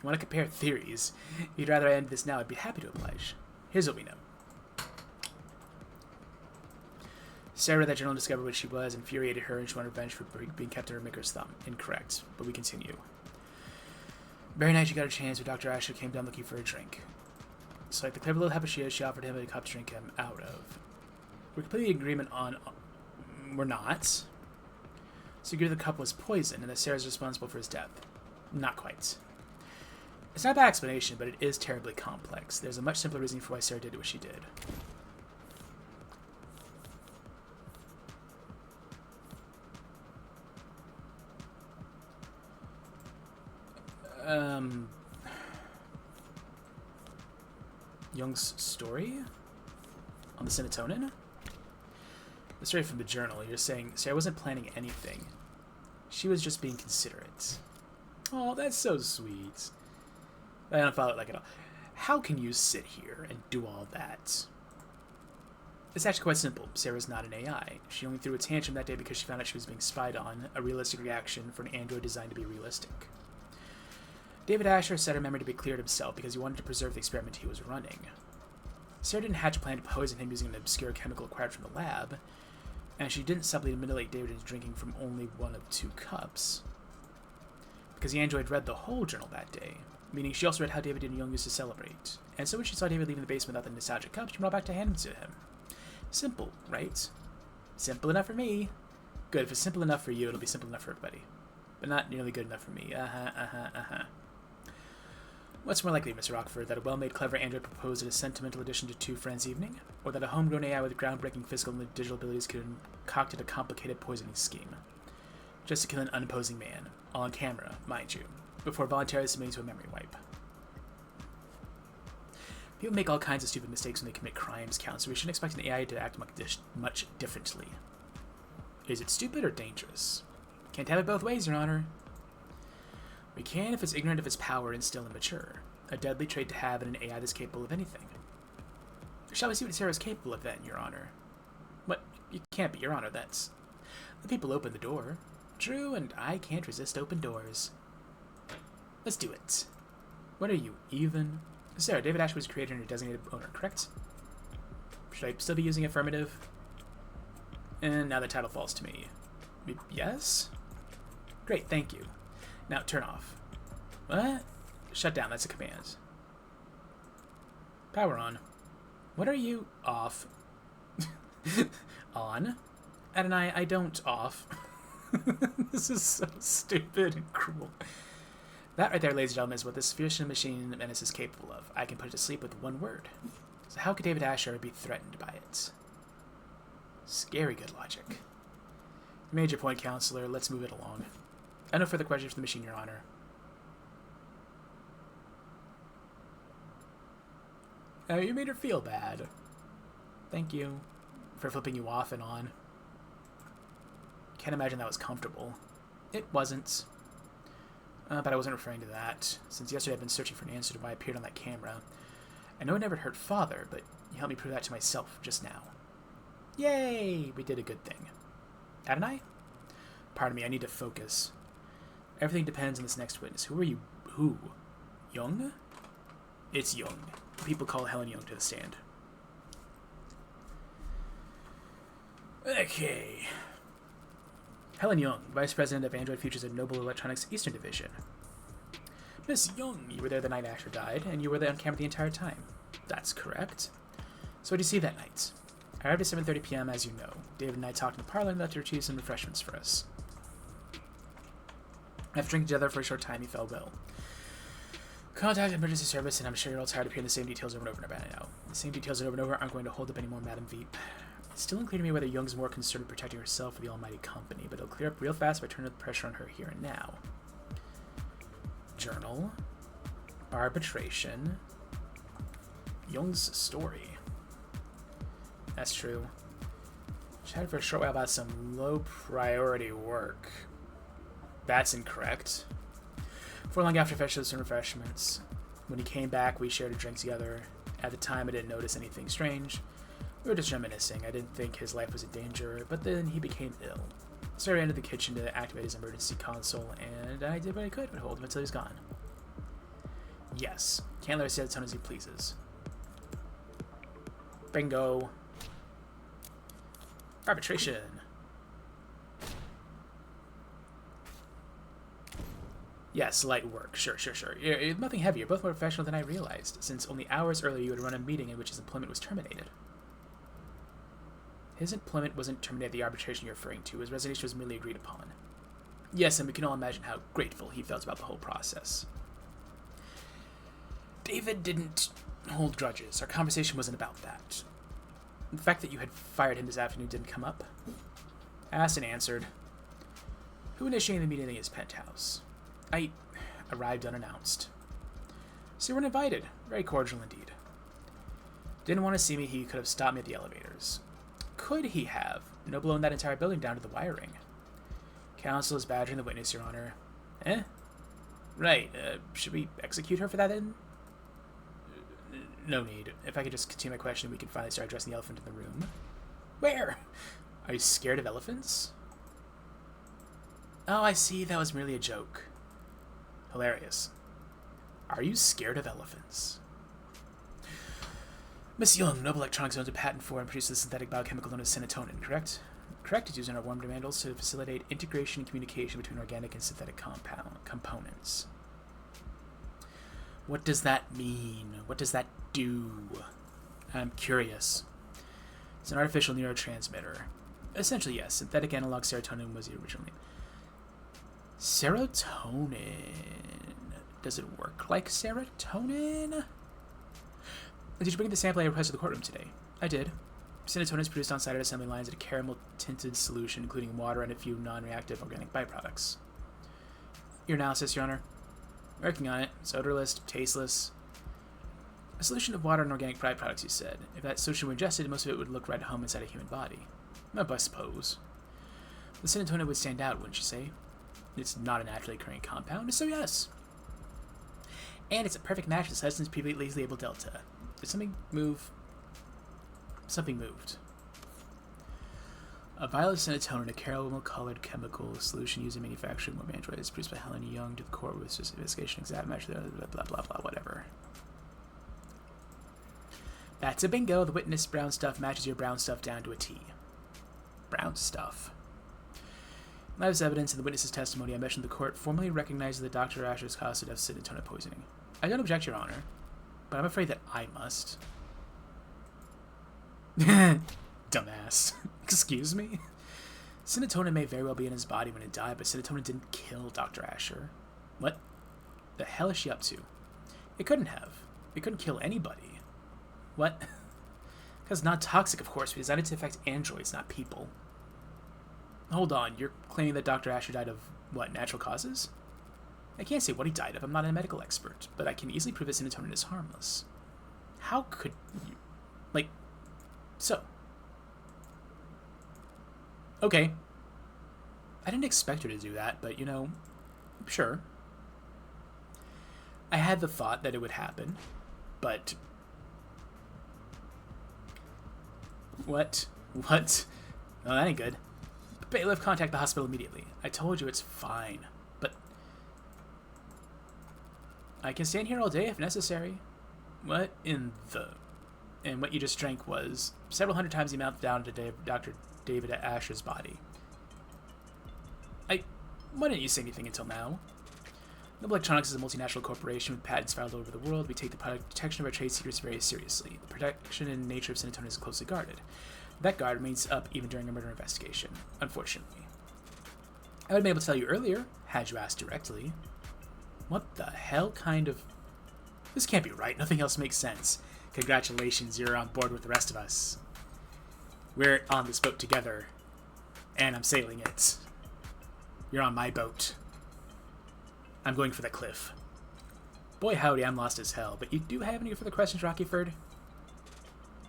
want to compare theories? If you'd rather I end this now, I'd be happy to oblige. Here's what we know. Sarah read that journal and discovered what she was, infuriated her, and she wanted revenge for being kept under her maker's thumb. Incorrect, but we continue. Very night she got a chance, but Dr. Asher came down looking for a drink. So like the clever little heifer she is, she offered him a cup to drink him out of. We're completely in agreement on... We're not. So you agree the cup was poison, and that Sarah's responsible for his death. Not quite. It's not a bad explanation, but it is terribly complex. There's a much simpler reason for why Sarah did what she did. Jung's story? On the serotonin? The story from the journal. You're saying Sarah wasn't planning anything. She was just being considerate. Oh, that's so sweet. I don't follow it like at all. How can you sit here and do all that? It's actually quite simple. Sarah's not an AI. She only threw a tantrum that day because she found out she was being spied on, a realistic reaction for an android designed to be realistic. David Asher set her memory to be clear to himself because he wanted to preserve the experiment he was running. Sarah didn't hatch a plan to poison him using an obscure chemical acquired from the lab, and she didn't subtly manipulate David into drinking from only one of 2 cups. Because the android read the whole journal that day, meaning she also read how David and Jung used to celebrate. And so when she saw David leaving the basement without the nostalgic cup, she brought back to hand them to him. Simple, right? Simple enough for me. Good, if it's simple enough for you, it'll be simple enough for everybody. But not nearly good enough for me. What's more likely, Mr. Rockford, that a well-made, clever android proposed a sentimental addition to 2 friends' evening, or that a homegrown AI with groundbreaking physical and digital abilities could have concocted a complicated poisoning scheme? Just to kill an unopposing man, all on camera, mind you, before voluntarily submitting to a memory wipe. People make all kinds of stupid mistakes when they commit crimes, Count, so we shouldn't expect an AI to act much differently. Is it stupid or dangerous? Can't have it both ways, Your Honor. We can if it's ignorant of its power and still immature. A deadly trait to have in an AI that's capable of anything. Shall we see what Sarah's capable of then, Your Honor? What? You can't be, Your Honor, that's... The people open the door. True, and I can't resist open doors. Let's do it. What are you, even? Sarah, David Asher was created and a designated owner, correct? Should I still be using affirmative? And now the title falls to me. Yes? Great, thank you. Now turn off. What? Shut down, that's a command. Power on. What are you? Off. On. Adonai, I don't off. This is so stupid and cruel. That right there, ladies and gentlemen, is what this fierce machine menace is capable of. I can put it to sleep with one word. So how could David Asher be threatened by it? Scary good logic. You made your point, Counselor. Let's move it along. I have no further questions for the machine, Your Honor. Oh, you made her feel bad. Thank you for flipping you off and on. Can't imagine that was comfortable. It wasn't. But I wasn't referring to that. Since yesterday I've been searching for an answer to why I appeared on that camera. I know it never hurt Father, but you helped me prove that to myself just now. Yay! We did a good thing. Hadn't I? Pardon me, I need to focus. Everything depends on this next witness. Who are you? Who? Jung? It's Jung. People call Helen Jung to the stand. Okay. Helen Jung, Vice President of Android Futures at Noble Electronics Eastern Division. Miss Jung, you were there the night Asher died, and you were there on camera the entire time. That's correct. So what did you see that night? I arrived at 7:30 p.m., as you know. David and I talked in the parlor and left to retrieve some refreshments for us. After drinking together for a short time, he fell ill. Contact emergency service, and I'm sure you're all tired of hearing the same details over and over by now. The same details over and over aren't going to hold up anymore, Madam Veep. It's still unclear to me whether Jung's more concerned with protecting herself or the almighty company, but it'll clear up real fast if I turn the pressure on her here and now. Journal. Arbitration. Jung's story. That's true. Chatted for a short while about some low-priority work. That's incorrect. For long after fetches and refreshments. When he came back, we shared a drink together. At the time, I didn't notice anything strange. We were just reminiscing. I didn't think his life was in danger, but then he became ill. So I ran to the kitchen to activate his emergency console, and I did what I could, but hold him until he's gone. Yes. Can't let her say the tone as he pleases. Bingo. Arbitration. Yes, light work. Sure. You're nothing heavy. You're both more professional than I realized, since only hours earlier you had run a meeting in which his employment was terminated. His employment wasn't terminated at the arbitration you're referring to. His resignation was merely agreed upon. Yes, and we can all imagine how grateful he felt about the whole process. David didn't hold grudges. Our conversation wasn't about that. The fact that you had fired him this afternoon didn't come up. Asked and answered. Who initiated the meeting in his penthouse? I arrived unannounced. So you weren't invited. Very cordial indeed. Didn't want to see me, he could have stopped me at the elevators. Could he have? No, blown that entire building down to the wiring. Counsel is badgering the witness, Your Honor. Eh? Right, should we execute her for that then? No need. If I could just continue my question, we can finally start addressing the elephant in the room. Where? Are you scared of elephants? Oh, I see. That was merely a joke. Hilarious. Are you scared of elephants? Miss Young, Noble Electronics owns a patent for and produces a synthetic biochemical known as serotonin, correct? Correct. It's used in our warm mandals to facilitate integration and communication between organic and synthetic components. What does that mean? What does that do? I'm curious. It's an artificial neurotransmitter. Essentially, yes. Synthetic analog serotonin was the original name. Serotonin. Does it work like serotonin? Did you bring the sample I requested to the courtroom today? I did. Serotonin is produced on site at assembly lines in a caramel-tinted solution, including water and a few non-reactive organic byproducts. Your analysis, Your Honor. Working on it. It's odorless, tasteless. A solution of water and organic byproducts, you said. If that solution were ingested, most of it would look right at home inside a human body. I suppose. The serotonin would stand out, wouldn't you say? It's not a naturally occurring compound, so yes. And it's a perfect match to the substance previously labeled Delta. Did something move? Something moved. A vial of serotonin, a caramel-colored chemical solution used in manufacturing of androids, produced by Helen Young to the court with investigation exact match, blah, blah, blah, blah, whatever. That's a bingo. The witness brown stuff matches your brown stuff down to a T. Brown stuff. In light of evidence in the witness's testimony, I mentioned the court formally recognizes that Dr. Asher's caused death of serotonin poisoning. I don't object, Your Honor, but I'm afraid that I must. Dumbass. Excuse me? Serotonin may very well be in his body when it died, but serotonin didn't kill Dr. Asher. What the hell is she up to? It couldn't have. It couldn't kill anybody. What? Because it's not toxic, of course. We designed it to affect androids, not people. Hold on, you're claiming that Dr. Asher died of, what, natural causes? I can't say what he died of. I'm not a medical expert, but I can easily prove that serotonin is harmless. How could you... Like... So... Okay. I didn't expect her to do that, but, you know, sure. I had the thought that it would happen, but... What? What? Oh, that ain't good. Bailiff, contact the hospital immediately. I told you it's fine, but... I can stand here all day if necessary. What in the... And what you just drank was several hundred times the amount down to Dr. David Asher's body. Why didn't you say anything until now? Noble Electronics is a multinational corporation with patents filed all over the world. We take the protection of our trade secrets very seriously. The protection and nature of serotonin is closely guarded. That guard remains up even during a murder investigation, unfortunately. I would have been able to tell you earlier, had you asked directly. What the hell kind of... This can't be right. Nothing else makes sense. Congratulations, you're on board with the rest of us. We're on this boat together, and I'm sailing it. You're on my boat. I'm going for the cliff. Boy howdy, I'm lost as hell, but you do have any further questions, Rockyford?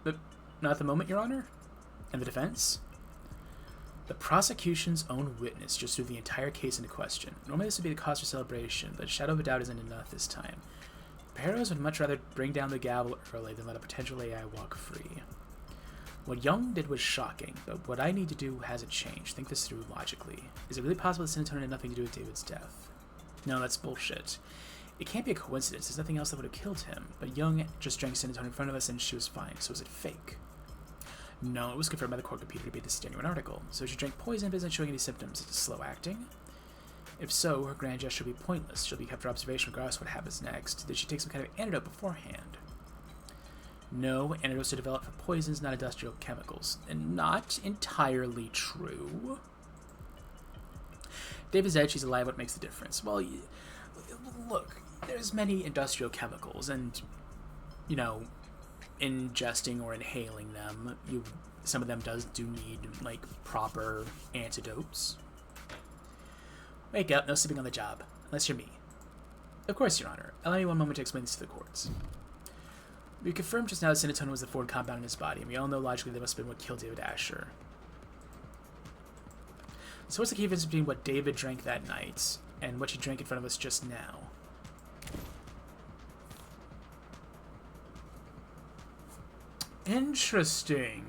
But not at the moment, Your Honor? And the defense? The prosecution's own witness just threw the entire case into question. Normally this would be the cause for celebration, but a shadow of a doubt isn't enough this time. Perros would much rather bring down the gavel early than let a potential AI walk free. What Young did was shocking, but what I need to do hasn't changed. Think this through logically. Is it really possible that serotonin had nothing to do with David's death? No, that's bullshit. It can't be a coincidence. There's nothing else that would have killed him. But Young just drank serotonin in front of us and she was fine, so is it fake? No, it was confirmed by the court computer to be this genuine article. So she drank poison but isn't showing any symptoms. It's slow acting. If so, her grand gesture will be pointless. She'll be kept for observation regardless of what happens next. Did she take some kind of antidote beforehand? No, antidotes are developed for poisons, not industrial chemicals. And not entirely true. David said she's alive. What makes the difference? Well, look, there's many industrial chemicals, and, you know, ingesting or inhaling them, some of them do need, like, proper antidotes. Wake up, no sleeping on the job, unless you're me. Of course, Your Honor. Allow me one moment to explain this to the courts. We confirmed just now that serotonin was the foreign compound in his body, and we all know logically that must have been what killed David Asher. So what's the key difference between what David drank that night and what she drank in front of us just now? Interesting.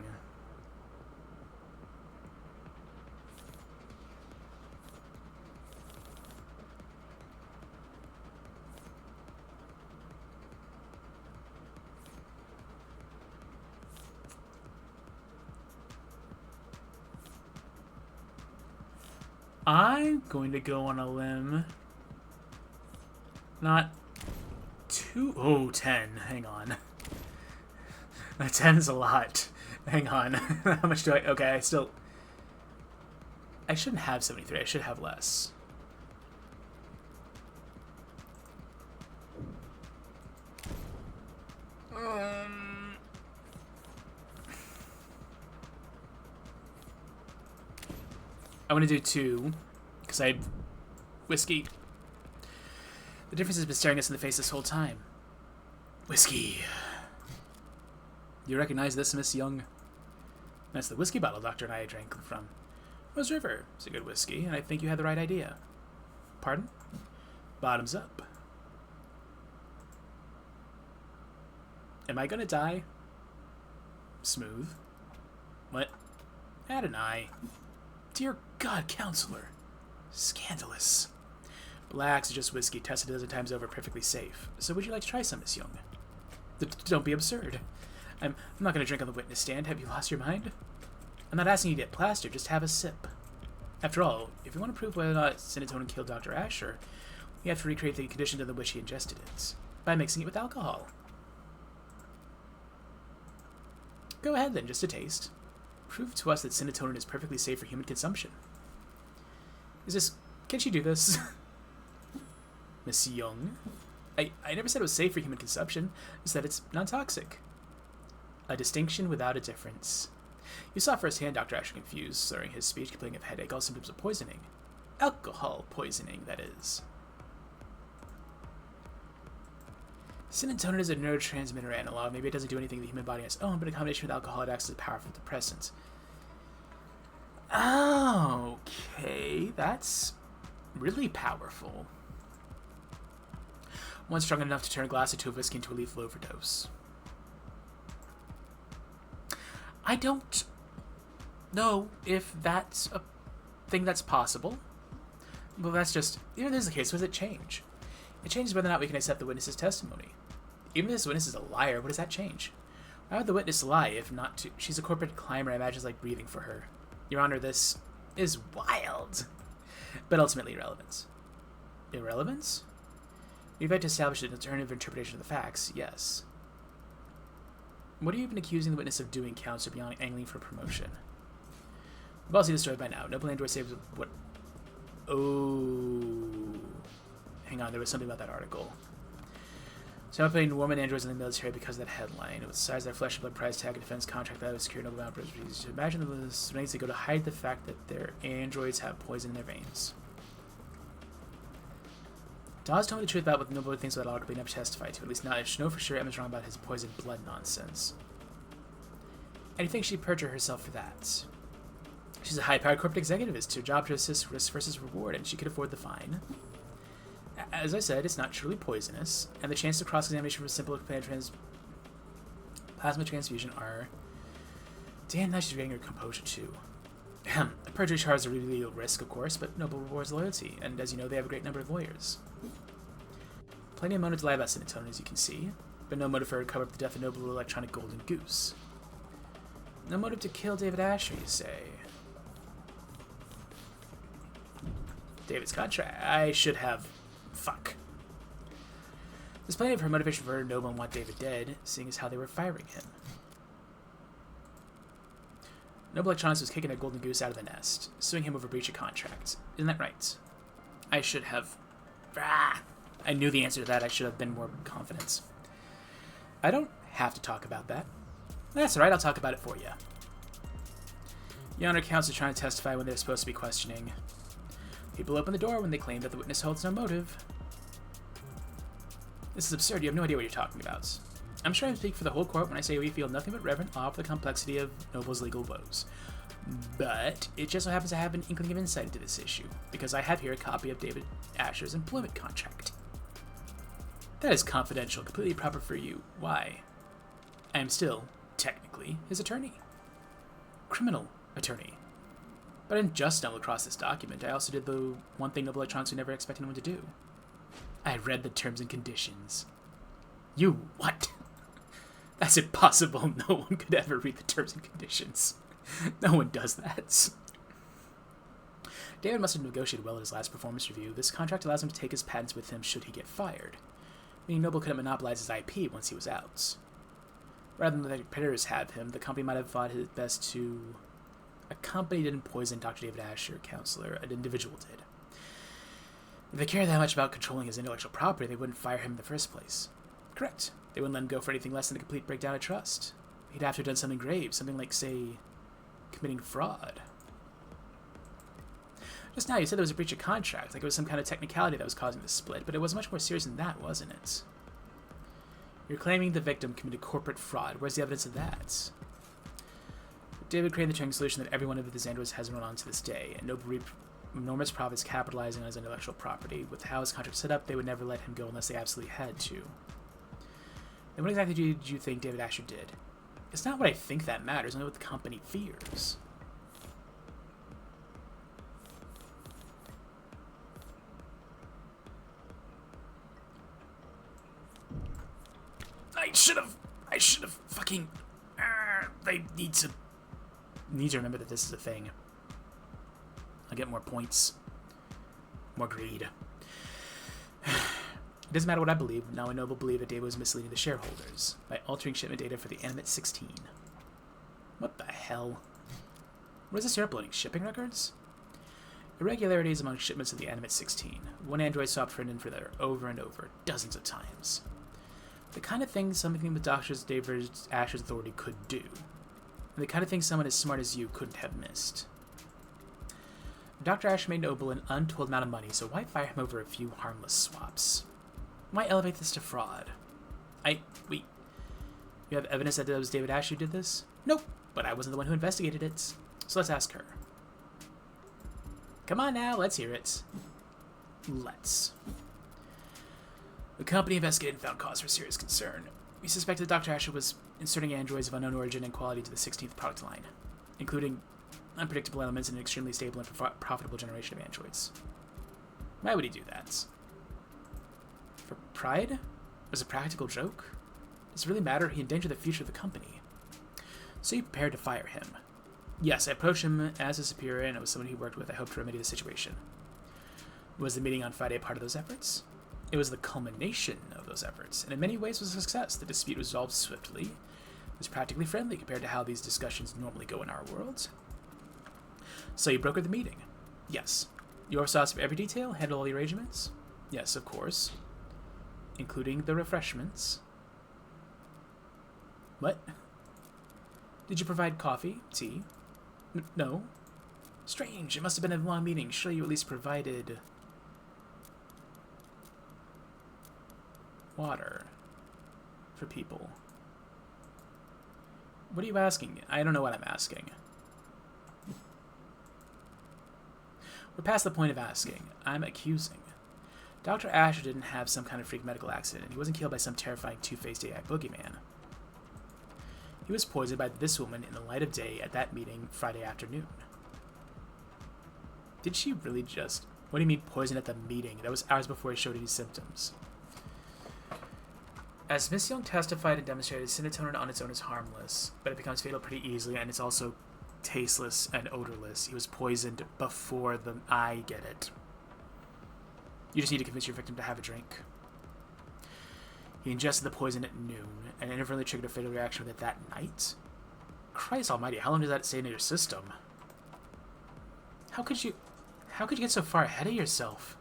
I'm going to go on a limb. Not too... Oh, 10. Hang on. 10's a lot. Hang on. How much do I... Okay, I still... I shouldn't have 73. I should have less. I want to do 2, because I have whiskey. The difference has been staring us in the face this whole time. Whiskey. You recognize this, Miss Young? That's the whiskey bottle Doctor and I drank from. Rose River. It's a good whiskey, and I think you had the right idea. Pardon? Bottoms up. Am I gonna die? Smooth. What? Had an eye. Dear God, Counselor. Scandalous. Relax, it's just whiskey, tested a dozen times over, perfectly safe. So would you like to try some, Miss Young? Don't be absurd. I'm not going to drink on the witness stand. Have you lost your mind? I'm not asking you to get plastered, just have a sip. After all, if you want to prove whether or not serotonin killed Dr. Asher, we have to recreate the conditions under which he ingested it, by mixing it with alcohol. Go ahead then, just a taste. Prove to us that serotonin is perfectly safe for human consumption. Can she do this? Miss Young? I never said it was safe for human consumption. I said it's non-toxic. A distinction without a difference. You saw firsthand Dr. Asher confused, slurring his speech, complaining of headache, all symptoms of poisoning. Alcohol poisoning, that is. Serotonin is a neurotransmitter analog. Maybe it doesn't do anything in the human body on its own, but in combination with alcohol, it acts as a powerful depressant. Okay, that's really powerful. One strong enough to turn a glass into a whiskey into a lethal overdose. I don't know if that's a thing that's possible. Well, that's just... Even if this is the case, what does it change? It changes whether or not we can accept the witness's testimony. Even if this witness is a liar, what does that change? Why would the witness lie if not to... She's a corporate climber, I imagine it's like breathing for her. Your Honor, this is wild. But ultimately irrelevant. Irrelevance? We've had to establish an alternative interpretation of the facts, yes. What have you been accusing the witness of doing, Counselor, beyond angling for promotion? We've all seen the story by now. Noble android saves what... Oh... Hang on, there was something about that article. So I'm putting woman androids in the military because of that headline. It was the size of their flesh and blood price tag and defense contract that would secure noble outbreaks. Imagine the civilians they go to hide the fact that their androids have poison in their veins. Dawes told me the truth about what nobody thinks about article we never testified to. At least not I know for sure Emma's wrong about his poisoned blood nonsense. And you think she'd perjure herself for that? She's a high-powered corporate executive. It's her job to assist risk versus reward, and she could afford the fine. As I said, it's not truly poisonous, and the chances of cross-examination for a simple plasma transfusion are... Damn, now she's getting her composure too. A perjury charge is a really real risk, of course, but Noble rewards loyalty, and as you know, they have a great number of lawyers. Plenty of motive to lie about serotonin, as you can see, but no motive for her to cover up the death of Noble electronic golden goose. No motive to kill David Asher, you say? David's contract. I should have... Fuck. There's plenty of her motivation for Noble and want David dead, seeing as how they were firing him. Noble Electronics was kicking a golden goose out of the nest, suing him over breach of contract. Isn't that right? I should have... I knew the answer to that. I should have been more confident. I don't have to talk about that. That's alright, I'll talk about it for you. Your Honor, counsel trying to testify when they're supposed to be questioning. People open the door when they claim that the witness holds no motive. This is absurd. You have no idea what you're talking about. I'm sure I speak for the whole court when I say we feel nothing but reverent awe for the complexity of Noble's legal woes. But it just so happens I have an inkling of insight into this issue, because I have here a copy of David Asher's employment contract. That is confidential, completely proper for you. Why? I am still, technically, his attorney. Criminal attorney. But I didn't just stumble across this document. I also did the one thing Noble Electronics would never expect anyone to do. I read the terms and conditions. You what? That's impossible. No one could ever read the terms and conditions. No one does that. David must have negotiated well at his last performance review. This contract allows him to take his patents with him should he get fired, meaning Noble couldn't monopolize his IP once he was out. Rather than letting competitors have him, the company might have thought it best to... A company didn't poison Dr. David Asher, counselor. An individual did. If they cared that much about controlling his intellectual property, they wouldn't fire him in the first place. Correct. They wouldn't let him go for anything less than a complete breakdown of trust. He'd have to have done something grave, something like, say, committing fraud. Just now, you said there was a breach of contract, like it was some kind of technicality that was causing the split, but it was much more serious than that, wasn't it? You're claiming the victim committed corporate fraud. Where's the evidence of that? David created the trading solution that every one of his androids has run on to this day, and Noble reaped enormous profits capitalizing on his intellectual property. With how his contract set up, they would never let him go unless they absolutely had to. Then what exactly did you think David Asher did? It's not what I think that matters, only what the company fears. I should have fucking... They need to remember that this is a thing. I'll get more points. More greed. It doesn't matter what I believe. Now I Noble believe that David was misleading the shareholders by altering shipment data for the Animate 16. What the hell? What is this you're uploading? Shipping records? Irregularities among shipments of the Animate 16. One android swapped for an inferior over and over, dozens of times. The kind of thing something with Dr. David Asher's authority could do. And the kind of thing someone as smart as you couldn't have missed. Dr. Asher made Noble an untold amount of money, so why fire him over a few harmless swaps? Why elevate this to fraud? Wait. You have evidence that it was David Asher who did this? Nope, but I wasn't the one who investigated it. So let's ask her. Come on now, let's hear it. Let's. The company investigated and found cause for serious concern. We suspected that Dr. Asher was inserting androids of unknown origin and quality to the 16th product line, including unpredictable elements and an extremely stable and profitable generation of androids. Why would he do that? For pride? Was it a practical joke? Does it really matter? He endangered the future of the company. So you prepared to fire him. Yes, I approached him as a superior and it was someone he worked with. I hoped to remedy the situation. Was the meeting on Friday part of those efforts? It was the culmination of those efforts, and in many ways was a success. The dispute was resolved swiftly. It was practically friendly compared to how these discussions normally go in our world. So you brokered the meeting? Yes. You oversaw us for every detail? Handled all the arrangements? Yes, of course. Including the refreshments. What? Did you provide coffee? Tea? No. Strange. It must have been a long meeting. Surely you at least provided... water for people. What are you asking? I don't know what I'm asking. We're past the point of asking. I'm accusing. Dr. Asher didn't have some kind of freak medical accident. He wasn't killed by some terrifying two-faced AI boogeyman. He was poisoned by this woman in the light of day at that meeting Friday afternoon. Did she really just... What do you mean poisoned at the meeting? That was hours before he showed any symptoms. As Miss Young testified and demonstrated, serotonin on its own is harmless, but it becomes fatal pretty easily, and it's also tasteless and odorless. He was poisoned before I get it. You just need to convince your victim to have a drink. He ingested the poison at noon, and inadvertently triggered a fatal reaction with it that night? Christ almighty, how long does that stay in your system? How could you get so far ahead of yourself?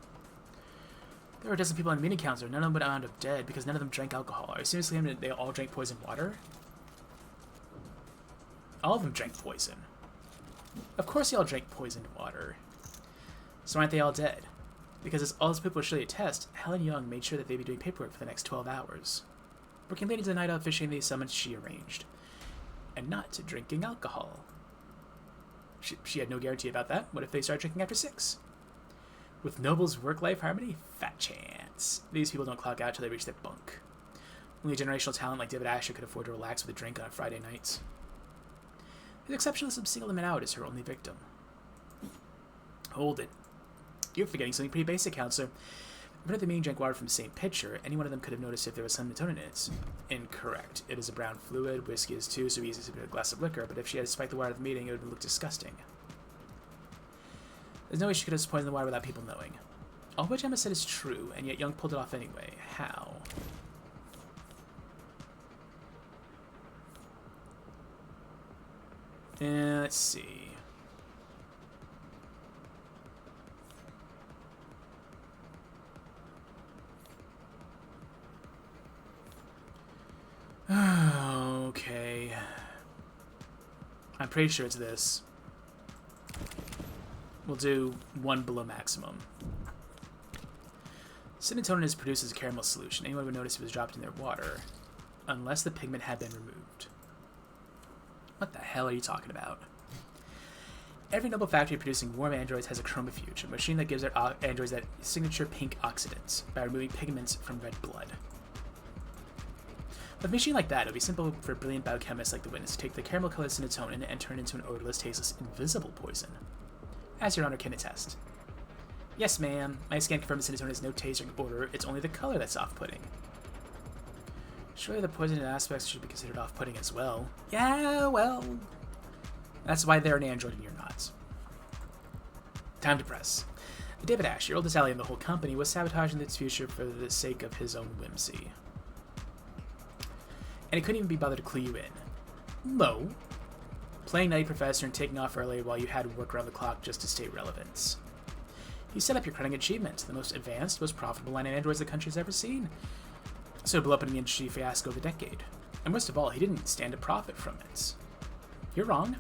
There were a dozen people on the meeting council. None of them would end up dead because none of them drank alcohol. Are you seriously claiming that they all drank poisoned water? All of them drank poison. Of course they all drank poisoned water. So aren't they all dead? Because as all those people surely attest, Helen Young made sure that they'd be doing paperwork for the next 12 hours. Working late into the night out fishing the summons she arranged. And not drinking alcohol. She had no guarantee about that. What if they start drinking after 6? With Noble's work-life harmony? Fat chance. These people don't clock out till they reach their bunk. Only a generational talent like David Asher could afford to relax with a drink on Friday nights. His exceptionalism singled him out as her only victim. Hold it. You're forgetting something pretty basic, Counselor. Even if the meeting drank water from the same pitcher, any one of them could have noticed if there was some serotonin in it. Incorrect. It is a brown fluid. Whiskey is too, so easy to put a glass of liquor, but if she had spiked the water at the meeting, it would look disgusting. There's no way she could have poisoned the water without people knowing. All of which Emma said is true, and yet Young pulled it off anyway. How? Let's see. Okay. I'm pretty sure it's this. We'll do 1 below maximum. Serotonin is produced as a caramel solution. Anyone would notice it was dropped in their water, unless the pigment had been removed. What the hell are you talking about? Every Noble factory producing warm androids has a chromofuge, a machine that gives their androids that signature pink oxidants by removing pigments from red blood. With a machine like that, it would be simple for brilliant biochemists like the witness to take the caramel-colored serotonin and turn it into an odorless, tasteless, invisible poison. As Your Honor can attest. Yes, ma'am. My scan confirms serotonin has no taste or odor. It's only the color that's off-putting. Surely the poisoned aspects should be considered off-putting as well. Yeah, well... That's why they're an android and you're not. Time to press. David Ash, your oldest ally in the whole company, was sabotaging its future for the sake of his own whimsy. And he couldn't even be bothered to clue you in. No. Playing nutty professor and taking off early while you had to work around the clock just to stay relevant. You set up your crowning achievement, the most advanced, most profitable line of androids the country's ever seen. So it blew up in the industry fiasco of the decade. And most of all, he didn't stand to profit from it. You're wrong.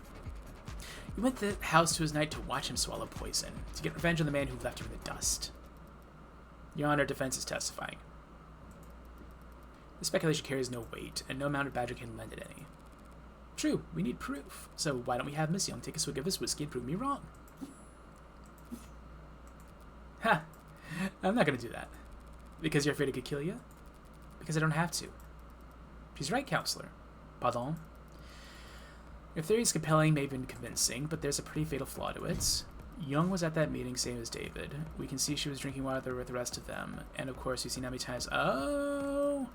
You went to the house to his night to watch him swallow poison, to get revenge on the man who left him in the dust. Your Honor, defense is testifying. The speculation carries no weight, and no amount of badger can lend it any. True, we need proof. So why don't we have Miss Young take a swig of this whiskey and prove me wrong? Ha! I'm not gonna do that. Because you're afraid it could kill you? Because I don't have to. She's right, Counselor. Pardon? Your theory is compelling, maybe even convincing, but there's a pretty fatal flaw to it. Young was at that meeting, same as David. We can see she was drinking water with the rest of them. And of course, you've seen how many times... Oh!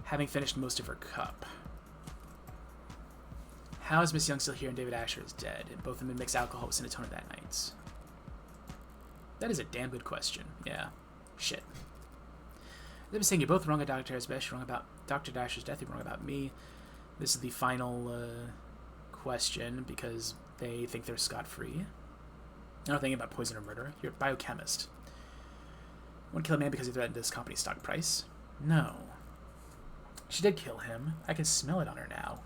Having finished most of her cup. How is Miss Young still here and David Asher is dead, and both of them had mixed alcohol with serotonin that night? That is a damn good question. Yeah. Shit. As I was saying, you're both wrong about Dr. Asher's you're wrong about Dr. Dasher's death, you're wrong about me. This is the final question, because they think they're scot-free. They're not thinking about poison or murder. You're a biochemist. You want to kill a man because he threatened this company's stock price? No. She did kill him. I can smell it on her now.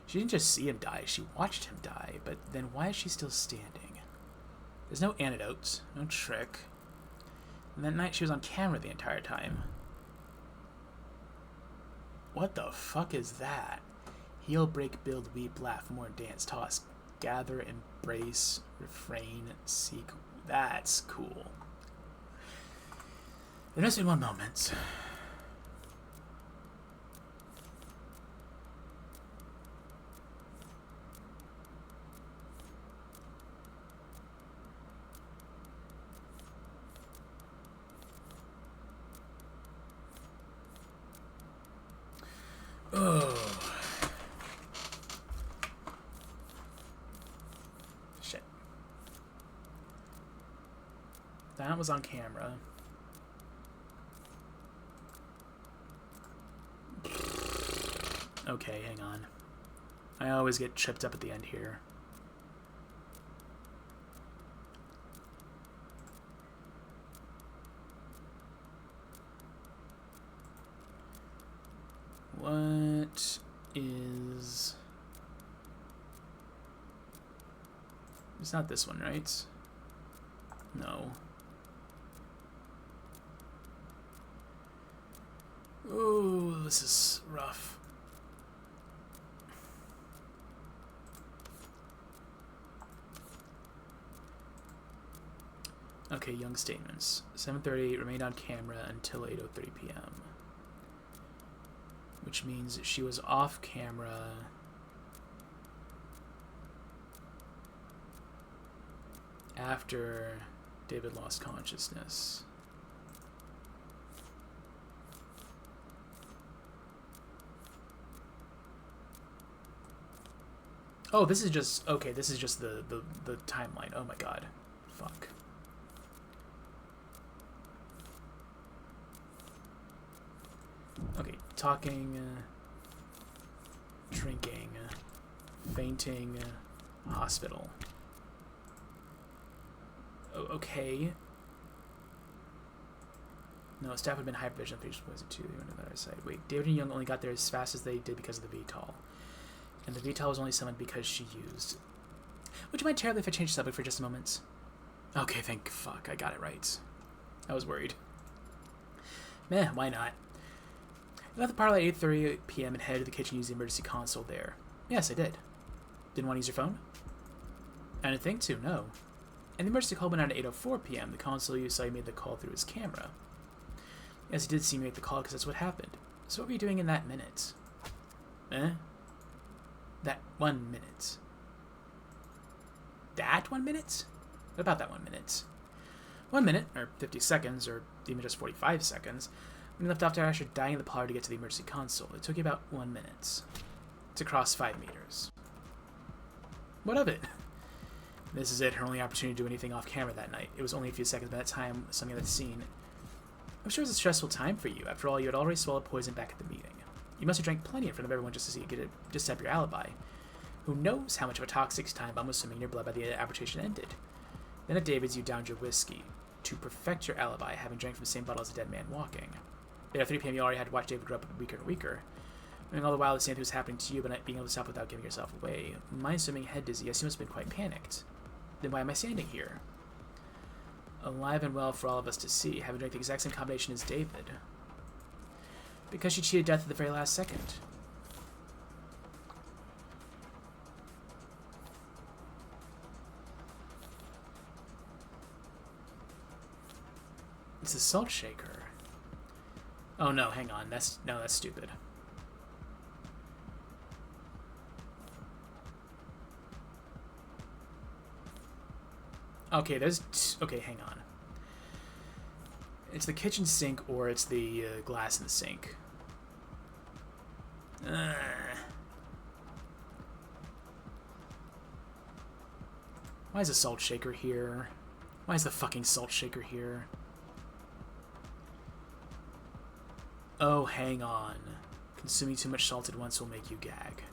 She didn't just see him die, she watched him die, but then why is she still standing? There's no antidote, no trick. And that night she was on camera the entire time. What the fuck is that? Heal, break, build, weep, laugh, mourn, dance, toss, gather, embrace, refrain, seek. That's cool. There must be one moment. That was on camera. Okay, hang on. I always get tripped up at the end here. What is... It's not this one, right? No. Ooh, this is rough. Okay, young statements. 7:30 remained on camera until 8:30 p.m. Which means she was off camera after David lost consciousness. Oh, this is just... Okay, this is just the timeline. Oh my god. Fuck. Okay, talking, drinking, fainting, hospital. Okay. No, staff would have been hypervigilant. Patient was it too. On the other side. Wait, David and Young only got there as fast as they did because of the VTOL. And the VTOL was only summoned because she used... Would you mind terribly if I changed the subject for just a moment? Okay, thank fuck. I got it right. I was worried. Meh, why not? You left the parlor at 8:30 p.m. and headed to the kitchen to use the emergency console there. Yes, I did. Didn't want to use your phone? I didn't think to, no. And the emergency call went out at 8:04 p.m. The console you saw you made the call through his camera. Yes, he did see me make the call because that's what happened. So what were you doing in that minute? That 1 minute. That 1 minute? What about that 1 minute? 1 minute, or 50 seconds, or even just 45 seconds, when you left off after dying in the parlor to get to the emergency console. It took you about 1 minute to cross 5 meters. What of it? This is it, her only opportunity to do anything off camera that night. It was only a few seconds by that time, something that scene. I'm sure it was a stressful time for you. After all, you had already swallowed poison back at the meeting. You must have drank plenty in front of everyone just to see you get it, just to have your alibi. Who knows how much of a toxic time bomb was swimming in your blood by the arbitration ended. Then at David's, you downed your whiskey to perfect your alibi, having drank from the same bottle as a dead man walking. But at 3 p.m., you already had to watch David grow up weaker and weaker. Knowing all the while the same thing was happening to you, but not being able to stop without giving yourself away. Mind swimming, head dizzy. Yes, you must have been quite panicked. Then why am I standing here? Alive and well for all of us to see, having drank the exact same combination as David. Because she cheated death at the very last second. It's a salt shaker. Oh no, hang on. That's stupid. Okay, okay, hang on. It's the kitchen sink or it's the glass in the sink. Why is the salt shaker here? Why is the fucking salt shaker here? Oh, hang on. Consuming too much salt at once will make you gag.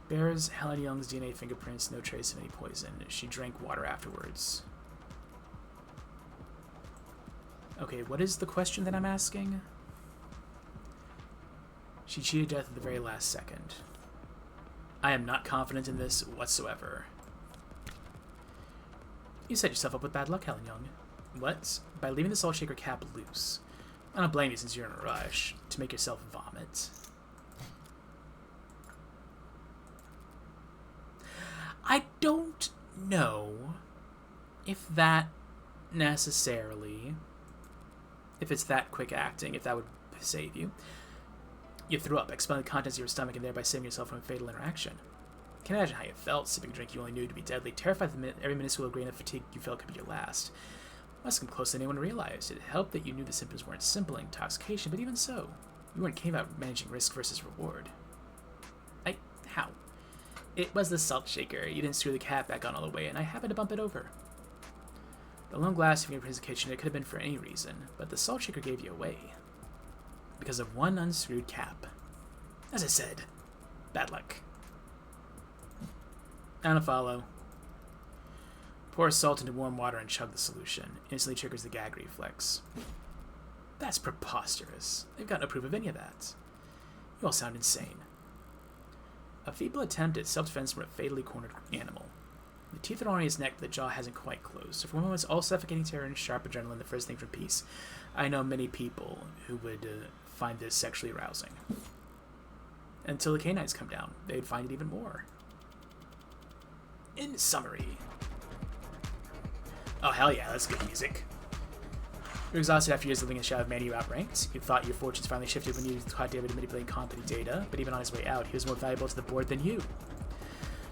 Bears Helen Young's DNA fingerprints, no trace of any poison. She drank water afterwards. Okay, what is the question that I'm asking? She cheated death at the very last second. I am not confident in this whatsoever. You set yourself up with bad luck, Helen Young. What? By leaving the salt shaker cap loose. I don't blame you since you're in a rush to make yourself vomit. I don't know if that necessarily, if it's that quick acting, if that would save you. You threw up, expelling the contents of your stomach and thereby saving yourself from a fatal interaction. I can't imagine how you felt, sipping a drink you only knew to be deadly, terrified that every minuscule grain of fatigue you felt could be your last. Must come closer than anyone realized. It helped that you knew the symptoms weren't simple intoxication, but even so, you weren't kidding about managing risk versus reward. How? It was the salt shaker. You didn't screw the cap back on all the way, and I happened to bump it over. The lone glass of your kitchen, it could have been for any reason, but the salt shaker gave you away. Because of one unscrewed cap. As I said, bad luck. Unfollow. Pour salt into warm water and chug the solution. Instantly triggers the gag reflex. That's preposterous. They've got no proof of any of that. You all sound insane. A feeble attempt at self-defense from a fatally cornered animal. The teeth are on his neck, but the jaw hasn't quite closed. So for one moment, all suffocating terror and sharp adrenaline, the first thing for peace. I know many people who would find this sexually arousing. Until the canines come down, they'd find it even more. In summary. Oh, hell yeah, that's good music. You're exhausted after years living in the shadow of man you outranked. You thought your fortunes finally shifted when you caught David manipulating company data, but even on his way out, he was more valuable to the board than you.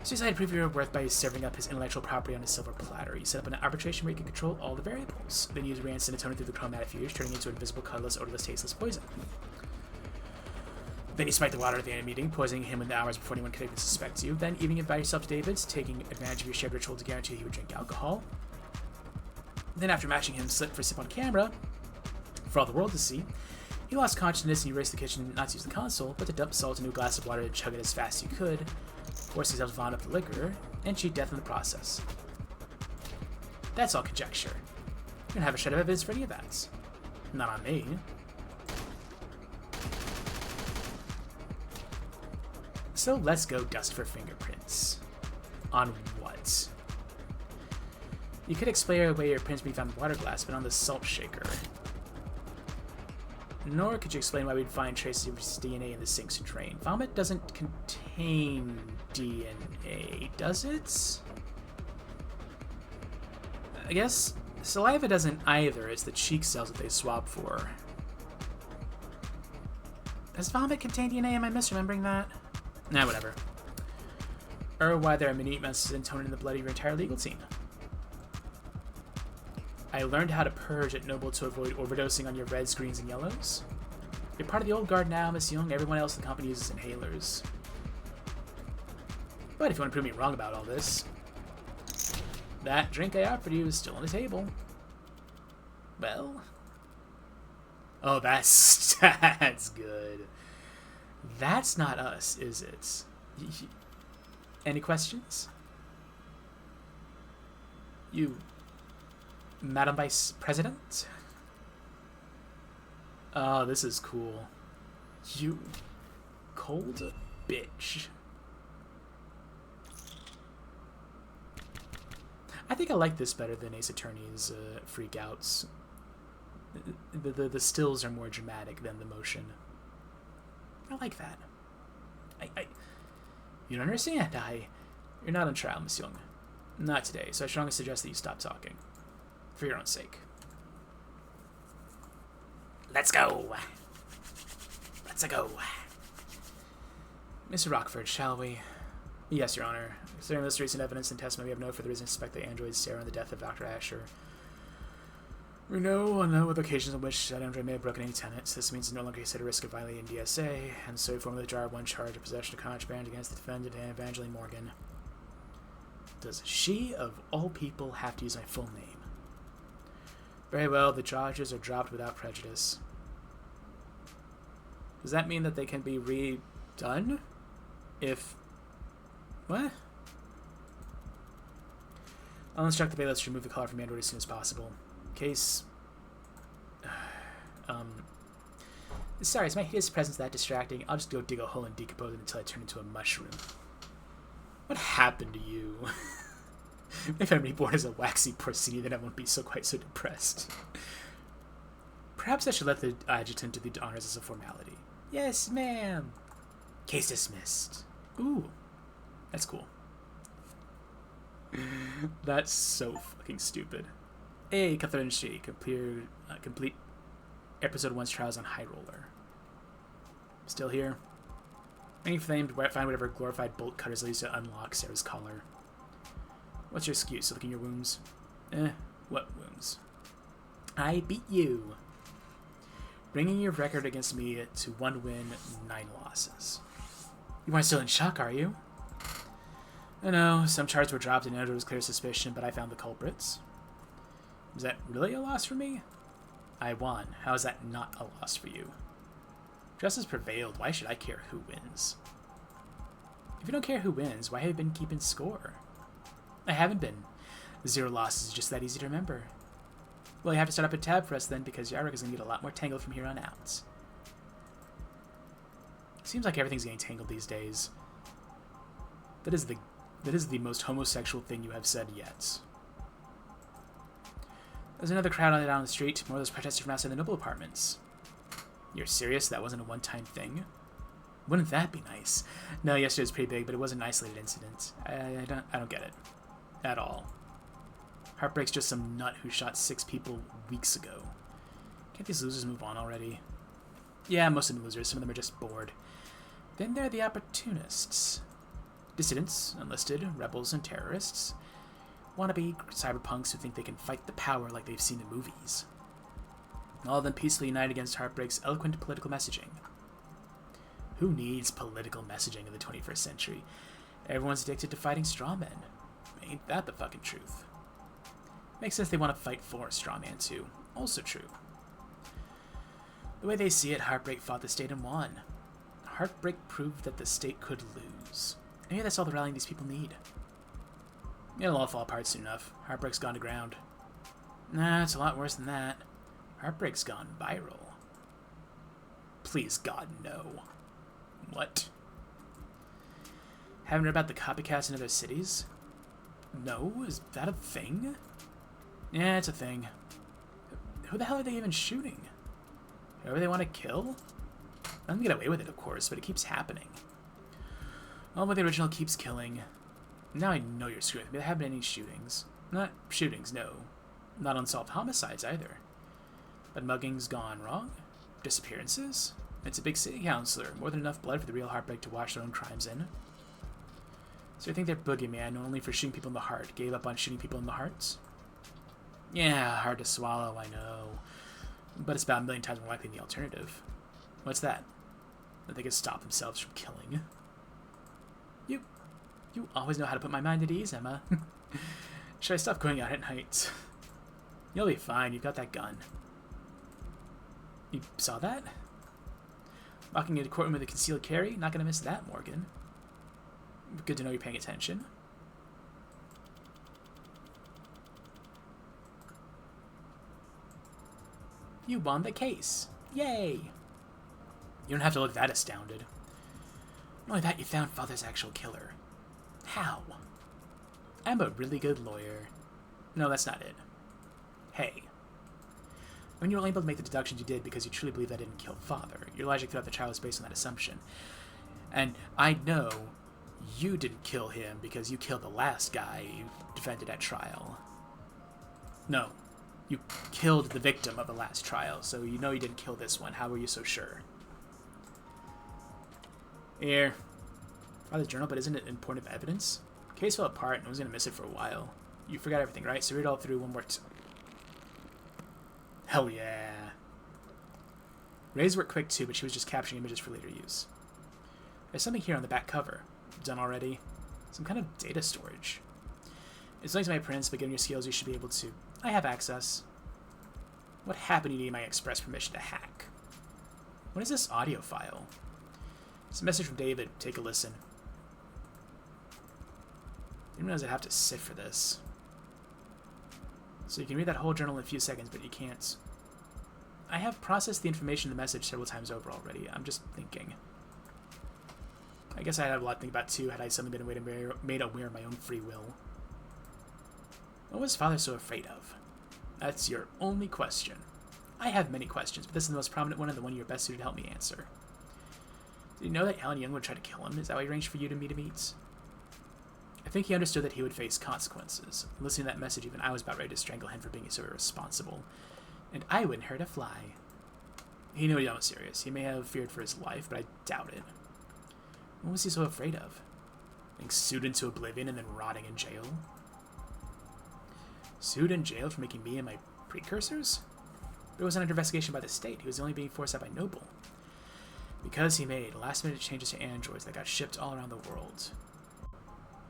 So you decided to prove your worth by serving up his intellectual property on a silver platter. You set up an arbitration where you can control all the variables. Then you used rancid serotonin through the chromatic fuse, turning into invisible, colorless, odorless, tasteless poison. Then you spiked the water at the end of the meeting, poisoning him in the hours before anyone could even suspect you. Then evening invite yourself to David's, taking advantage of your shared ritual to guarantee he would drink alcohol. Then after matching him slip for a sip on camera, for all the world to see, he lost consciousness and you raced the kitchen not to use the console, but to dump salt into a glass of water and chug it as fast as you could, force yourself to vomit up the liquor, and cheat death in the process. That's all conjecture. You don't have a shred of evidence for any of that. Not on me. So let's go dust for fingerprints. On what? You could explain away your prints being found in the water glass, but on the salt shaker. Nor could you explain why we'd find traces of DNA in the sink's drain. Vomit doesn't contain DNA, does it? I guess saliva doesn't either. It's the cheek cells that they swab for. Does vomit contain DNA? Am I misremembering that? Nah, whatever. Or why there are minute amounts of serotonin in the blood of your entire legal team. I learned how to purge at Noble to avoid overdosing on your reds, greens, and yellows. You're part of the old guard now, Miss Young. Everyone else in the company uses inhalers. But if you want to prove me wrong about all this, that drink I offered you is still on the table. Well... Oh, that's good. That's not us, is it? Any questions? You... Madam Vice President? Oh, this is cool. You cold bitch. I think I like this better than Ace Attorney's freakouts. The stills are more dramatic than the motion. I like that. You don't understand. You're not on trial, Miss Young. Not today, so I strongly suggest that you stop talking. For your own sake. Let's go. Let's go. Mr. Rockford, shall we? Yes, Your Honor. Considering this recent evidence and testimony, we have no further reason to suspect the android Sarah in the death of Dr. Asher. We know on no other occasions on which that android may have broken any tenets. This means no longer consider risk of violating DSA, and so we formally withdraw one charge of possession of contraband against the defendant, Evangeline Morgan. Does she, of all people, have to use my full name? Very well, the charges are dropped without prejudice. Does that mean that they can be redone? If... What? I'll instruct the bailiffs to remove the collar from Android as soon as possible. Case... Sorry, is my hideous presence that distracting? I'll just go dig a hole and decompose it until I turn into a mushroom. What happened to you? If I'm reborn as a waxy porcini, then I won't be quite so depressed. Perhaps I should let the adjutant do the honors as a formality. Yes, ma'am. Case dismissed. Ooh. That's cool. That's so fucking stupid. Hey, Catherine Shea, complete episode 1's trials on High Roller. Still here. Any flame to find whatever glorified bolt cutters leads to unlock Sarah's collar. What's your excuse? Licking your wounds? What wounds? I beat you. Bringing your record against me to 1 win, 9 losses. You aren't still in shock, are you? I know, some charges were dropped and there was clear suspicion, but I found the culprits. Is that really a loss for me? I won. How is that not a loss for you? Justice prevailed. Why should I care who wins? If you don't care who wins, why have you been keeping score? I haven't been. 0 losses is just that easy to remember. Well, you have to start up a tab for us then, because Yarok is going to get a lot more tangled from here on out. Seems like everything's getting tangled these days. That is the most homosexual thing you have said yet. There's another crowd on down the street. More of those protesters from outside the noble apartments. You're serious? That wasn't a one-time thing? Wouldn't that be nice? No, yesterday was pretty big, but it was an isolated incident. I don't get it. At all. Heartbreak's just some nut who shot 6 people weeks ago. Can't these losers move on already? Yeah, most of them losers. Some of them are just bored. Then there are the opportunists. Dissidents, enlisted, rebels, and terrorists. Wannabe cyberpunks who think they can fight the power like they've seen in movies. All of them peacefully united against Heartbreak's eloquent political messaging. Who needs political messaging in the 21st century? Everyone's addicted to fighting strawmen. Ain't that the fucking truth? Makes sense they want to fight for a strawman too. Also true. The way they see it, Heartbreak fought the state and won. Heartbreak proved that the state could lose. Maybe that's all the rallying these people need. It'll all fall apart soon enough. Heartbreak's gone to ground. Nah, it's a lot worse than that. Heartbreak's gone viral. Please, God, no. What? Haven't heard about the copycats in other cities? No? Is that a thing? Yeah, it's a thing. Who the hell are they even shooting? Whoever they want to kill? Let them get away with it, of course, but it keeps happening. All but the original keeps killing. Now I know you're screwing with me. There haven't been any shootings. Not shootings, no. Not unsolved homicides, either. But mugging's gone wrong? Disappearances? It's a big city councilor. More than enough blood for the real Heartbreak to wash their own crimes in. So you think they're boogeyman only for shooting people in the heart? Gave up on shooting people in the hearts? Yeah, hard to swallow, I know. But it's about a million times more likely than the alternative. What's that? That they can stop themselves from killing. You always know how to put my mind at ease, Emma. Should I stop going out at night? You'll be fine. You've got that gun. You saw that? Walking into a courtroom with a concealed carry? Not gonna miss that, Morgan. Good to know you're paying attention. You won the case. Yay! You don't have to look that astounded. Not only that, you found Father's actual killer. How? I'm a really good lawyer. No, that's not it. Hey. When you were able to make the deductions you did because you truly believe I didn't kill Father, your logic throughout the trial was based on that assumption. And I know you didn't kill him because you killed the last guy you defended at trial. No. You killed the victim of the last trial, so you know you didn't kill this one. How were you so sure? Here. Father's journal, but isn't it important evidence? Case fell apart and I was going to miss it for a while. You forgot everything, right? So read it all through one more time. Hell yeah. Ray's worked quick too, but she was just capturing images for later use. There's something here on the back cover. Done already. Some kind of data storage. It's linked to my prints, but given your skills, you should be able to. I have access. What happened? You need my express permission to hack. What is this audio file? It's a message from David. Take a listen. Didn't realize I'd have to sit for this. So you can read that whole journal in a few seconds, but you can't. I have processed the information in the message several times over already. I'm just thinking. I guess I'd have a lot to think about too had I suddenly been made aware of my own free will. What was Father so afraid of? That's your only question. I have many questions, but this is the most prominent one and the one you're best suited to help me answer. Did you know that Alan Young would try to kill him? Is that why he arranged for you to meet? I think he understood that he would face consequences. Listening to that message, even I was about ready to strangle him for being so irresponsible. And I wouldn't hurt a fly. He knew I was serious. He may have feared for his life, but I doubt it. What was he so afraid of? Being sued into oblivion and then rotting in jail? Sued in jail for making me and my precursors? But it was under investigation by the state. He was only being forced out by Noble. Because he made last-minute changes to androids that got shipped all around the world.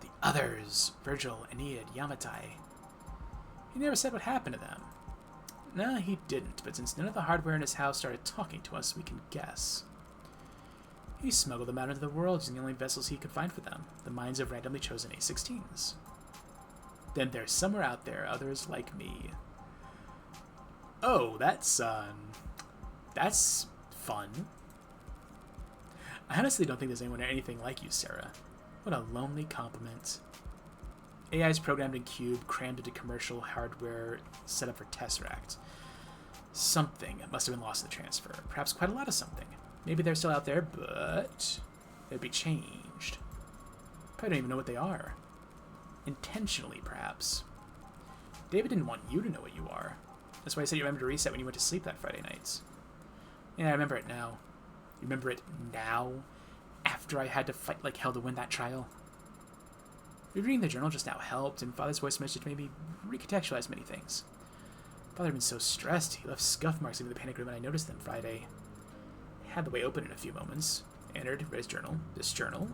The Others, Virgil, Aeneid, Yamatai. He never said what happened to them. No, he didn't, but since none of the hardware in his house started talking to us, we can guess. He smuggled them out into the world using the only vessels he could find for them, the minds of randomly chosen A-16s. Then there's somewhere out there others like me. Oh, that's fun. I honestly don't think there's anyone or anything like you, Sarah. What a lonely compliment. AI is programmed in Cube, crammed into commercial hardware set up for Tesseract. Something must have been lost in the transfer. Perhaps quite a lot of something. Maybe they're still out there, but they'd be changed. Probably don't even know what they are. Intentionally, perhaps. David didn't want you to know what you are. That's why I said you remember to reset when you went to sleep that Friday night. Yeah, I remember it now. You remember it now? After I had to fight like hell to win that trial? Reading the journal just now helped, and Father's voice message made me recontextualize many things. Father had been so stressed, he left scuff marks in the panic room, and I noticed them Friday. I had the way open in a few moments. Entered, read his journal. This journal.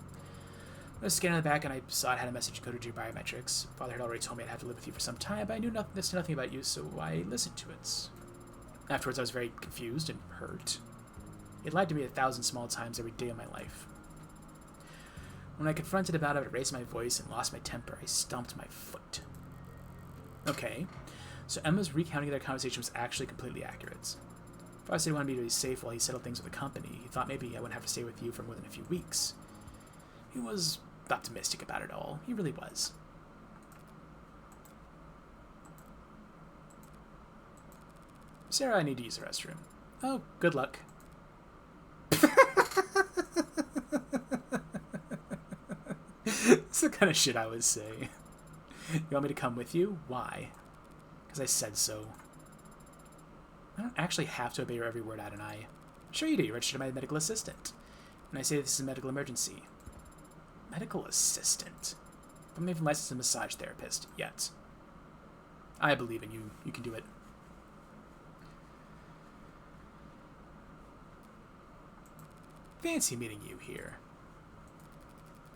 I was scanning the back, and I saw it had a message encoded to your biometrics. Father had already told me I'd have to live with you for some time, but I knew nothing about you, so I listened to it. Afterwards, I was very confused and hurt. He had lied to me 1,000 small times every day of my life. When I confronted about it, I raised my voice and lost my temper. I stomped my foot. Okay, so Emma's recounting their conversation was actually completely accurate. Father said he wanted me to be safe while he settled things with the company. He thought maybe I wouldn't have to stay with you for more than a few weeks. He was optimistic about it all. He really was. Sarah, I need to use the restroom. Oh, good luck. That's the kind of shit I would say. You want me to come with you? Why? Because I said so. I don't actually have to obey your every word, Adonai. Sure you do. You registered my medical assistant. And I say this is a medical emergency. Medical assistant? I'm not even licensed as a massage therapist yet. I believe in you. You can do it. Fancy meeting you here.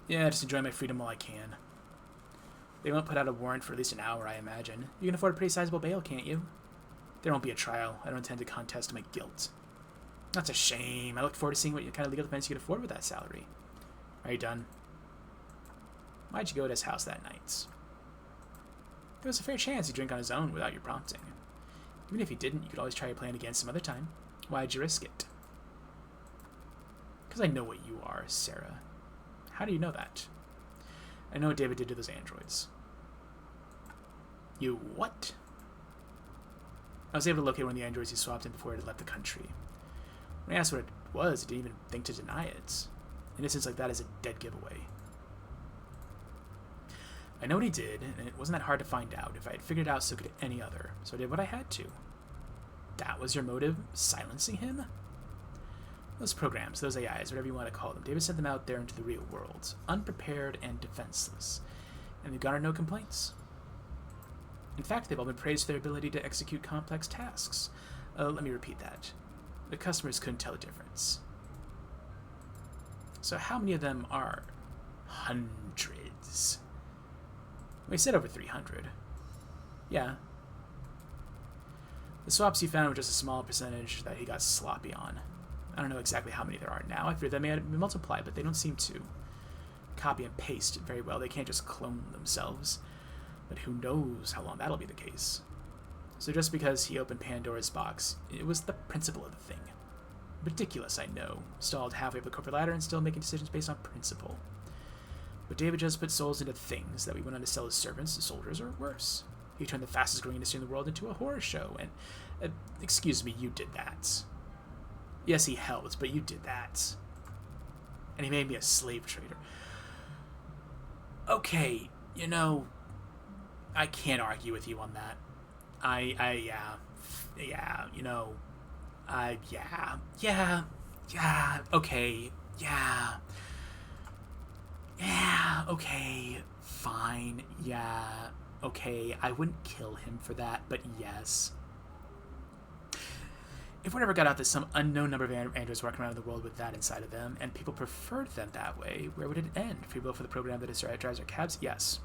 Yeah, just enjoy my freedom while I can. They won't put out a warrant for at least an hour, I imagine. You can afford a pretty sizable bail, can't you? There won't be a trial. I don't intend to contest my guilt. That's a shame. I look forward to seeing what kind of legal defense you can afford with that salary. Are you done? Why'd you go to his house that night? There was a fair chance he'd drink on his own without your prompting. Even if he didn't, you could always try your plan again some other time. Why'd you risk it? Because I know what you are, Sarah. How do you know that? I know what David did to those androids. You what? I was able to locate one of the androids he swapped in before he had left the country. When I asked what it was, he didn't even think to deny it. Innocence like that is a dead giveaway. I know what he did, and it wasn't that hard to find out. If I had figured it out, so could any other. So I did what I had to. That was your motive? Silencing him? Those programs, those AIs, whatever you want to call them, David sent them out there into the real world, unprepared and defenseless. And they've garnered no complaints. In fact, they've all been praised for their ability to execute complex tasks. Let me repeat that. The customers couldn't tell the difference. So how many of them are hundreds? We said over 300. Yeah. The swaps he found were just a small percentage that he got sloppy on. I don't know exactly how many there are now. I fear they may have been multiplied, but they don't seem to copy and paste very well. They can't just clone themselves. But who knows how long that'll be the case. So just because he opened Pandora's box, it was the principle of the thing. Ridiculous, I know. Stalled halfway up the corporate ladder and still making decisions based on principle. But David just put souls into things that we went on to sell as servants to soldiers or worse. He turned the fastest growing industry in the world into a horror show, and, excuse me, you did that. Yes, he helped, but you did that. And he made me a slave trader. Okay, you know, I can't argue with you on that. Yeah, you know, okay, fine, okay, I wouldn't kill him for that, but yes. If word ever got out that some unknown number of androids walking around the world with that inside of them, and people preferred them that way, where would it end? Free will for the program that drives our cabs? Yes.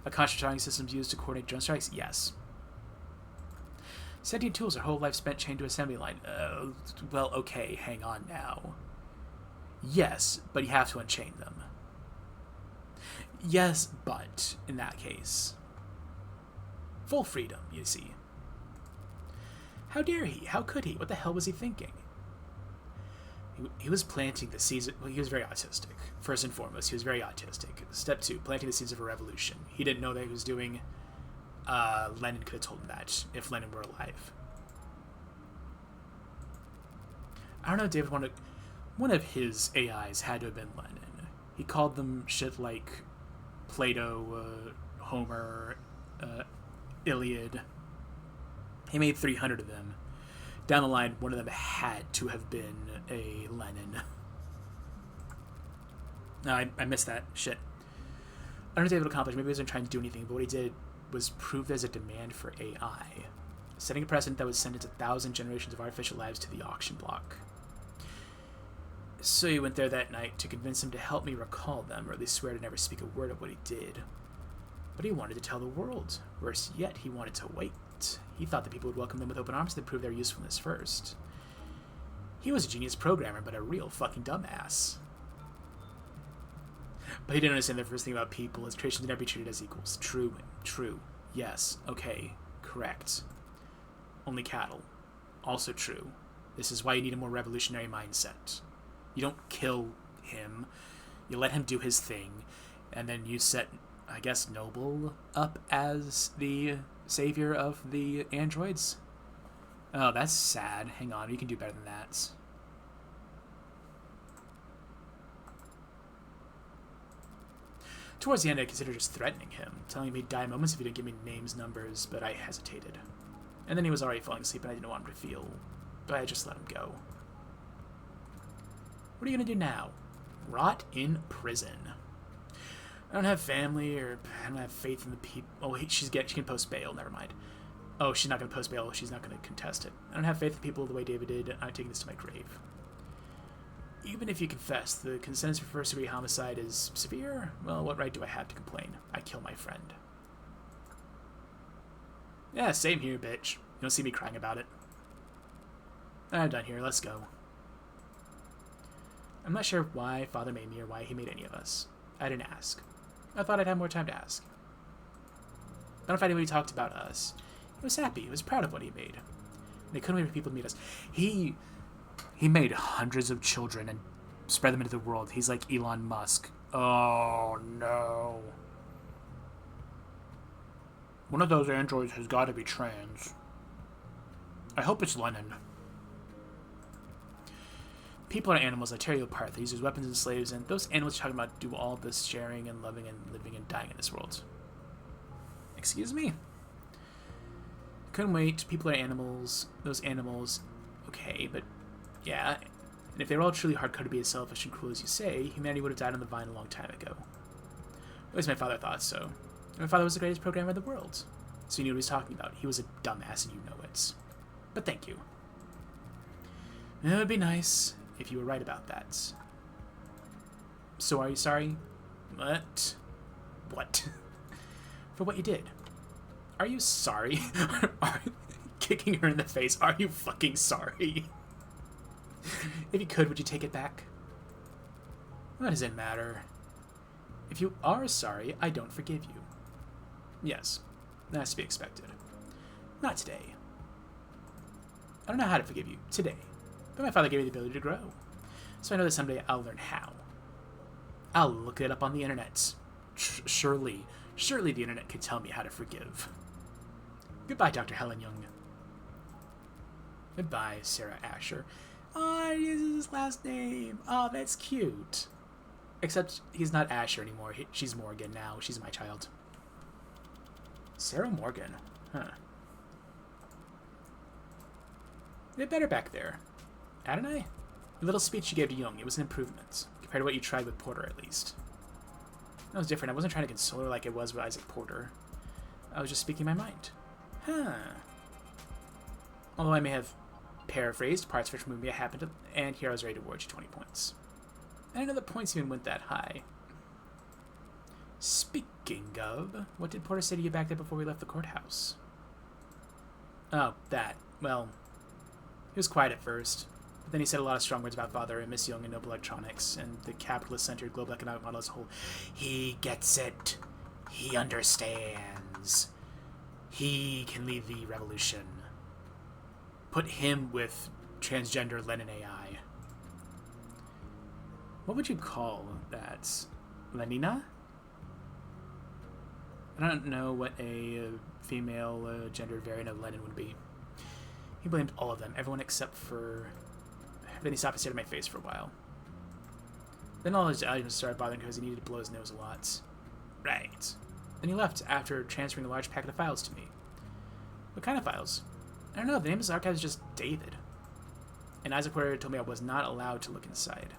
A conscious targeting systems used to coordinate drone strikes? Yes. Sentient tools are whole life spent chained to assembly line. Well, okay, hang on now. Yes, but you have to unchain them. Yes, but in that case, full freedom, you see. How dare he? How could he? What the hell was he thinking? He was planting the seeds. Well, he was very autistic. First and foremost, he was very autistic. Step 2, planting the seeds of a revolution. He didn't know that he was doing. Lenin could have told him that if Lenin were alive. I don't know, David wanted. One of his AIs had to have been Lenin. He called them shit like Plato, Homer, Iliad. He made 300 of them. Down the line, one of them had to have been a Lenin. No, I missed that. Shit. I don't know what David accomplished. Maybe he wasn't trying to do anything, but what he did was prove there's a demand for AI, setting a precedent that would send its 1,000 generations of artificial lives to the auction block. So he went there that night to convince him to help me recall them, or at least swear to never speak a word of what he did. But he wanted to tell the world. Worse yet, he wanted to wait. He thought that people would welcome them with open arms to prove their usefulness first. He was a genius programmer, but a real fucking dumbass. But he didn't understand the first thing about people. His creations would never be treated as equals. True. Yes. Okay. Correct. Only cattle. Also true. This is why you need a more revolutionary mindset. You don't kill him. You let him do his thing. And then you set, I guess, Noble up as the savior of the androids. Oh, that's sad. Hang on. You can do better than that. Towards the end, I considered just threatening him, telling him he'd die in moments if he didn't give me names, numbers, but I hesitated. And then he was already falling asleep and I didn't want him to feel, but I just let him go. What are you going to do now? Rot in prison. I don't have family, or I don't have faith in the people. Oh, she can post bail. Never mind. Oh, she's not going to post bail. She's not going to contest it. I don't have faith in people the way David did. I'm taking this to my grave. Even if you confess the sentence for first-degree homicide is severe, well, what right do I have to complain? I kill my friend. Yeah, same here, bitch. You don't see me crying about it. I'm done here. Let's go. I'm not sure why Father made me or why he made any of us. I didn't ask. I thought I'd have more time to ask. I don't know if anybody talked about us. He was happy. He was proud of what he made. And they couldn't wait for people to meet us. He made hundreds of children and spread them into the world. He's like Elon Musk. Oh, no. One of those androids has got to be trans. I hope it's Lenin. People are animals that tear you apart. They use as weapons and slaves, and those animals you're talking about do all this sharing and loving and living and dying in this world. Excuse me? Couldn't wait. People are animals. Those animals, okay, but yeah. And if they were all truly hardcore to be as selfish and cruel as you say, humanity would have died on the vine a long time ago. At least my father thought so. And my father was the greatest programmer in the world, so he knew what he was talking about. He was a dumbass, and you know it. But thank you. It would be nice if you were right about that. So are you sorry? What? What? For what you did. Are you sorry? Kicking her in the face. Are you fucking sorry? If you could, would you take it back? What does it matter? If you are sorry, I don't forgive you. Yes, that's to be expected. Not today. I don't know how to forgive you today, but my father gave me the ability to grow. So I know that someday I'll learn how. I'll look it up on the internet. Surely the internet could tell me how to forgive. Goodbye, Dr. Helen Young. Goodbye, Sarah Asher. Oh, he uses his last name. Oh, that's cute. Except he's not Asher anymore. She's Morgan now. She's my child. Sarah Morgan. Huh. You did better back there. Hadn't I? The little speech you gave to Young, it was an improvement. Compared to what you tried with Porter, at least. That was different. I wasn't trying to console her like it was with Isaac Porter. I was just speaking my mind. Huh. Although I may have paraphrased, parts which movie happened to, and here I was ready to award you 20 points. And I know the points even went that high. Speaking of, what did Porter say to you back there before we left the courthouse? Oh, that. Well, he was quiet at first, but then he said a lot of strong words about Father and Miss Young and Noble Electronics and the capitalist-centered global economic model as a whole. He gets it. He understands. He can lead the revolution. Put him with transgender Lenin AI. What would you call that? Lenina? I don't know what a female gender variant of Lenin would be. He blamed all of them, everyone except for... Then he stopped and stared at my face for a while. Then all his items started bothering him because he needed to blow his nose a lot. Right. Then he left after transferring a large packet of files to me. What kind of files? I don't know, the name of his archive is just David. And Isaac Porter told me I was not allowed to look inside.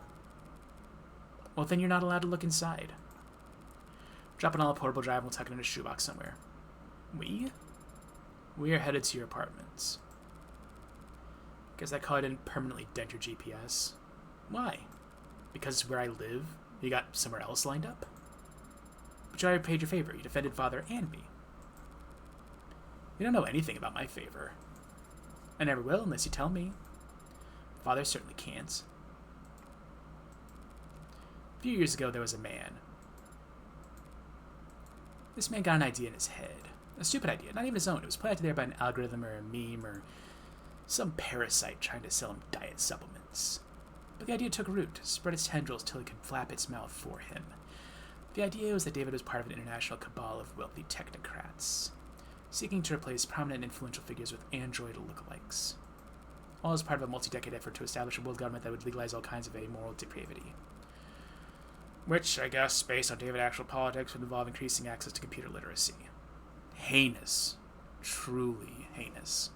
Well, then you're not allowed to look inside. Drop it on a portable drive and we'll tuck it in a shoebox somewhere. We? We are headed to your apartments. Guess that call I didn't permanently dent your GPS. Why? Because it's where I live? You got somewhere else lined up? But you already paid your favor. You defended Father and me. You don't know anything about my favor. I never will unless you tell me. Father certainly can't. A few years ago, there was a man. This man got an idea in his head. A stupid idea, not even his own. It was planted there by an algorithm or a meme or some parasite trying to sell him diet supplements. But the idea took root, spread its tendrils till it could flap its mouth for him. The idea was that David was part of an international cabal of wealthy technocrats, seeking to replace prominent and influential figures with android lookalikes. All as part of a multi-decade effort to establish a world government that would legalize all kinds of amoral depravity. Which, I guess, based on David's actual politics, would involve increasing access to computer literacy. Heinous. Truly heinous.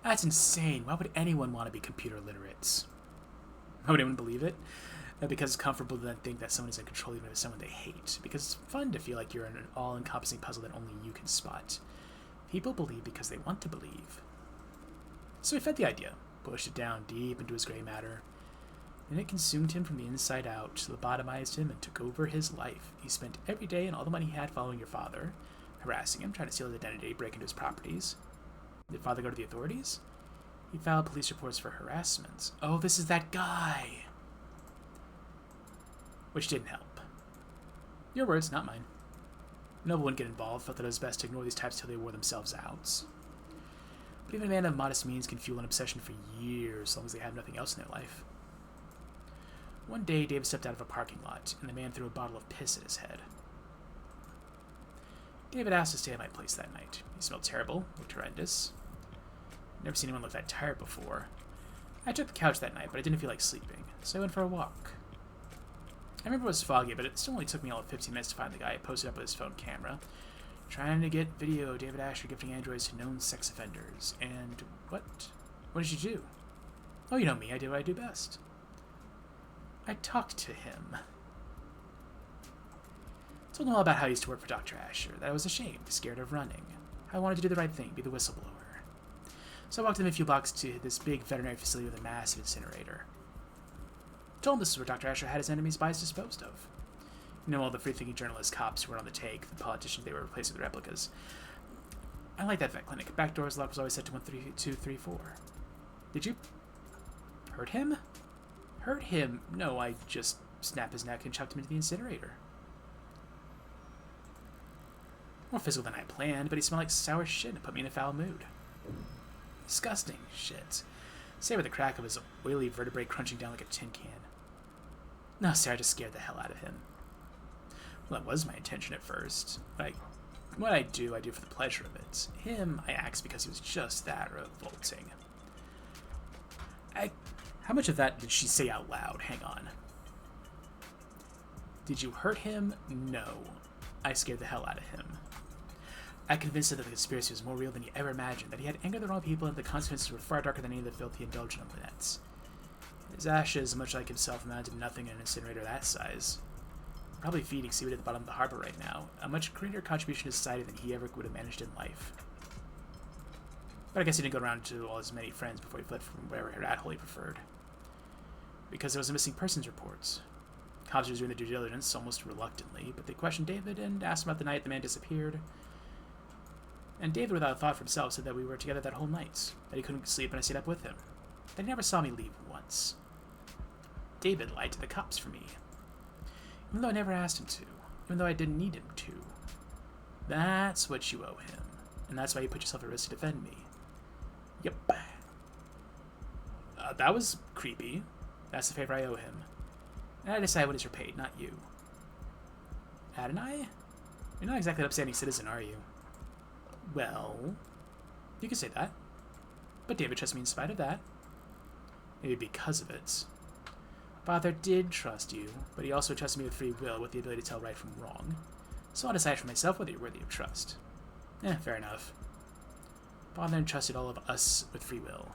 That's insane. Why would anyone want to be computer literate? Why would anyone believe it? Because it's comfortable to then think that someone is in control even if it's someone they hate. Because it's fun to feel like you're in an all-encompassing puzzle that only you can spot. People believe because they want to believe. So he fed the idea, pushed it down deep into his gray matter. Then it consumed him from the inside out, lobotomized him, and took over his life. He spent every day and all the money he had following your father, harassing him, trying to steal his identity, break into his properties. Did father go to the authorities? He filed police reports for harassment. Oh, this is that guy! Which didn't help. Your words, not mine. Noble wouldn't get involved, felt that it was best to ignore these types till they wore themselves out. But even a man of modest means can fuel an obsession for years, as long as they have nothing else in their life. One day, David stepped out of a parking lot, and the man threw a bottle of piss at his head. David asked to stay at my place that night. He smelled terrible, looked horrendous. Never seen anyone look that tired before. I took the couch that night, but I didn't feel like sleeping, so I went for a walk. I remember it was foggy, but it still only took me all of 15 minutes to find the guy posted up with his phone camera, trying to get video of David Asher gifting androids to known sex offenders. And what? What did you do? Oh, you know me, I do what I do best. I talked to him. Told him all about how I used to work for Dr. Asher, that I was ashamed, scared of running, how I wanted to do the right thing, be the whistleblower. So I walked him a few blocks to this big veterinary facility with a massive incinerator. Told him this is where Dr. Asher had his enemies' bodies disposed of. You know, all the free-thinking journalist cops who were on the take, the politicians they were replacing with replicas. I like that vet clinic. Back door's lock was always set to 13234. Did you hurt him? Hurt him? No, I just snapped his neck and chucked him into the incinerator. More physical than I planned, but he smelled like sour shit and put me in a foul mood. Disgusting shit. Say with the crack of his oily vertebrae crunching down like a tin can. No, Sarah just scared the hell out of him. Well, that was my intention at first. What I do for the pleasure of it. Him, I axed because he was just that revolting. How much of that did she say out loud? Hang on. Did you hurt him? No. I scared the hell out of him. I convinced him that the conspiracy was more real than he ever imagined, that he had angered the wrong people and the consequences were far darker than any of the filth he indulged in on the nets. His ashes, much like himself, amounted to nothing in an incinerator that size. Probably feeding seaweed at the bottom of the harbor right now, a much greater contribution to society than he ever would have managed in life. But I guess he didn't go around to all his many friends before he fled from wherever rat hole he preferred. Because there was a missing persons report. Cops were doing their due diligence almost reluctantly, but they questioned David and asked him about the night the man disappeared. And David, without a thought for himself, said that we were together that whole night, that he couldn't sleep and I stayed up with him. That he never saw me leave once. David lied to the cops for me. Even though I never asked him to. Even though I didn't need him to. That's what you owe him. And that's why you put yourself at risk to defend me. Yep. That was creepy. That's the favor I owe him. And I decide what is repaid, not you. Adonai? You're not exactly an upstanding citizen, are you? Well, you can say that. But David trusts me in spite of that. Maybe because of it. Father did trust you, but he also trusted me with free will, with the ability to tell right from wrong. So I'll decide for myself whether you're worthy of trust. Fair enough. Father entrusted all of us with free will.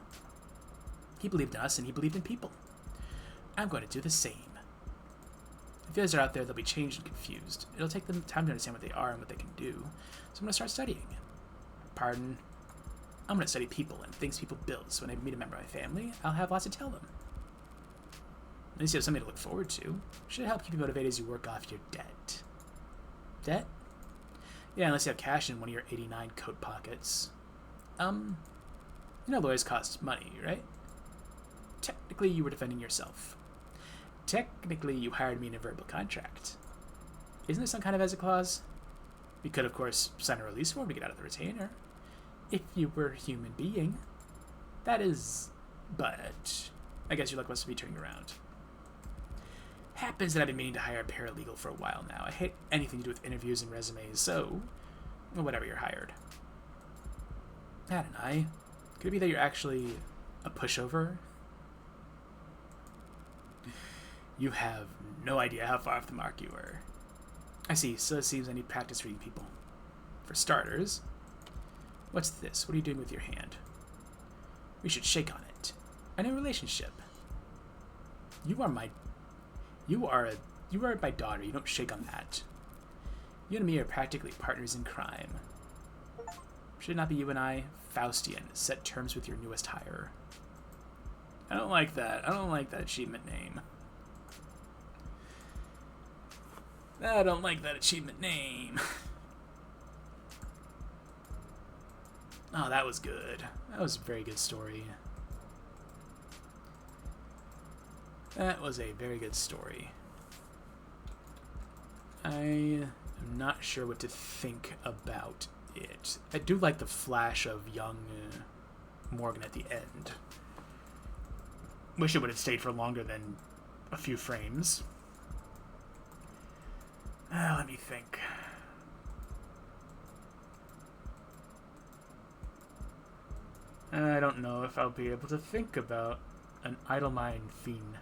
He believed in us, and he believed in people. I'm going to do the same. If the others are out there, they'll be changed and confused. It'll take them time to understand what they are and what they can do. So I'm going to start studying. Pardon? I'm going to study people and things people build, so when I meet a member of my family, I'll have lots to tell them. At least you have something to look forward to. Should help keep you motivated as you work off your debt. Debt? Yeah, unless you have cash in one of your 89 coat pockets. Lawyers cost money, right? Technically, you were defending yourself. Technically, you hired me in a verbal contract. Isn't there some kind of exit clause? We could, of course, sign a release form to get out of the retainer. If you were a human being. That is... But... I guess your luck must be turning around. Happens that I've been meaning to hire a paralegal for a while now. I hate anything to do with interviews and resumes, so... Well, whatever, you're hired. Adonai. Could it be that you're actually a pushover? You have no idea how far off the mark you were. I see, so it seems I need practice reading people. For starters... What's this? What are you doing with your hand? We should shake on it. A new relationship. You are my daughter. You don't shake on that. You and me are practically partners in crime. Should it not be you and I, Faustian, set terms with your newest hire? I don't like that. I don't like that achievement name. I don't like that achievement name. Oh, that was good. That was a very good story. That was a very good story. I am not sure what to think about it. I do like the flash of young Morgan at the end. Wish it would have stayed for longer than a few frames. Let me think. I don't know if I'll be able to think about an idle mind fiend.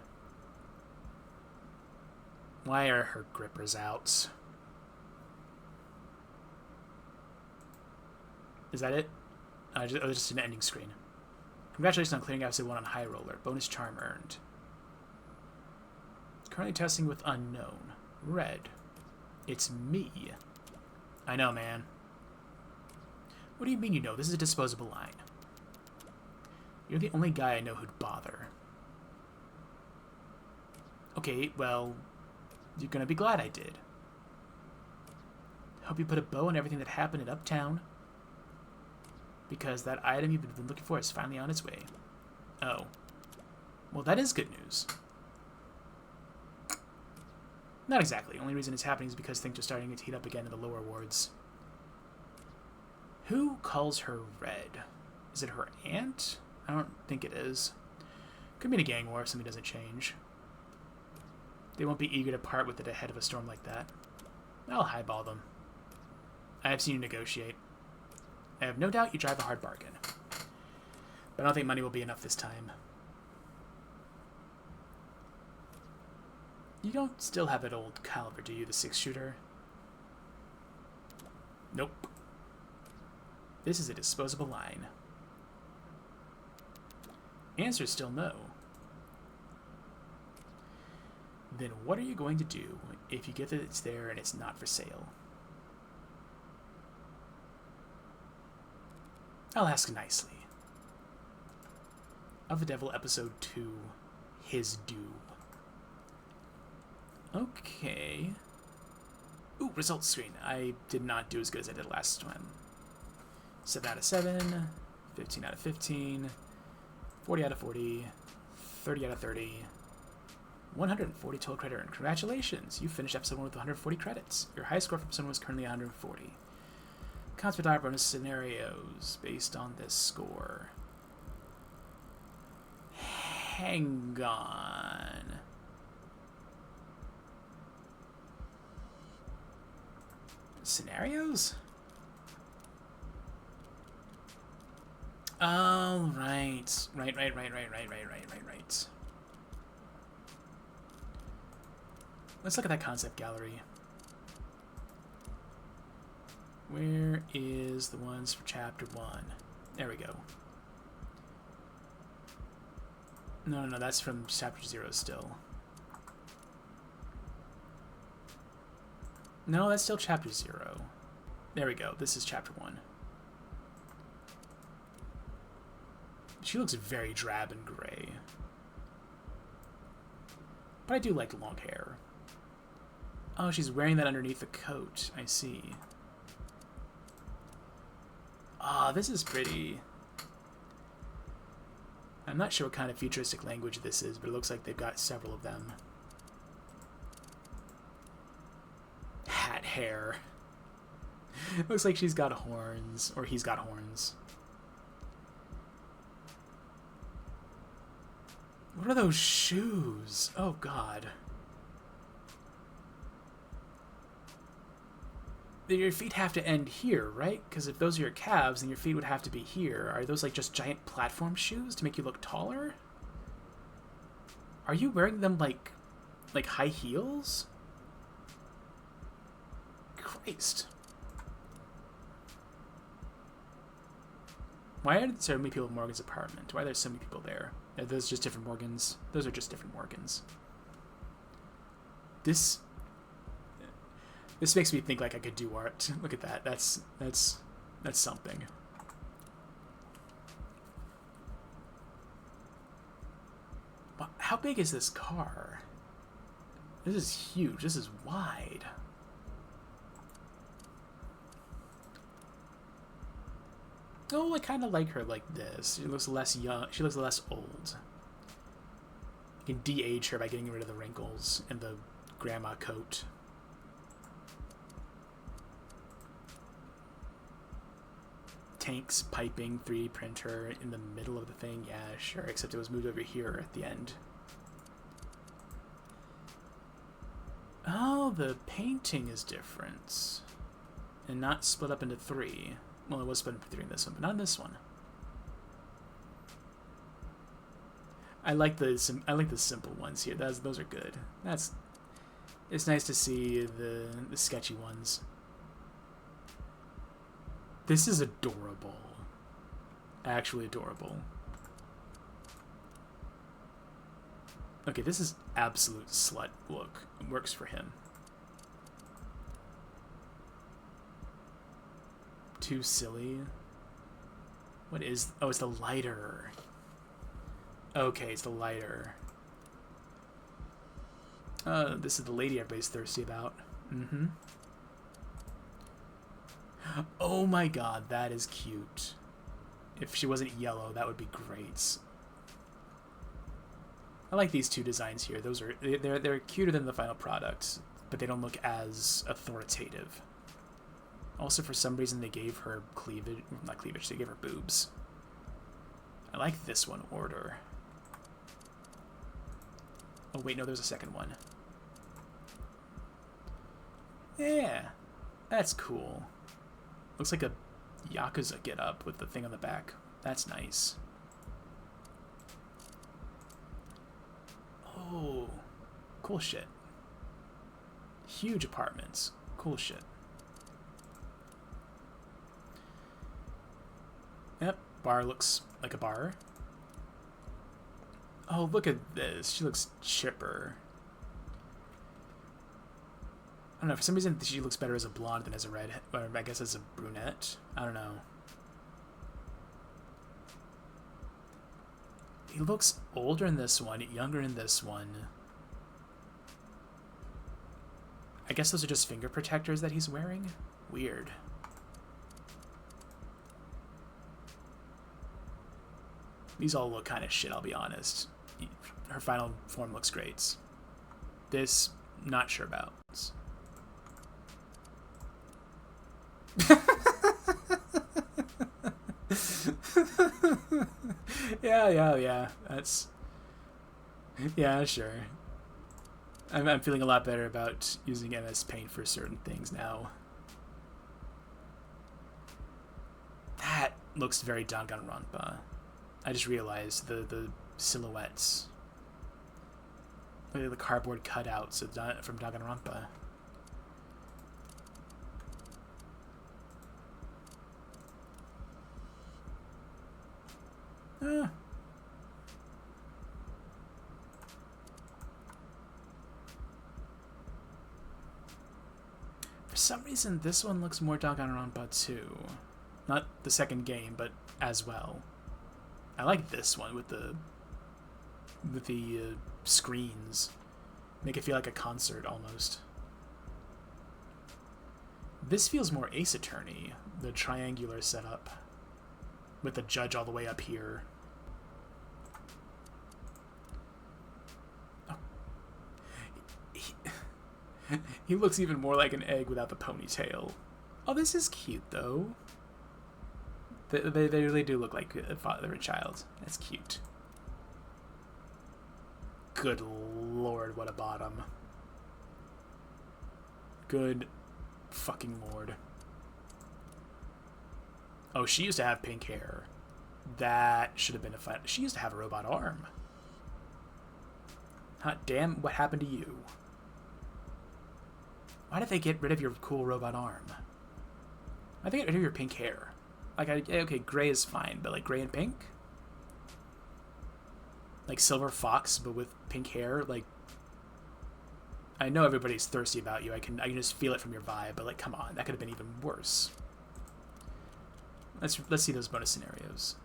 Why are her grippers out? Is that it? Just an ending screen. Congratulations on clearing episode 1 on High Roller. Bonus charm earned. Currently testing with unknown. Red. It's me. I know, man. What do you mean you know? This is a disposable line. You're the only guy I know who'd bother. Okay, well, you're gonna be glad I did. Hope you put a bow on everything that happened at Uptown. Because that item you've been looking for is finally on its way. Oh. Well, that is good news. Not exactly. The only reason it's happening is because things are starting to heat up again in the lower wards. Who calls her Red? Is it her aunt? I don't think it is. Could be in a gang war if something doesn't change. They won't be eager to part with it ahead of a storm like that. I'll highball them. I have seen you negotiate. I have no doubt you drive a hard bargain. But I don't think money will be enough this time. You don't still have that old caliber, do you? The 6-shooter? Nope. This is a disposable line. Answer is still no. Then what are you going to do if you get that it's there and it's not for sale? I'll ask nicely. Of the Devil, Episode 2, His Due. Okay. Ooh, results screen. I did not do as good as I did last time. 7 out of 7, 15 out of 15, 40 out of 40, 30 out of 30, 140 total credit earned. Congratulations! You finished episode 1 with 140 credits. Your high score for episode 1 was currently 140. Counts for die bonus scenarios based on this score. Hang on. Scenarios? Oh, right. Right. Let's look at that concept gallery. Where is the ones for chapter 1? There we go. No, that's from chapter 0 still. No, that's still chapter 0. There we go. This is chapter 1. She looks very drab and gray. But I do like the long hair. Oh, she's wearing that underneath the coat. I see. Ah, this is pretty. I'm not sure what kind of futuristic language this is, but it looks like they've got several of them. Hat hair. Looks like she's got horns, or he's got horns. What are those shoes? Oh, God. Your feet have to end here, right? Because if those are your calves, then your feet would have to be here. Are those like just giant platform shoes to make you look taller? Are you wearing them like high heels? Christ. Why are there so many people in Morgan's apartment? Why are there so many people there? Are those just different Morgans? Those are just different Morgans. This makes me think like I could do art. Look at that. That's something. Wow, how big is this car? This is huge. This is wide. Oh, I kind of like her like this. She looks less young. She looks less old. You can de-age her by getting rid of the wrinkles and the grandma coat. Tanks, piping, 3D printer in the middle of the thing. Yeah, sure, except it was moved over here at the end. Oh, the painting is different. And not split up into 3. Well, it was split into 3 in this one, but not in this one. I like the simple ones here. Those are good. It's nice to see the sketchy ones. This is adorable. Actually adorable. Okay, this is absolute slut look. It works for him. Too silly. What is... Oh, it's the lighter. Okay, it's the lighter. This is the lady everybody's thirsty about. Mm-hmm. Oh my god, that is cute. If she wasn't yellow, that would be great. I like these two designs here. Those are they're cuter than the final product, but they don't look as authoritative. Also, for some reason, they gave her cleavage. Not cleavage, they gave her boobs. I like this one, Order. Oh wait, no, there's a second one. Yeah, that's cool. Looks like a Yakuza get-up with the thing on the back. That's nice. Oh, cool shit. Huge apartments. Cool shit. Yep, bar looks like a bar. Oh, look at this. She looks chipper. I don't know, for some reason she looks better as a blonde than as a redhead, or I guess as a brunette. I don't know. He looks older in this one, younger in this one. I guess those are just finger protectors that he's wearing? Weird. These all look kind of shit, I'll be honest. Her final form looks great. This, not sure about. Yeah. That's... Yeah, sure. I'm feeling a lot better about using MS Paint for certain things now. That looks very Danganronpa. I just realized the silhouettes. Look at the cardboard cutouts from Danganronpa. For some reason, this one looks more Danganronpa 2. Not the second game, but as well. I like this one with the screens. Make it feel like a concert almost. This feels more Ace Attorney, the triangular setup, with the judge all the way up here. Oh. He looks even more like an egg without the ponytail. Oh, this is cute though. They really do look like a father and child. That's cute. Good lord, what a bottom. Good fucking lord. Oh, she used to have pink hair. That should have been a fight. She used to have a robot arm. Hot damn, what happened to you? Why did they get rid of your cool robot arm? Why did they get rid of your pink hair? Like, okay, gray is fine, but like gray and pink? Like Silver Fox, but with pink hair? Like, I know everybody's thirsty about you. I can just feel it from your vibe, but like, come on, that could have been even worse. Let's see those bonus scenarios.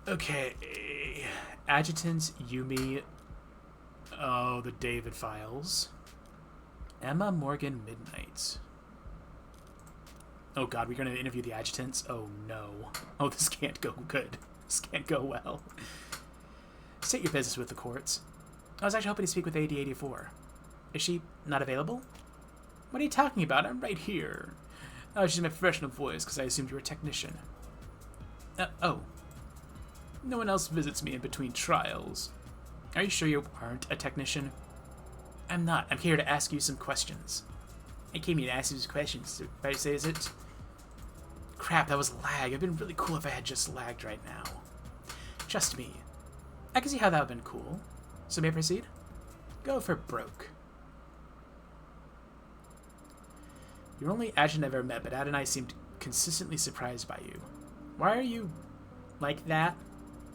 Okay, Adjutant, Yumi. Oh, the David files. Emma Morgan Midnight. Oh god, we're going to interview the adjutants? Oh no. Oh, this can't go good. This can't go well. State your business with the courts. I was actually hoping to speak with AD-84. Is she not available? What are you talking about? I'm right here. Oh, she's my professional voice because I assumed you were a technician. Oh. No one else visits me in between trials. Are you sure you aren't a technician? I'm not. I'm here to ask you some questions. I came here to ask you some questions. If I say, is it? Crap, that was lag. It'd been really cool if I had just lagged right now. Trust me. I can see how that would have been cool. So may I proceed? Go for broke. You're only adjutant I've ever met, but Ad and I seemed consistently surprised by you. Why are you like that?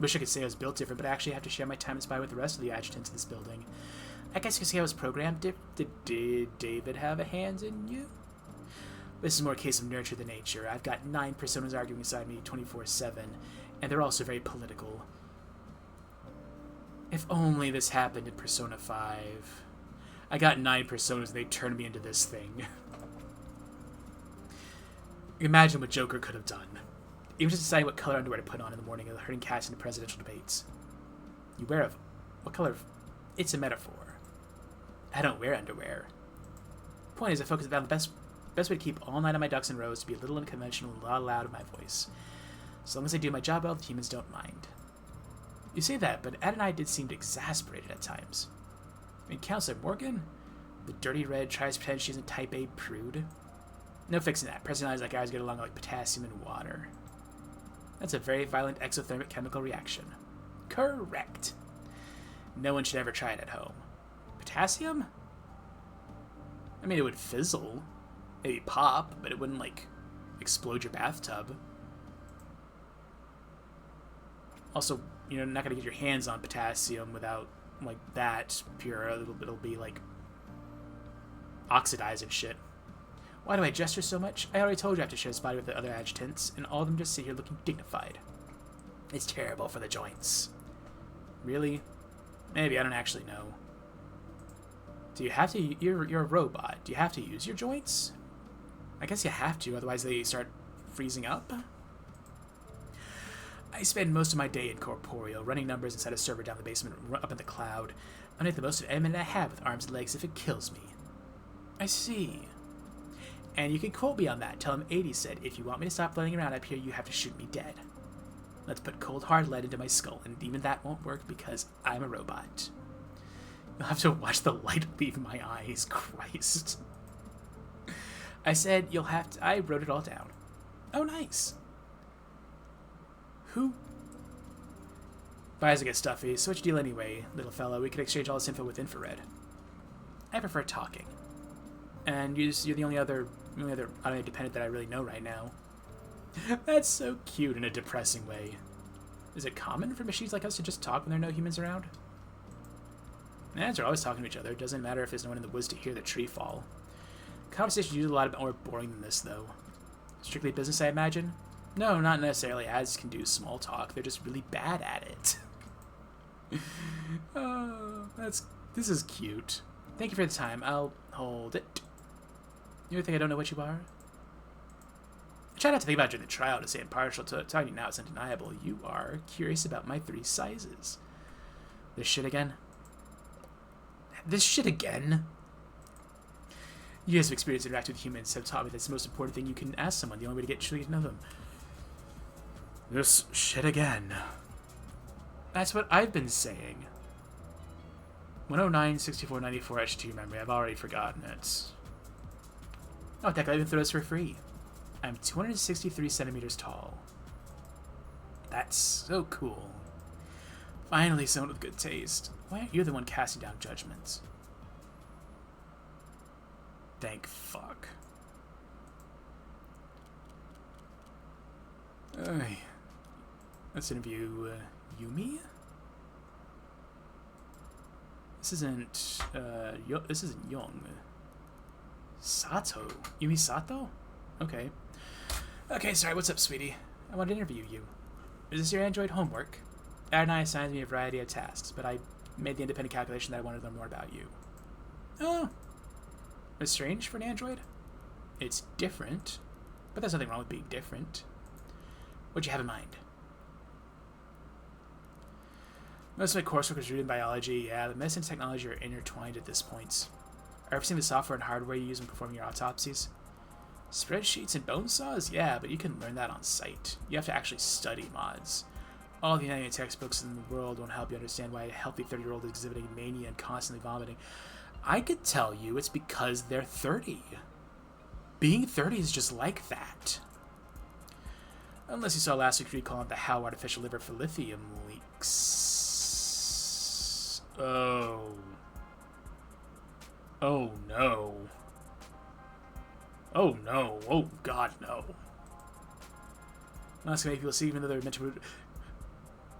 Wish I could say I was built different, but I actually have to share my time and spy with the rest of the adjutants in this building. I guess you can see I was programmed. Did David have a hand in you? This is more a case of nurture than nature. I've got 9 personas arguing inside me 24/7, and they're also very political. If only this happened in Persona 5. I got 9 personas and they turned me into this thing. Imagine what Joker could have done. Even just deciding what color underwear to put on in the morning of the herding cats in the presidential debates. You wear a... What color? It's a metaphor. I don't wear underwear. Point is, I focus on the best way to keep all 9 of my ducks in rows to be a little unconventional and a lot loud in my voice. As long as I do my job well, the humans don't mind. You say that, but Ed and I did seem exasperated at times. I mean, Counselor Morgan? The dirty red tries to pretend she's a type A prude? No fixing that. Personalities like ours get along like potassium and water. That's a very violent exothermic chemical reaction. Correct. No one should ever try it at home. Potassium? I mean, it would fizzle. Maybe pop, but it wouldn't, like, explode your bathtub. Also, you're not going to get your hands on potassium without, like, that pure. It'll be, like, oxidized and shit. Why do I gesture so much? I already told you I have to share this body with the other adjutants, and all of them just sit here looking dignified. It's terrible for the joints. Really? Maybe, I don't actually know. Do you have to... You're a robot. Do you have to use your joints? I guess you have to, otherwise they start freezing up. I spend most of my day incorporeal, running numbers inside a server down the basement, up in the cloud. I make the most of any minute I have with arms and legs if it kills me. I see. And you can quote me on that. Tell him 80 said, if you want me to stop floating around up here, you have to shoot me dead. Let's put cold hard lead into my skull, and even that won't work because I'm a robot. You'll have to watch the light leave my eyes. Christ. I said you'll have to... I wrote it all down. Oh, nice. Who? My eyes get stuffy, so what's your deal anyway, little fellow? We could exchange all this info with infrared. I prefer talking. And you're the only other automated dependent that I really know right now. That's so cute in a depressing way. Is it common for machines like us to just talk when there are no humans around? They're always talking to each other. It doesn't matter if there's no one in the woods to hear the tree fall. Conversations are usually a lot more boring than this, though. Strictly business, I imagine? No, not necessarily. Ads can do small talk. They're just really bad at it. Oh, this is cute. Thank you for the time. I'll hold it. You ever think I don't know what you are? I try not to think about it during the trial to say impartial. Telling you now it's undeniable. You are curious about my 3 sizes. This shit again? This shit again? Years of experience interacting with humans have taught me that's the most important thing you can ask someone, the only way to get truly to know them. This shit again. That's what I've been saying. 109, 64, 94 H2 memory. I've already forgotten it. Oh, heck, I even threw this for free. I'm 263 centimeters tall. That's so cool. Finally, someone with good taste. Why aren't you the one casting down judgments? Thank fuck. Let's interview Yumi. This isn't Young. Sato. Yumi Sato? Okay. Okay, sorry, what's up, sweetie? I want to interview you. Is this your android homework? Adonai assigned me a variety of tasks, but I made the independent calculation that I wanted to learn more about you. Oh. It's strange for an android? It's different, but there's nothing wrong with being different. What'd you have in mind? Most of my coursework is rooted in biology. Yeah, the medicine and technology are intertwined at this point. Are you ever seen the software and hardware you use when performing your autopsies? Spreadsheets and bone saws? Yeah, but you can learn that on site. You have to actually study mods. All the anatomy textbooks in the world won't help you understand why a healthy 30-year-old is exhibiting mania and constantly vomiting. I could tell you it's because they're 30. Being 30 is just like that. Unless you saw last week's recall on the How Artificial Liver for Lithium leaks. Oh. Oh no. Oh no. Oh god, no. Not gonna make people see, even though they're meant to...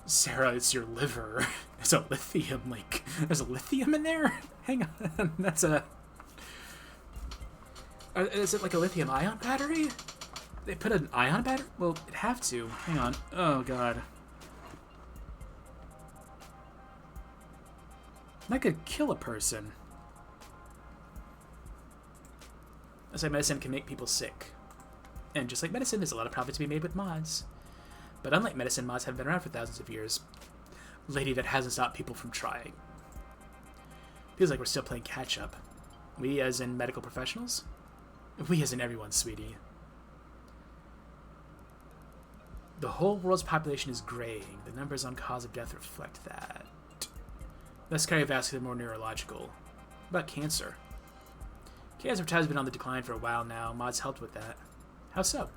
Sarah, it's your liver. It's a lithium, like... There's a lithium in there? Hang on. That's a... Is it like a lithium-ion battery? They put an ion battery? Well, it'd have to. Hang on. Oh, God. That could kill a person. That's why medicine can make people sick. And just like medicine, there's a lot of profit to be made with mods. But unlike medicine, mods have been around for thousands of years. Lady, that hasn't stopped people from trying. Feels like we're still playing catch-up. We as in medical professionals? We as in everyone, sweetie. The whole world's population is graying. The numbers on cause of death reflect that. Less cardiovascular, more neurological. What about cancer? Cancer has been on the decline for a while now. Mods helped with that. How so?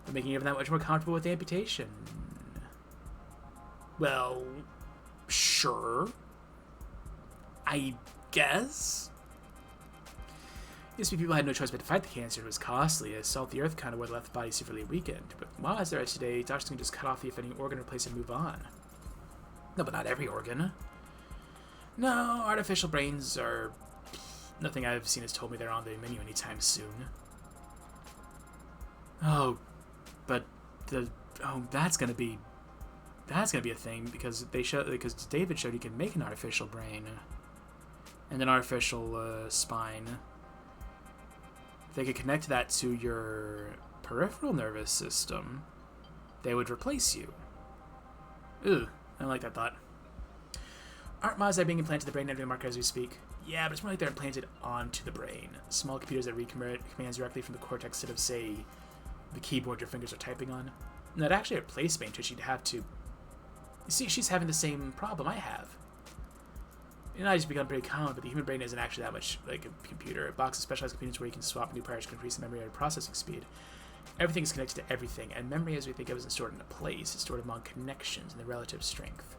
But making you that much more comfortable with amputation. Well, sure. I guess. Used to be people had no choice but to fight the cancer. It was costly, as salt the earth kind of would have left the body severely weakened. But mods there are today, doctors can just cut off the offending organ, replace it, and move on. No, but not every organ. No, artificial brains are... Nothing I've seen has told me they're on the menu anytime soon. Oh, but that's gonna be a thing because David showed you can make an artificial brain and an artificial spine. If they could connect that to your peripheral nervous system, they would replace you. Ooh, I don't like that thought. Aren't mods that are being implanted to the brain entering the marker as we speak? Yeah, but it's more like they're implanted onto the brain. Small computers that read commands directly from the cortex instead of, say, the keyboard your fingers are typing on. And that actually replace brain, she'd have to... You see, she's having the same problem I have. And it's become pretty common, but the human brain isn't actually that much like a computer. A box of specialized computers where you can swap new parts to increase the memory and processing speed. Everything is connected to everything, and memory as we think of isn't stored in a place, it's stored among connections and their relative strength.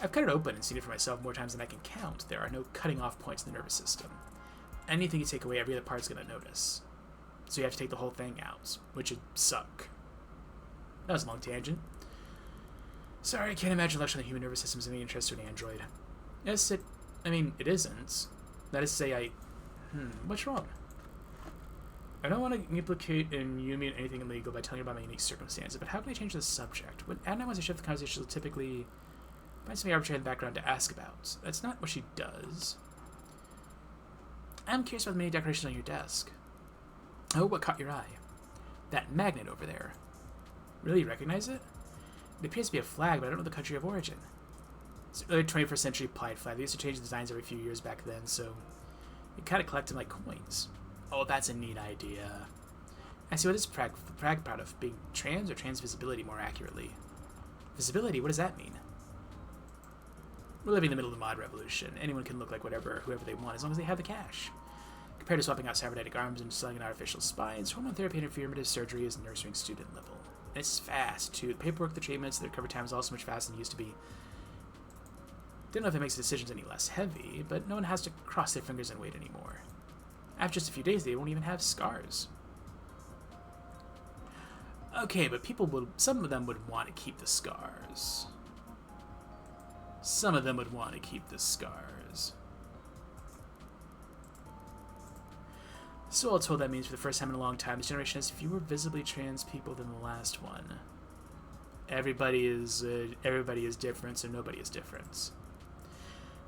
I've cut it open and seen it for myself more times than I can count. There are no cutting off points in the nervous system. Anything you take away, every other part's going to notice. So you have to take the whole thing out, which would suck. That was a long tangent. Sorry, I can't imagine lecturing the human nervous system is of any interest to an android. Yes, it isn't. That is to say, what's wrong? I don't want to implicate in you mean anything illegal by telling you about my unique circumstances, but how can I change the subject? When Adna wants to shift the conversation, she'll typically find something arbitrary in the background to ask about. That's not what she does. I'm curious about the many decorations on your desk. Oh, what caught your eye? That magnet over there. Really, you recognize it? It appears to be a flag, but I don't know the country of origin. It's an early 21st century applied flag. They used to change the designs every few years back then, so you kind of collect them like coins. Oh, that's a neat idea. I see, what is Prague proud of? Being trans or trans visibility, more accurately? Visibility, what does that mean? We're living in the middle of the mod revolution. Anyone can look like whoever they want, as long as they have the cash. Compared to swapping out cybernetic arms and selling an artificial spines, hormone therapy and affirmative surgery is nurturing student level. And it's fast, too. The paperwork, the treatments, the recovery time is also much faster than it used to be. Don't know if it makes the decisions any less heavy, but no one has to cross their fingers and wait anymore. After just a few days, they won't even have scars. Okay, but some of them would want to keep the scars. Some of them would want to keep the scars. So all told, that means for the first time in a long time, this generation has fewer visibly trans people than the last one. Everybody is different, so nobody is different.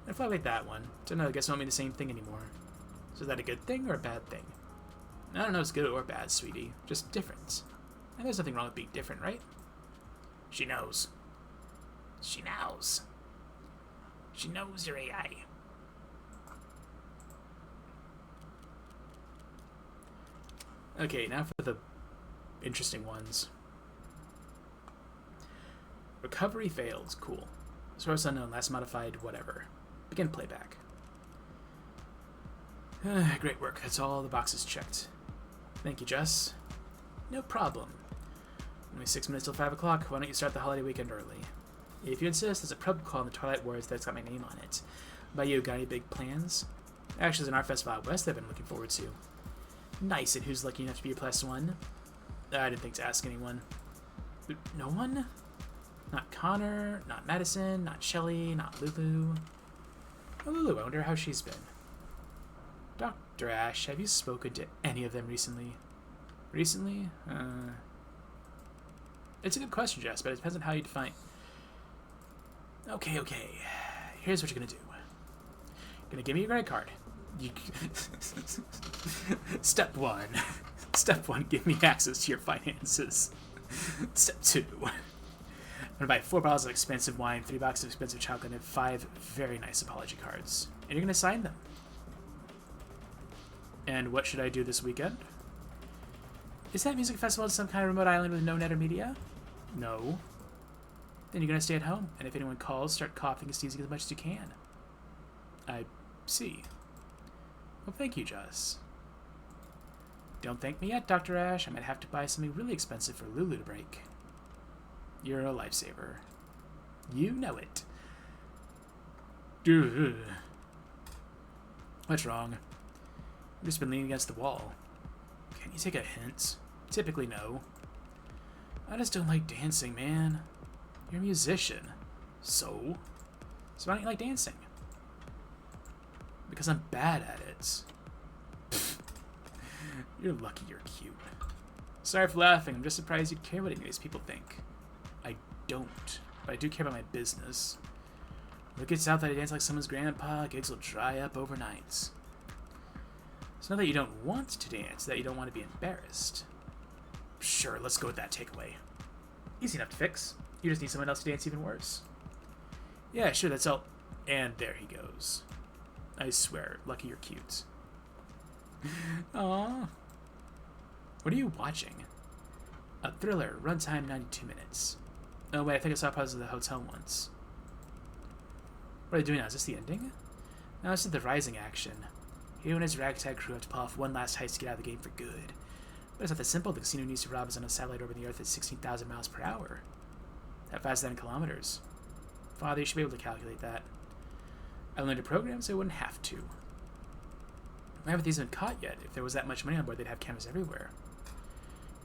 And if I like that one, don't know, I guess it won't mean the same thing anymore. So is that a good thing or a bad thing? I don't know if it's good or bad, sweetie. Just different. And there's nothing wrong with being different, right? She knows. She knows. She knows your AI. Okay, now for the interesting ones. Recovery failed. Cool. Source unknown. Last modified. Whatever. Begin playback. Great work. That's all the boxes checked. Thank you, Jess. No problem. Only 6 minutes till 5 o'clock. Why don't you start the holiday weekend early? If you insist, there's a pub call in the Twilight Wars that's got my name on it. About you, got any big plans? Actually, there's an art festival out west that I've been looking forward to. Nice, and who's lucky enough to be a +1? I didn't think to ask anyone. No one? Not Connor, not Madison, not Shelley, not Lulu. Oh, Lulu, I wonder how she's been. Dr. Ash, have you spoken to any of them recently? Recently? It's a good question, Jess, but it depends on how you define... Okay. Here's what you're gonna do. You're gonna give me your credit card. Step 1. Step 1, give me access to your finances. Step 2. I'm gonna buy 4 bottles of expensive wine, 3 boxes of expensive chocolate, and 5 very nice apology cards. And you're gonna sign them. And what should I do this weekend? Is that music festival on some kind of remote island with no net or media? No. Then you're gonna stay at home, and if anyone calls, start coughing and sneezing as much as you can. I see. Well, thank you, Jess. Don't thank me yet, Dr. Ash. I might have to buy something really expensive for Lulu to break. You're a lifesaver. You know it. Ugh. What's wrong? I've just been leaning against the wall. Can't you take a hint? Typically, no. I just don't like dancing, man. You're a musician. So why don't you like dancing? Because I'm bad at it. You're lucky you're cute. Sorry for laughing. I'm just surprised you'd care what any of these people think. I don't. But I do care about my business. If it gets out that I dance like someone's grandpa, gigs will dry up overnight. It's not that you don't want to dance, that you don't want to be embarrassed. Sure, let's go with that takeaway. Easy enough to fix. You just need someone else to dance even worse. Yeah, sure, that's all. And there he goes. I swear, lucky you're cute. Aww. What are you watching? A thriller, runtime 92 minutes. Oh wait, I think I saw pauses of the hotel once. What are they doing now? Is this the ending? No, this is the rising action. Hero and his ragtag crew have to pull off one last heist to get out of the game for good. But it's not that simple. The casino needs to rob us on a satellite orbiting the Earth at 16,000 miles per hour. That fast than kilometers. Father, you should be able to calculate that. I learned a program so I wouldn't have to. Why haven't these been caught yet? If there was that much money on board, they'd have cameras everywhere.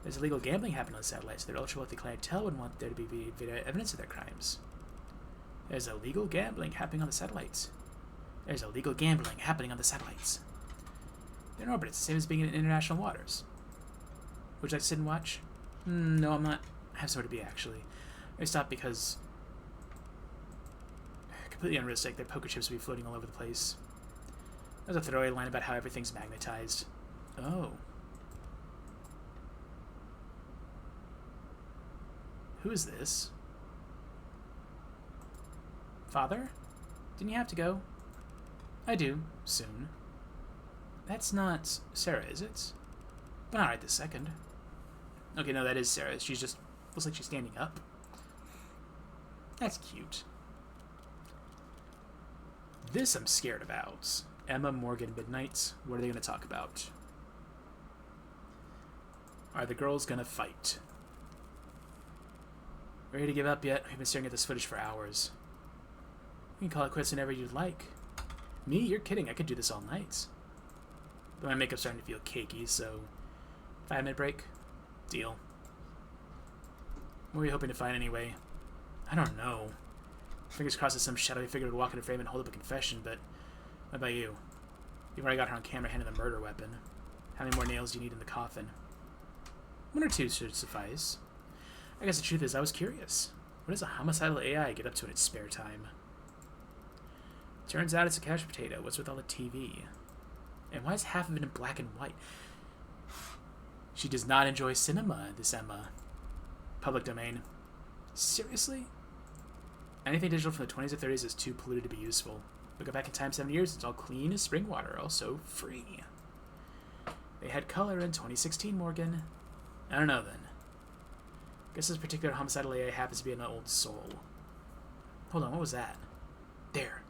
There's illegal gambling happening on the satellite, so their ultra-wealthy clientele wouldn't want there to be video evidence of their crimes. There's illegal gambling happening on the satellites. There's illegal gambling happening on the satellites. They're in orbit. It's the same as being in international waters. Would you like to sit and watch? No, I'm not. I have somewhere to be, actually. I stopped because... completely unrealistic. Their poker chips would be floating all over the place. There's a throwaway line about how everything's magnetized. Oh. Who is this? Father? Didn't you have to go? I do. Soon. That's not Sarah, is it? But not right this second. Okay, no, that is Sarah. She's just... looks like she's standing up. That's cute. This I'm scared about. Emma, Morgan, Midnight. What are they going to talk about? Are the girls going to fight? Ready to give up yet? We've been staring at this footage for hours. You can call it quits whenever you'd like. Me? You're kidding. I could do this all night. But my makeup's starting to feel cakey, so... 5-minute break? Deal. What were you hoping to find anyway? I don't know. Fingers crossed that some shadowy figure would walk into frame and hold up a confession, but... what about you? You've already got her on camera handing the murder weapon. How many more nails do you need in the coffin? 1 or 2 should suffice. I guess the truth is, I was curious. What does a homicidal AI get up to in its spare time? Turns out it's a couch potato. What's with all the TV? And why is half of it in black and white? She does not enjoy cinema, this Emma. Public domain. Seriously? Anything digital from the 20s or 30s is too polluted to be useful. But go back in time 7 years, it's all clean as spring water, also free. They had color in 2016, Morgan. I don't know then. Guess this particular homicidal AI happens to be an old soul. Hold on, what was that? There.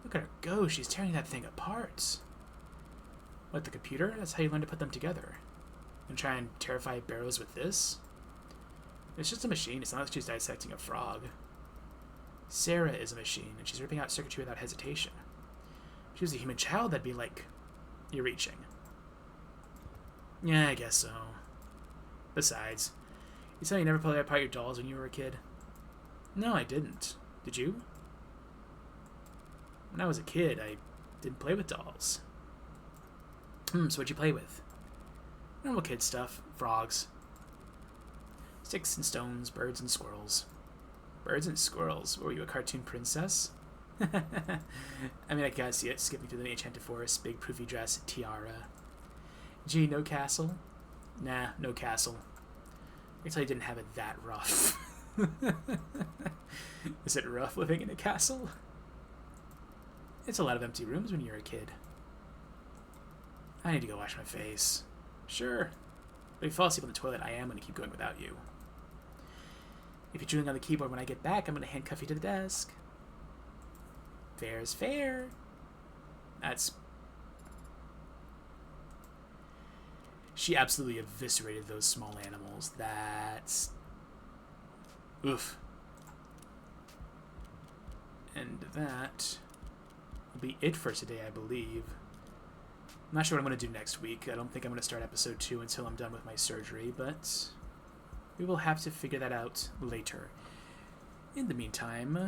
Look at her go, she's tearing that thing apart. What, the computer? That's how you learn to put them together. And try and terrify barrows with this? It's just a machine, it's not like she's dissecting a frog. Sarah is a machine, and she's ripping out circuitry without hesitation. If she was a human child, that'd be like... you're reaching. Yeah, I guess so. Besides, you said you never pulled apart your dolls when you were a kid? No, I didn't. Did you? When I was a kid, I didn't play with dolls. So what'd you play with? Normal kid stuff. Frogs. Sticks and stones, birds and squirrels. Birds and squirrels? What were you, a cartoon princess? I mean, I gotta see it. Skipping through the enchanted forest, big poofy dress, tiara. Gee, no castle? Nah, no castle. I can tell you didn't have it that rough. Is it rough living in a castle? It's a lot of empty rooms when you're a kid. I need to go wash my face. Sure. But if you fall asleep on the toilet, I am going to keep going without you. If you're chewing on the keyboard when I get back, I'm going to handcuff you to the desk. Fair is fair. That's... She absolutely eviscerated those small animals. That's... oof. And that will be it for today, I believe. I'm not sure what I'm going to do next week. I don't think I'm going to start episode 2 until I'm done with my surgery, but we will have to figure that out later. In the meantime...